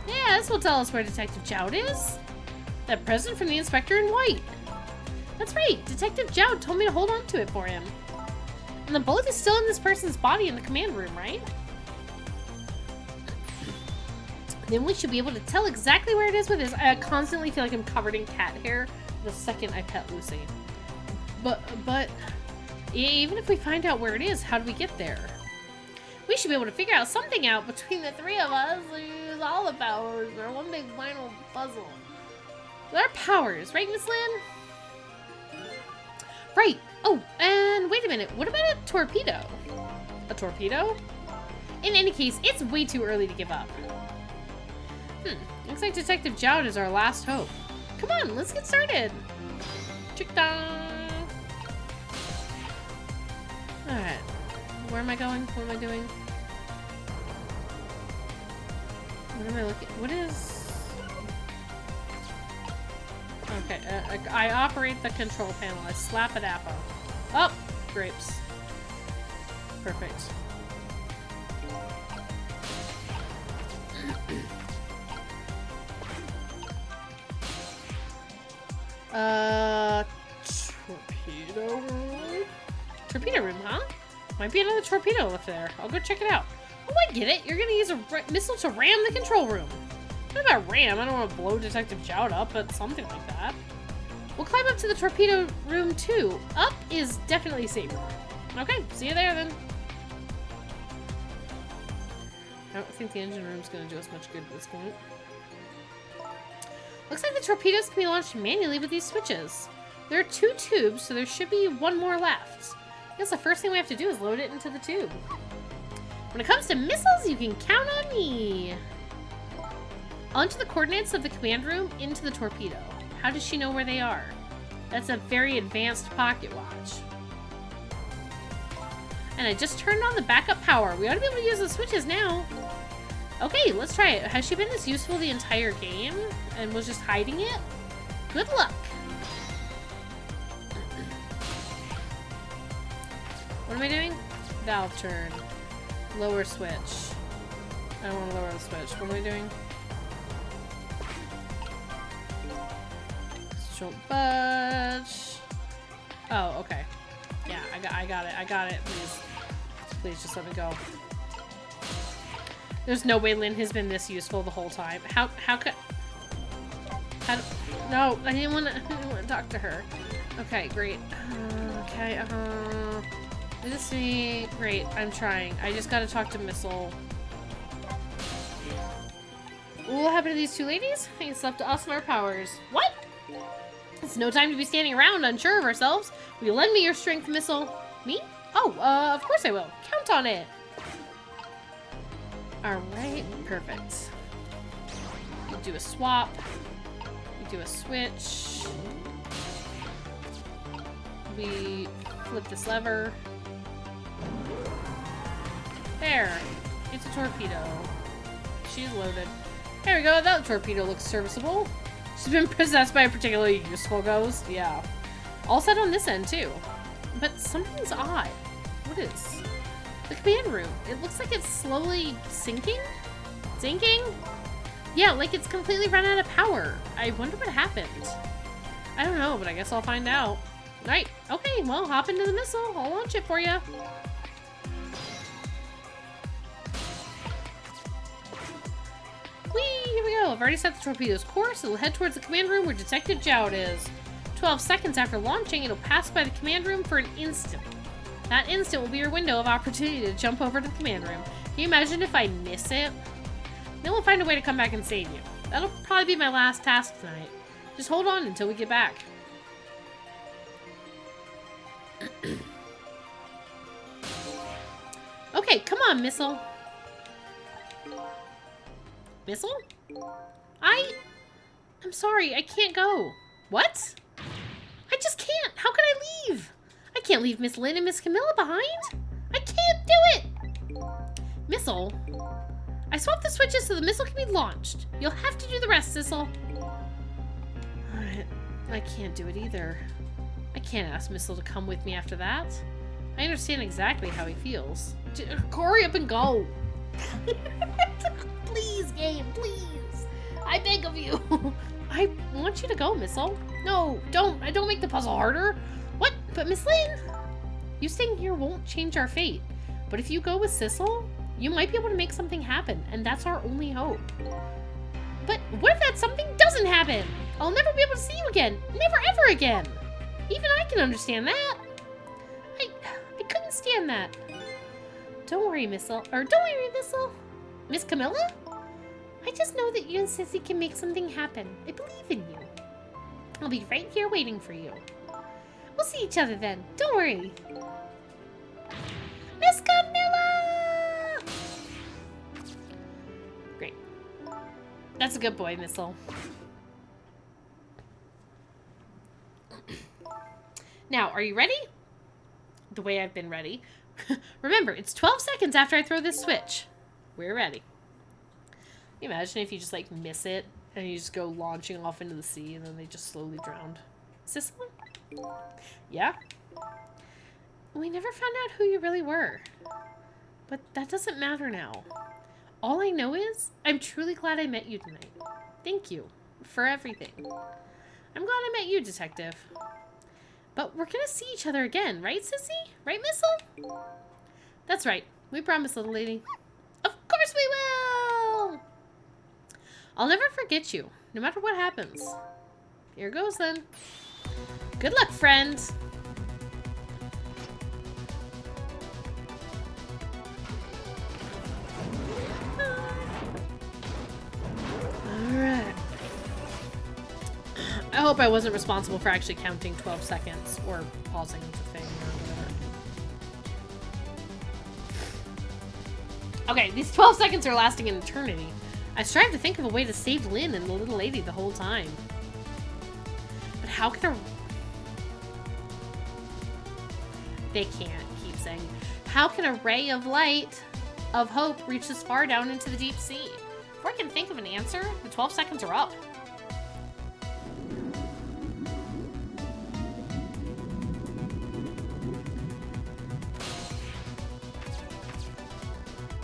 Yeah, this will tell us where Detective Jowd is. That present from the inspector in white. That's right, Detective Jowd told me to hold on to it for him. And the bullet is still in this person's body in the command room, right? Then we should be able to tell exactly where it is with this. I constantly feel like I'm covered in cat hair the second I pet Lucy. But even if we find out where it is, how do we get there? We should be able to figure out something out between the three of us. Use all the powers or one big final puzzle. With our powers, right, Miss Lynn? Right. Oh, and wait a minute. What about a torpedo? A torpedo? In any case, it's way too early to give up. Looks like Detective Jowd is our last hope. Come on, let's get started. Chick-dong. Alright. Where am I going? What am I doing? What am I looking? What is... Okay, I operate the control panel. I slap an apple. Oh! Grapes. Perfect. Torpedo room? Torpedo room, huh? Might be another torpedo lift there. I'll go check it out. Oh, I get it. You're gonna use a missile to ram the control room. What about ram? I don't want to blow Detective Jowd up, but something like that. We'll climb up to the torpedo room too. Up is definitely safer. Okay, see you there then. I don't think the engine room's gonna do us much good at this point. Looks like the torpedoes can be launched manually with these switches. There are 2 tubes, so there should be 1 more left. I guess the first thing we have to do is load it into the tube. When it comes to missiles, you can count on me. I'll enter the coordinates of the command room into the torpedo. How does she know where they are? That's a very advanced pocket watch. And I just turned on the backup power. We ought to be able to use the switches now. Okay, let's try it. Has she been this useful the entire game and was just hiding it? Good luck. What am I doing? Valve turn. Lower switch. I don't want to lower the switch. What am I doing? Don't budge. Oh, okay. Yeah, I got it. I got it. Please. Please just let me go. There's no way Lynn has been this useful the whole time. How could... No, I didn't want to talk to her. Okay, great. Okay, This me. Great, I'm trying. I just gotta talk to Missile. What happened to these 2 ladies? I think it's up to us and our powers. What? It's no time to be standing around unsure of ourselves. Will you lend me your strength, Missile? Me? Oh, of course I will. Count on it. Alright, perfect. We do a swap. We do a switch. We flip this lever. There. It's a torpedo. She's loaded. There we go. That torpedo looks serviceable. She's been possessed by a particularly useful ghost. Yeah. All set on this end, too. But something's odd. What is? The command room. It looks like it's slowly sinking? Sinking? Yeah, like it's completely run out of power. I wonder what happened. I don't know, but I guess I'll find out. Right. Okay, well, hop into the missile. I'll launch it for you. Whee! Here we go. I've already set the torpedo's course. It'll head towards the command room where Detective Jowd is. 12 seconds after launching, it'll pass by the command room for an instant. That instant will be your window of opportunity to jump over to the command room. Can you imagine if I miss it? Then we'll find a way to come back and save you. That'll probably be my last task tonight. Just hold on until we get back. Okay, come on, Missile. Missile? I'm sorry, I can't go. What? I just can't. How can I leave? I can't leave Miss Lynn and Miss Camilla behind. I can't do it. Missile? I swapped the switches so the missile can be launched. You'll have to do the rest, Sissel. Alright. I can't do it either. I can't ask Missile to come with me after that. I understand exactly how he feels. Hurry up and go. Please, game, please. I beg of you. I want you to go, Missile. No, don't. I don't make the puzzle harder. What? But Miss Lynn, you staying here won't change our fate. But if you go with Sissel, you might be able to make something happen, and that's our only hope. But what if that something doesn't happen? I'll never be able to see you again. Never ever again. Even I can understand that. I couldn't stand that. Don't worry, Missile. Or don't worry, Missile. Miss Camilla? I just know that you and Sissy can make something happen. I believe in you. I'll be right here waiting for you. We'll see each other then. Don't worry. Miss Camilla! Great. That's a good boy, Missile. Now, are you ready? The way I've been ready. Remember, it's 12 seconds after I throw this switch. We're ready. Can you imagine if you just, like, miss it and you just go launching off into the sea and then they just slowly drowned? Sissel? Yeah? We never found out who you really were. But that doesn't matter now. All I know is I'm truly glad I met you tonight. Thank you for everything. I'm glad I met you, Detective. But we're gonna see each other again, right, Sissy? Right, Missile? That's right. We promise, little lady. Of course we will! I'll never forget you, no matter what happens. Here goes, then. Good luck, friend! Alright. I hope I wasn't responsible for actually counting 12 seconds or pausing the thing or whatever. Okay, these 12 seconds are lasting an eternity. I strive to think of a way to save Lynn and the little lady the whole time. But how can They can't keep saying, how can a ray of light, of hope, reach this far down into the deep sea? Before I can think of an answer, the 12 seconds are up.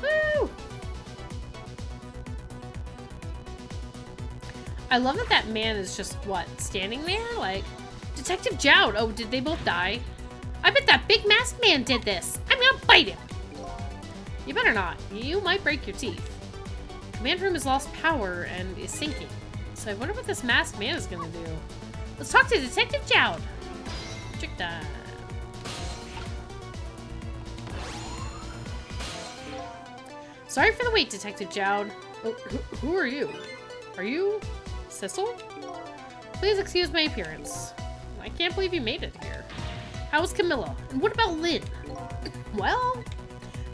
Woo! I love that that man is just, what, standing there? Like, Detective Jowd. Oh, did they both die? I bet that big masked man did this. I'm gonna bite him. You better not. You might break your teeth. Command room has lost power and is sinking. So I wonder what this masked man is gonna do. Let's talk to Detective Jowd. Trick time. Sorry for the wait, Detective Jowd. Oh, who are you? Are you Sissel? Please excuse my appearance. I can't believe you made it here. How was Camilla? And what about Lynn? Well,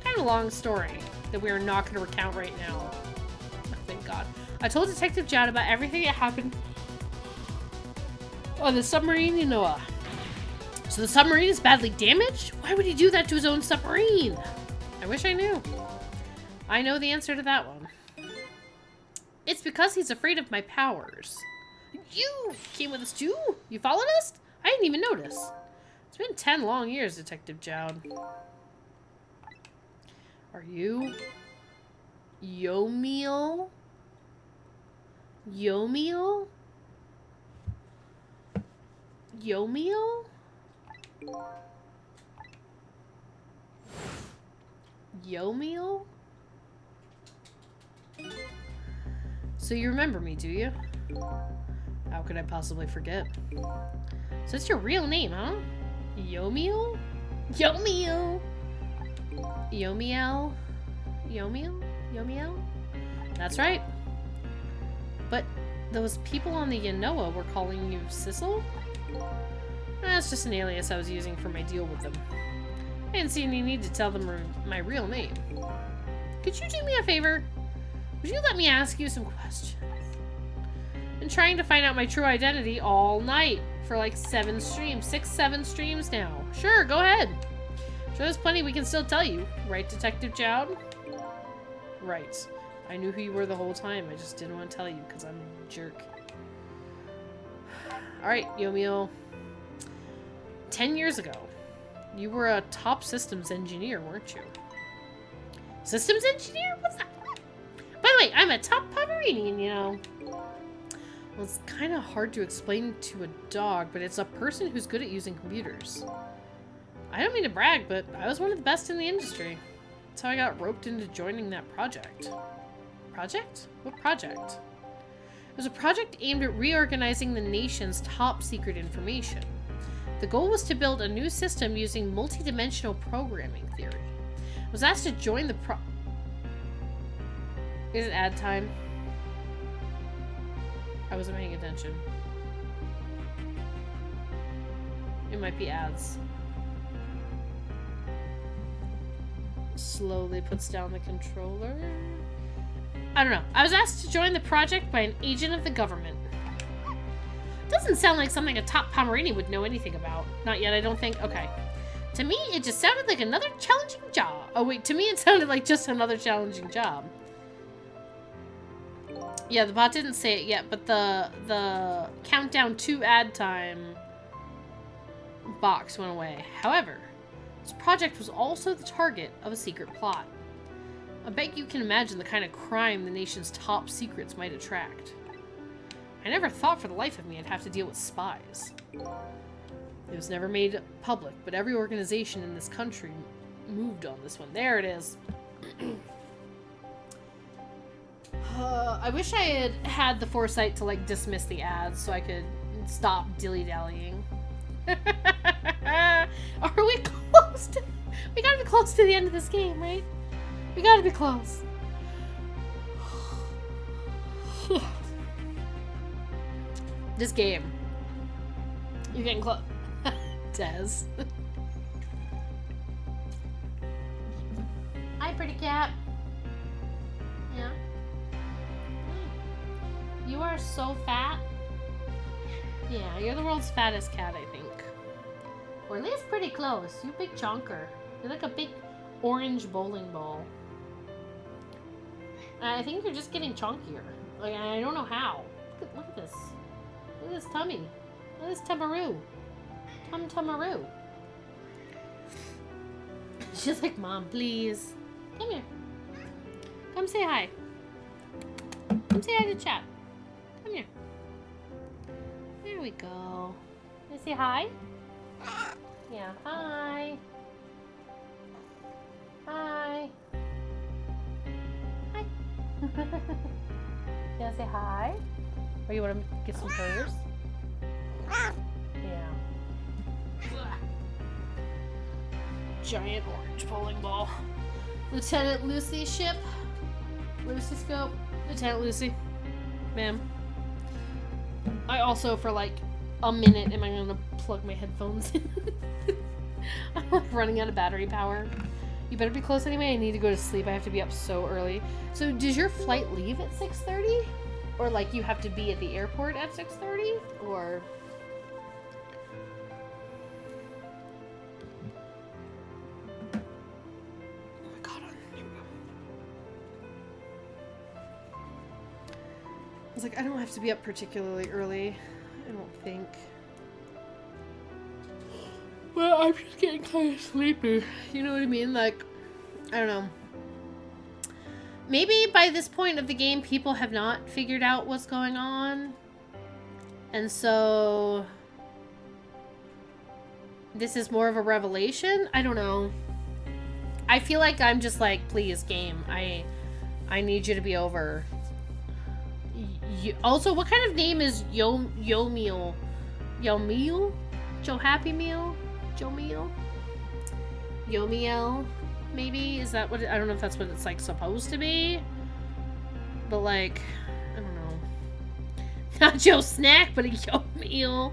kind of a long story that we are not going to recount right now. Oh, thank God. I told Detective Jowd about everything that happened on the submarine in Noah. So the submarine is badly damaged? Why would he do that to his own submarine? I wish I knew. I know the answer to that one. It's because he's afraid of my powers. You came with us too? You followed us? I didn't even notice. It's been 10 long years, Detective Jowd. Are you Yomiel? Yomiel? Yomiel? Yomiel? So you remember me, do you? How could I possibly forget? So it's your real name, huh? Yomiel? Yomiel? Yomiel? Yomiel? Yomiel? That's right. But those people on the Yanoa were calling you Sissel? That's just an alias I was using for my deal with them. I didn't see any need to tell them my real name. Could you do me a favor? Would you let me ask you some questions? Been trying to find out my true identity all night for like 7 streams. 6-7 streams now. Sure, go ahead. Sure, there's plenty we can still tell you. Right, Detective Jowd? Right. I knew who you were the whole time. I just didn't want to tell you because I'm a jerk. Alright, Yomiel. 10 years ago, You were a top systems engineer, weren't you? Systems engineer? What's that? By the way, I'm a top Pomeranian, you know. Well, it's kind of hard to explain to a dog, but it's a person who's good at using computers. I don't mean to brag, but I was one of the best in the industry. That's how I got roped into joining that project. Project? What project? It was a project aimed at reorganizing the nation's top secret information. The goal was to build a new system using multidimensional programming theory. I was asked to join the Is it ad time? I wasn't paying attention. It might be ads. Slowly puts down the controller. I don't know. I was asked to join the project by an agent of the government. Doesn't sound like something a top Pomeranian would know anything about. Not yet, I don't think. Okay. To me, it just sounded like another challenging job. Oh wait, to me it sounded like just another challenging job. Yeah, the bot didn't say it yet, but the countdown to ad time box went away. However, this project was also the target of a secret plot. I bet you can imagine the kind of crime the nation's top secrets might attract. I never thought for the life of me I'd have to deal with spies. It was never made public, but every organization in this country moved on this one. There it is. I wish I had had the foresight to, like, dismiss the ads so I could stop dilly-dallying. Are we close to... We gotta be close to the end of this game, right? We gotta be close. This game. You're getting close. Des. Hi, pretty cat. Yeah. You are so fat. Yeah, you're the world's fattest cat, I think. Or at least pretty close. You big chunker. You're like a big orange bowling ball. I think you're just getting chunkier. Like, I don't know how. Look at this. Look at this tummy. Look at this tamaroo. Tamaroo. She's like, Mom, please. Come here. Come say hi. Come say hi to chat. Come here. There we go. Can you say hi? Yeah, hi. Hi. Hi. You wanna say hi? Or you wanna get some purrs? Yeah. Giant orange bowling ball. Lieutenant Lucy ship. Lucy scope. Lieutenant Lucy. Ma'am. I also, for like a minute, am I gonna plug my headphones in? I'm like running out of battery power. You better be close anyway. I need to go to sleep. I have to be up so early. So does your flight leave at 6:30? Or like you have to be at the airport at 6:30? Or... Oh my god, here we go. I was like, I don't have to be up particularly early. I don't think. Well, I'm just getting kind of sleepy. You know what I mean? Like, I don't know. Maybe by this point of the game, people have not figured out what's going on. And so... this is more of a revelation? I don't know. I feel like I'm just like, please, game. I need you to be over. Also, what kind of name is Yomiel? Yomiel? Joe Happy Meal? Joe Meal? Yomiel? Maybe? Is that what I don't know if that's what it's like supposed to be. But like, I don't know. Not Joe Snack, but a Yomiel.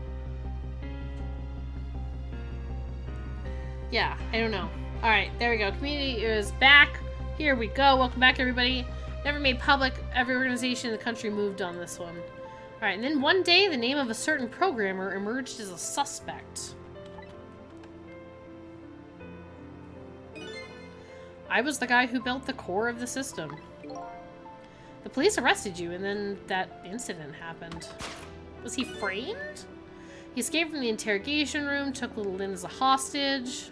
Yeah, I don't know. Alright, there we go. Community is back. Here we go. Welcome back, everybody. Never made public. Every organization in the country moved on this one. Alright, and then one day, the name of a certain programmer emerged as a suspect. I was the guy who built the core of the system. The police arrested you, and then that incident happened. Was he framed? He escaped from the interrogation room, took little Lynn as a hostage.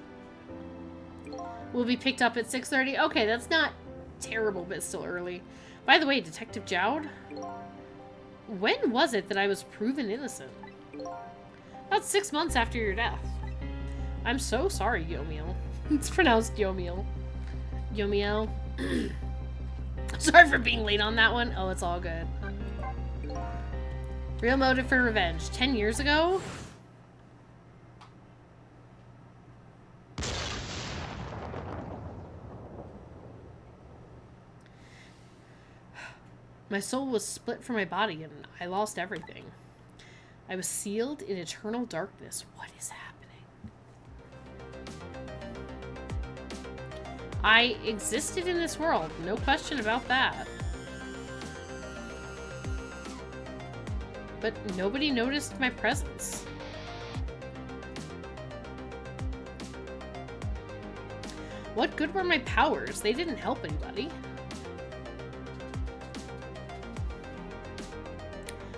will be picked up at 6:30. Okay, that's not terrible, but still early. By the way, Detective Jowd, when was it that I was proven innocent? About 6 months after your death. I'm so sorry, Yomiel. It's pronounced Yomiel. Yomiel. Sorry for being late on that one. Oh, it's all good. Real motive for revenge. 10 years ago? My soul was split from my body and I lost everything. I was sealed in eternal darkness. What is happening? I existed in this world. No question about that. But nobody noticed my presence. What good were my powers? They didn't help anybody.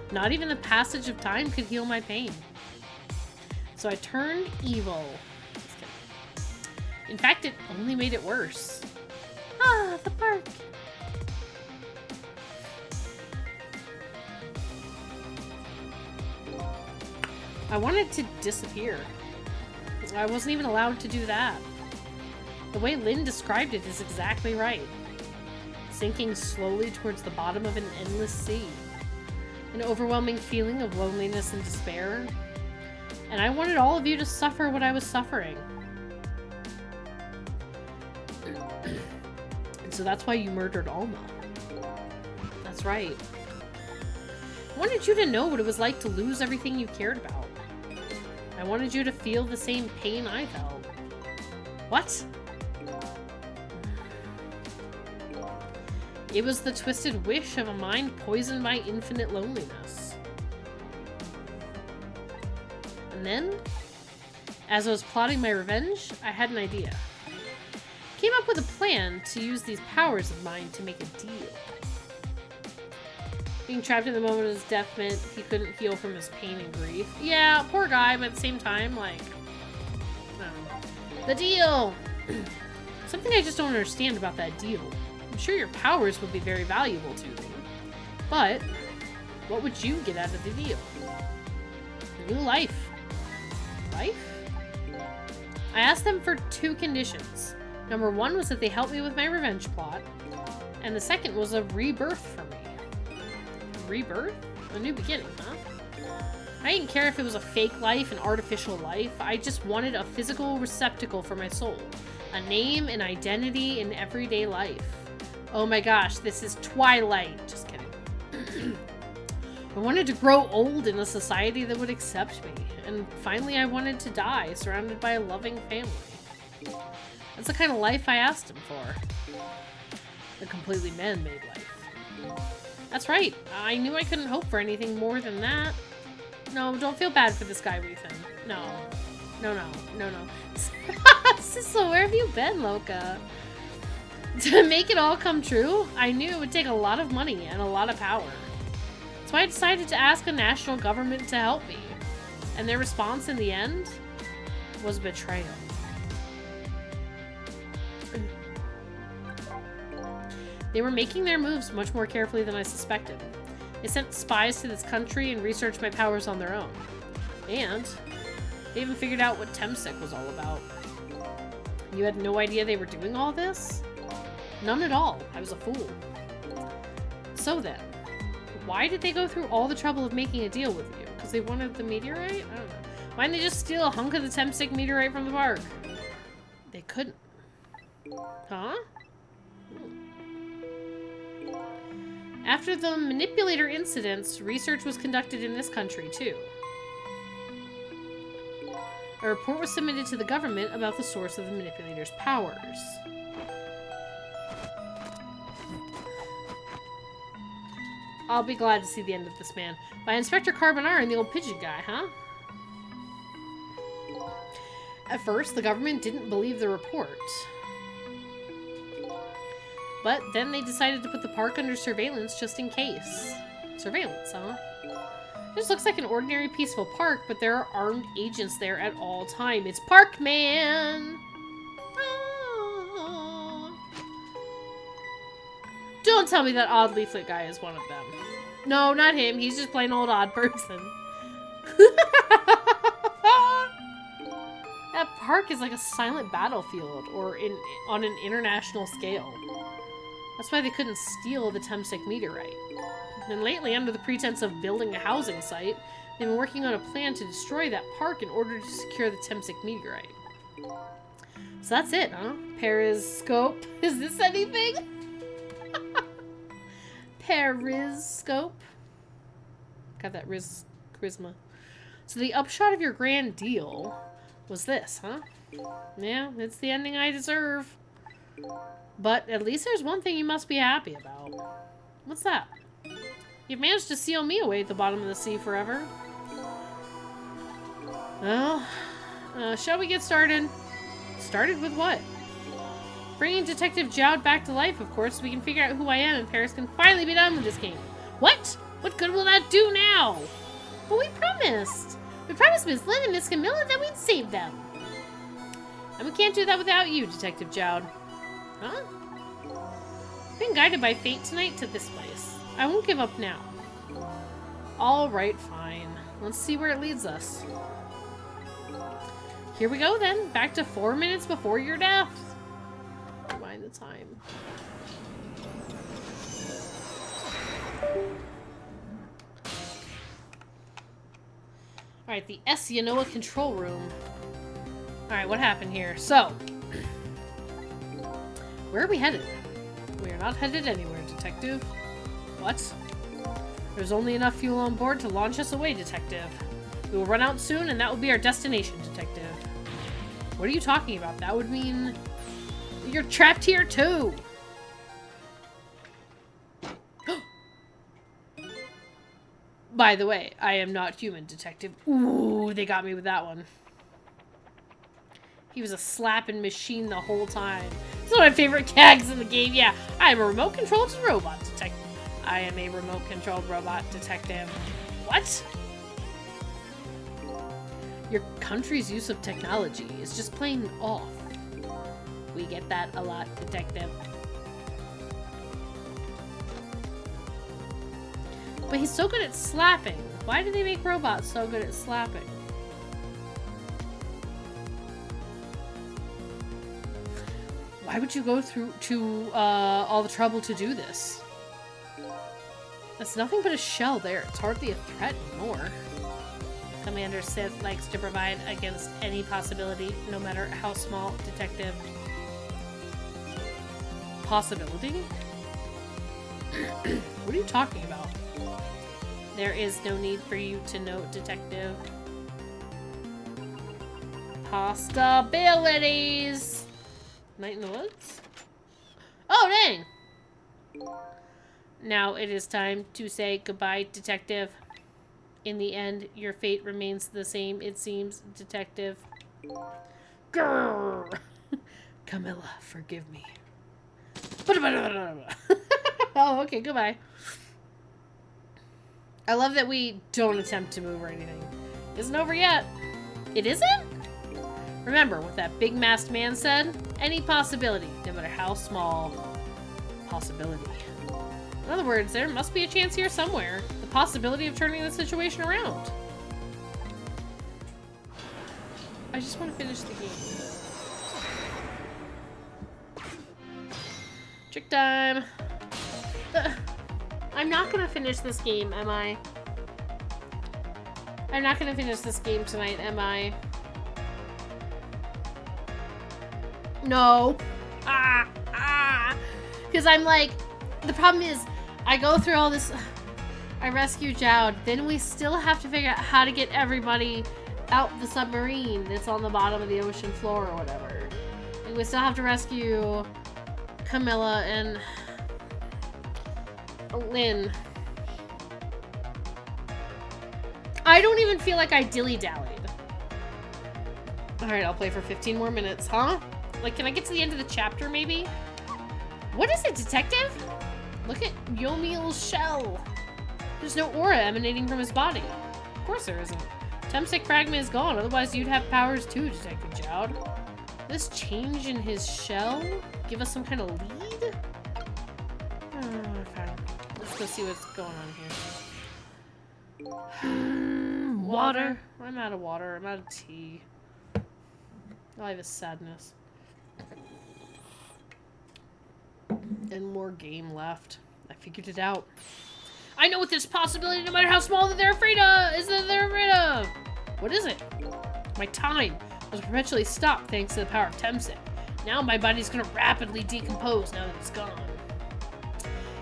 Not even the passage of time could heal my pain. So I turned evil. In fact, it only made it worse. Ah, the park. I wanted to disappear. I wasn't even allowed to do that. The way Lynn described it is exactly right. Sinking slowly towards the bottom of an endless sea. An overwhelming feeling of loneliness and despair. And I wanted all of you to suffer what I was suffering. And so that's why you murdered Alma. That's right. I wanted you to know what it was like to lose everything you cared about. I wanted you to feel the same pain I felt. What? It was the twisted wish of a mind poisoned by infinite loneliness. And then, as I was plotting my revenge, I had an idea. Came up with a plan to use these powers of mine to make a deal. Being trapped in the moment of his death meant he couldn't heal from his pain and grief. Yeah, poor guy, but at the same time, like, no. The deal! Something I just don't understand about that deal. I'm sure your powers would be very valuable to me. But, what would you get out of the deal? New life. Life? I asked them for 2 conditions. Number 1 was that they help me with my revenge plot. And the second was a rebirth for me. Rebirth? A new beginning, huh? I didn't care if it was a fake life, an artificial life. I just wanted a physical receptacle for my soul. A name, an identity in everyday life. Oh my gosh, this is Twilight. Just kidding. I wanted to grow old in a society that would accept me. And finally I wanted to die, surrounded by a loving family. That's the kind of life I asked him for. A completely man-made life. That's right. I knew I couldn't hope for anything more than that. No, don't feel bad for this guy, Rethan. No. No. Sissel, where have you been, Loka? To make it all come true, I knew it would take a lot of money and a lot of power. So I decided to ask a national government to help me. And their response in the end was betrayal. They were making their moves much more carefully than I suspected. They sent spies to this country and researched my powers on their own. And they even figured out what Temsik was all about. You had no idea they were doing all this? None at all. I was a fool. So then, why did they go through all the trouble of making a deal with you? Because they wanted the meteorite? I don't know. Why didn't they just steal a hunk of the Temsik meteorite from the park? They couldn't. Huh? After the manipulator incidents, research was conducted in this country, too. A report was submitted to the government about the source of the manipulator's powers. I'll be glad to see the end of this man. By Inspector Carbonara and the old pigeon guy, huh? At first, the government didn't believe the report. But then they decided to put the park under surveillance just in case. Surveillance, huh? This looks like an ordinary peaceful park, but there are armed agents there at all time. It's Parkman! Don't tell me that odd leaflet guy is one of them. No, not him. He's just plain old odd person. That park is like a silent battlefield, or on an international scale. That's why they couldn't steal the Temsek meteorite. And lately, under the pretense of building a housing site, they've been working on a plan to destroy that park in order to secure the Temsek meteorite. So that's it, huh? Periscope. Is this anything? Periscope. Got that charisma. So the upshot of your grand deal was this, huh? Yeah, it's the ending I deserve. But at least there's one thing you must be happy about. What's that? You've managed to seal me away at the bottom of the sea forever. Well, shall we get started? Started with what? Bringing Detective Jowd back to life, of course, so we can figure out who I am and Paris can finally be done with this game. What? What good will that do now? But we promised. We promised Miss Lynn and Miss Camilla that we'd save them. And we can't do that without you, Detective Jowd. Huh? Been guided by fate tonight to this place. I won't give up now. Alright, fine. Let's see where it leads us. Here we go then. Back to 4 minutes before your death. Rewind the time. Alright, the Yanoa control room. Alright, what happened here? So, where are we headed? We are not headed anywhere, Detective. What? There's only enough fuel on board to launch us away, Detective. We will run out soon, and that will be our destination, Detective. What are you talking about? That would mean you're trapped here, too! By the way, I am not human, Detective. Ooh, they got me with that one. He was a slapping machine the whole time. It's one of my favorite gags in the game. Yeah, I am a remote-controlled robot detective. I am a remote-controlled robot detective. What? Your country's use of technology is just plain off. We get that a lot, Detective. But he's so good at slapping. Why do they make robots so good at slapping? Why would you go through to all the trouble to do this? That's nothing but a shell there. It's hardly a threat anymore. Commander Sith likes to provide against any possibility, no matter how small, Detective. Possibility? What are you talking about? There is no need for you to know, Detective. Possibilities! Night in the woods? Oh, dang! Now it is time to say goodbye, Detective. In the end, your fate remains the same, it seems, Detective. Grrr! Camilla, forgive me. Oh, okay, goodbye. I love that we don't attempt to move or anything. Isn't over yet. It isn't? Remember what that big masked man said? Any possibility, no matter how small. Possibility. In other words, there must be a chance here somewhere. The possibility of turning the situation around. I just want to finish the game. Trick time. I'm not gonna finish this game, am I? I'm not gonna finish this game tonight, am I? No. Because I'm like, the problem is, I go through all this, I rescue Jowd, then we still have to figure out how to get everybody out the submarine that's on the bottom of the ocean floor or whatever. And we still have to rescue Camilla and Lynn. I don't even feel like I dilly-dallied. Alright, I'll play for 15 more minutes, huh? Like, can I get to the end of the chapter, maybe? What is it, Detective? Look at Yomiel's shell. There's no aura emanating from his body. Of course there isn't. Temsek fragment is gone, otherwise you'd have powers too, Detective Jowd. This change in his shell? Give us some kind of lead? Okay. Let's go see what's going on here. Water. I'm out of water. I'm out of tea. Life is sadness. And more game left. I figured it out. I know what this possibility, no matter how small, that they're afraid of. What is it? My time was perpetually stopped thanks to the power of Temsik. Now my body's gonna rapidly decompose now that it's gone.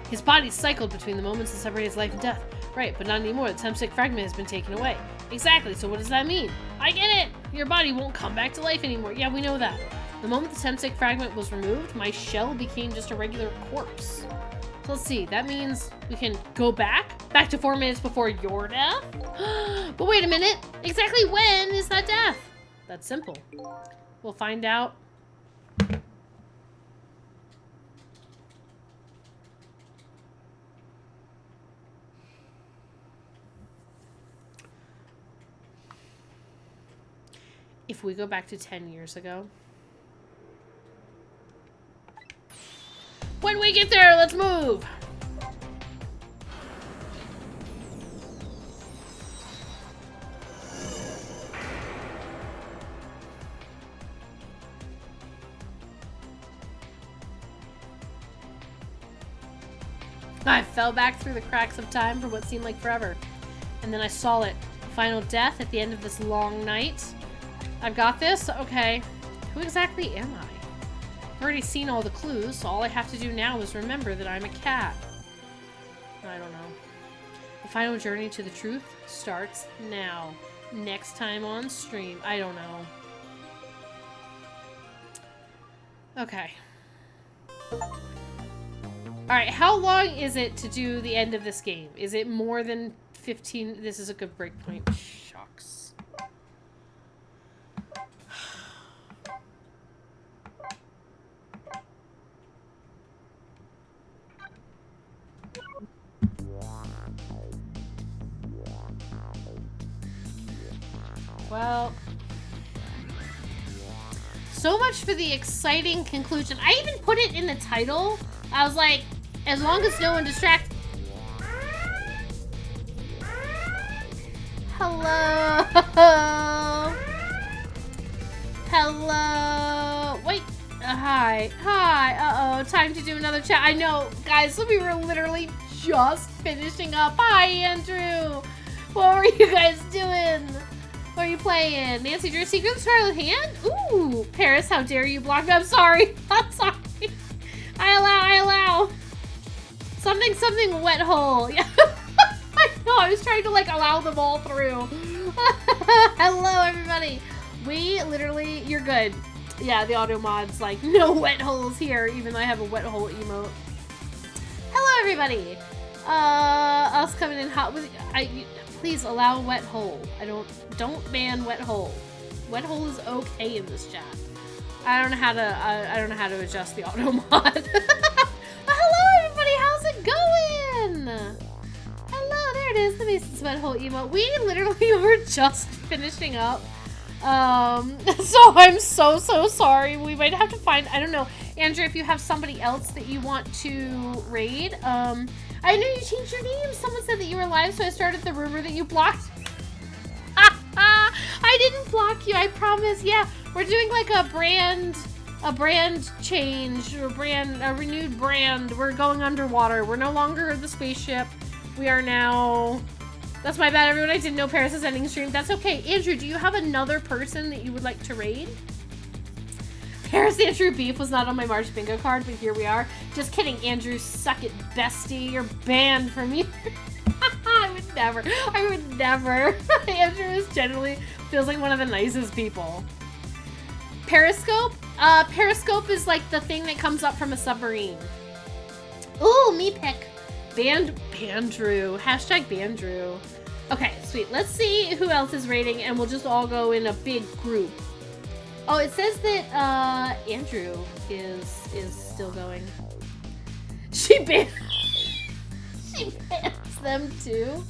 His body cycled between the moments that separate his life and death. Right, but not anymore. The Temsik fragment has been taken away. Exactly, so what does that mean? I get it! Your body won't come back to life anymore. Yeah, we know that. The moment the Temsik fragment was removed, my shell became just a regular corpse. So let's see, that means we can go back to 4 minutes before your death? But wait a minute, exactly when is that death? That's simple. We'll find out. If we go back to 10 years ago. When we get there, let's move! I fell back through the cracks of time for what seemed like forever. And then I saw it. Final death at the end of this long night. I've got this? Okay. Who exactly am I? I've already seen all the clues, so all I have to do now is remember that I'm a cat. I don't know. The final journey to the truth starts now. Next time on stream. I don't know. Okay. Alright, how long is it to do the end of this game? Is it more than 15? This is a good break point. Shucks. Well, so much for the exciting conclusion. I even put it in the title. I was like, as long as no one distracts. Hello. Hello. Wait. Hi. Hi. Uh-oh. Time to do another chat. I know, guys, we were literally just finishing up. Hi, Andrew. What were you guys doing? What are you playing? Nancy drew a secret Scarlet Hand? Ooh, Paris, how dare you block me? I'm sorry. I'm sorry. I allow. Something wet hole. Yeah. I know, I was trying to like allow them all through. Hello, everybody. We literally, you're good. Yeah, the auto mod's like, no wet holes here, even though I have a wet hole emote. Hello, everybody. Us coming in hot with, please allow wet hole. Don't ban wet hole. Wet hole is okay in this chat. I don't know how to adjust the auto mod. Hello everybody, how's it going? Hello, there it is, the Mason's wet hole emote. We literally were just finishing up. So I'm so sorry. We might have to find, I don't know, Andrew, if you have somebody else that you want to raid. I know you changed your name. Someone said that you were live, so I started the rumor that you blocked. I didn't block you, I promise. Yeah, we're doing like a brand change, or a renewed brand. We're going underwater. We're no longer the spaceship. We are now, that's my bad, everyone. I didn't know Paris is ending stream. That's okay. Andrew, do you have another person that you would like to raid? Paris Andrew Beef was not on my March bingo card, but here we are. Just kidding, Andrew, suck it, bestie. You're banned from here. I would never. Andrew is generally feels like one of the nicest people. Periscope? Periscope is like the thing that comes up from a submarine. Ooh, me pick. Bandrew. Hashtag Bandrew. Okay, sweet. Let's see who else is raiding, and we'll just all go in a big group. Oh, it says that Andrew is still going. She bans them too.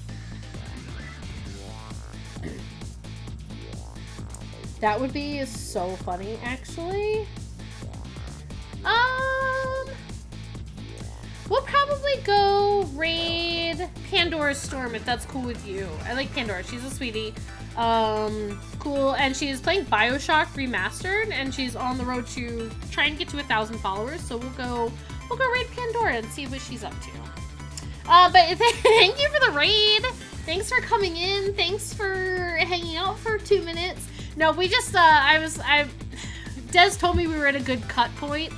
That would be so funny, actually. We'll probably go raid Pandora's Storm if that's cool with you. I like Pandora. She's a sweetie. Cool. And she's playing BioShock Remastered, and she's on the road to try and get to 1,000 followers. So we'll go raid Pandora and see what she's up to. But thank you for the raid. Thanks for coming in. Thanks for hanging out for 2 minutes. No, we just Des told me we were at a good cut point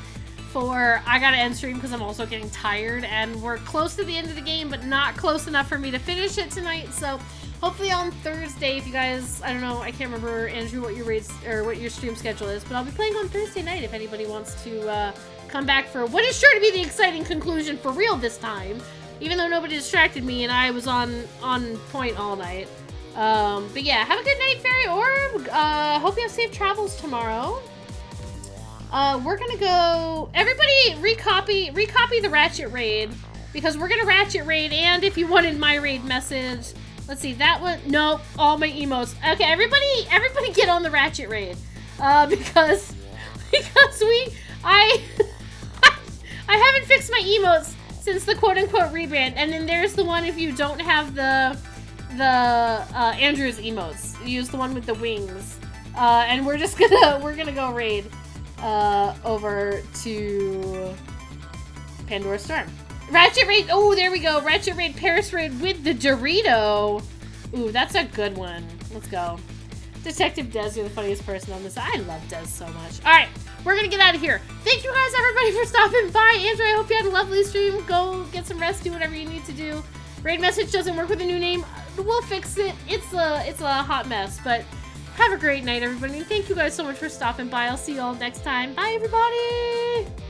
for I gotta end stream because I'm also getting tired, and we're close to the end of the game, but not close enough for me to finish it tonight. So hopefully on Thursday, if you guys, I don't know, I can't remember, Andrew, what your raids or what your stream schedule is, but I'll be playing on Thursday night if anybody wants to come back for what is sure to be the exciting conclusion for real this time, even though nobody distracted me and I was on point all night. But yeah, have a good night, Fairy Orb. Hope you have safe travels tomorrow. We're gonna go, everybody recopy the Ratchet raid, because we're gonna Ratchet raid, and if you wanted my raid message, let's see, that one, nope, all my emotes. Okay, everybody get on the Ratchet raid, because I haven't fixed my emotes since the quote-unquote rebrand, and then there's the one if you don't have the Andrew's emotes. Use the one with the wings. And we're gonna go raid over to Pandora's Storm. Ratchet raid, oh, there we go. Ratchet raid, Paris raid with the Dorito. Ooh, that's a good one. Let's go. Detective Des, you're the funniest person on this. I love Des so much. All right, we're gonna get out of here. Thank you guys, everybody, for stopping by. Andrew, I hope you had a lovely stream. Go get some rest, do whatever you need to do. Raid message doesn't work with a new name. We'll fix it. It's a hot mess, but have a great night, everybody. Thank you guys so much for stopping by. I'll see you all next time. Bye, everybody.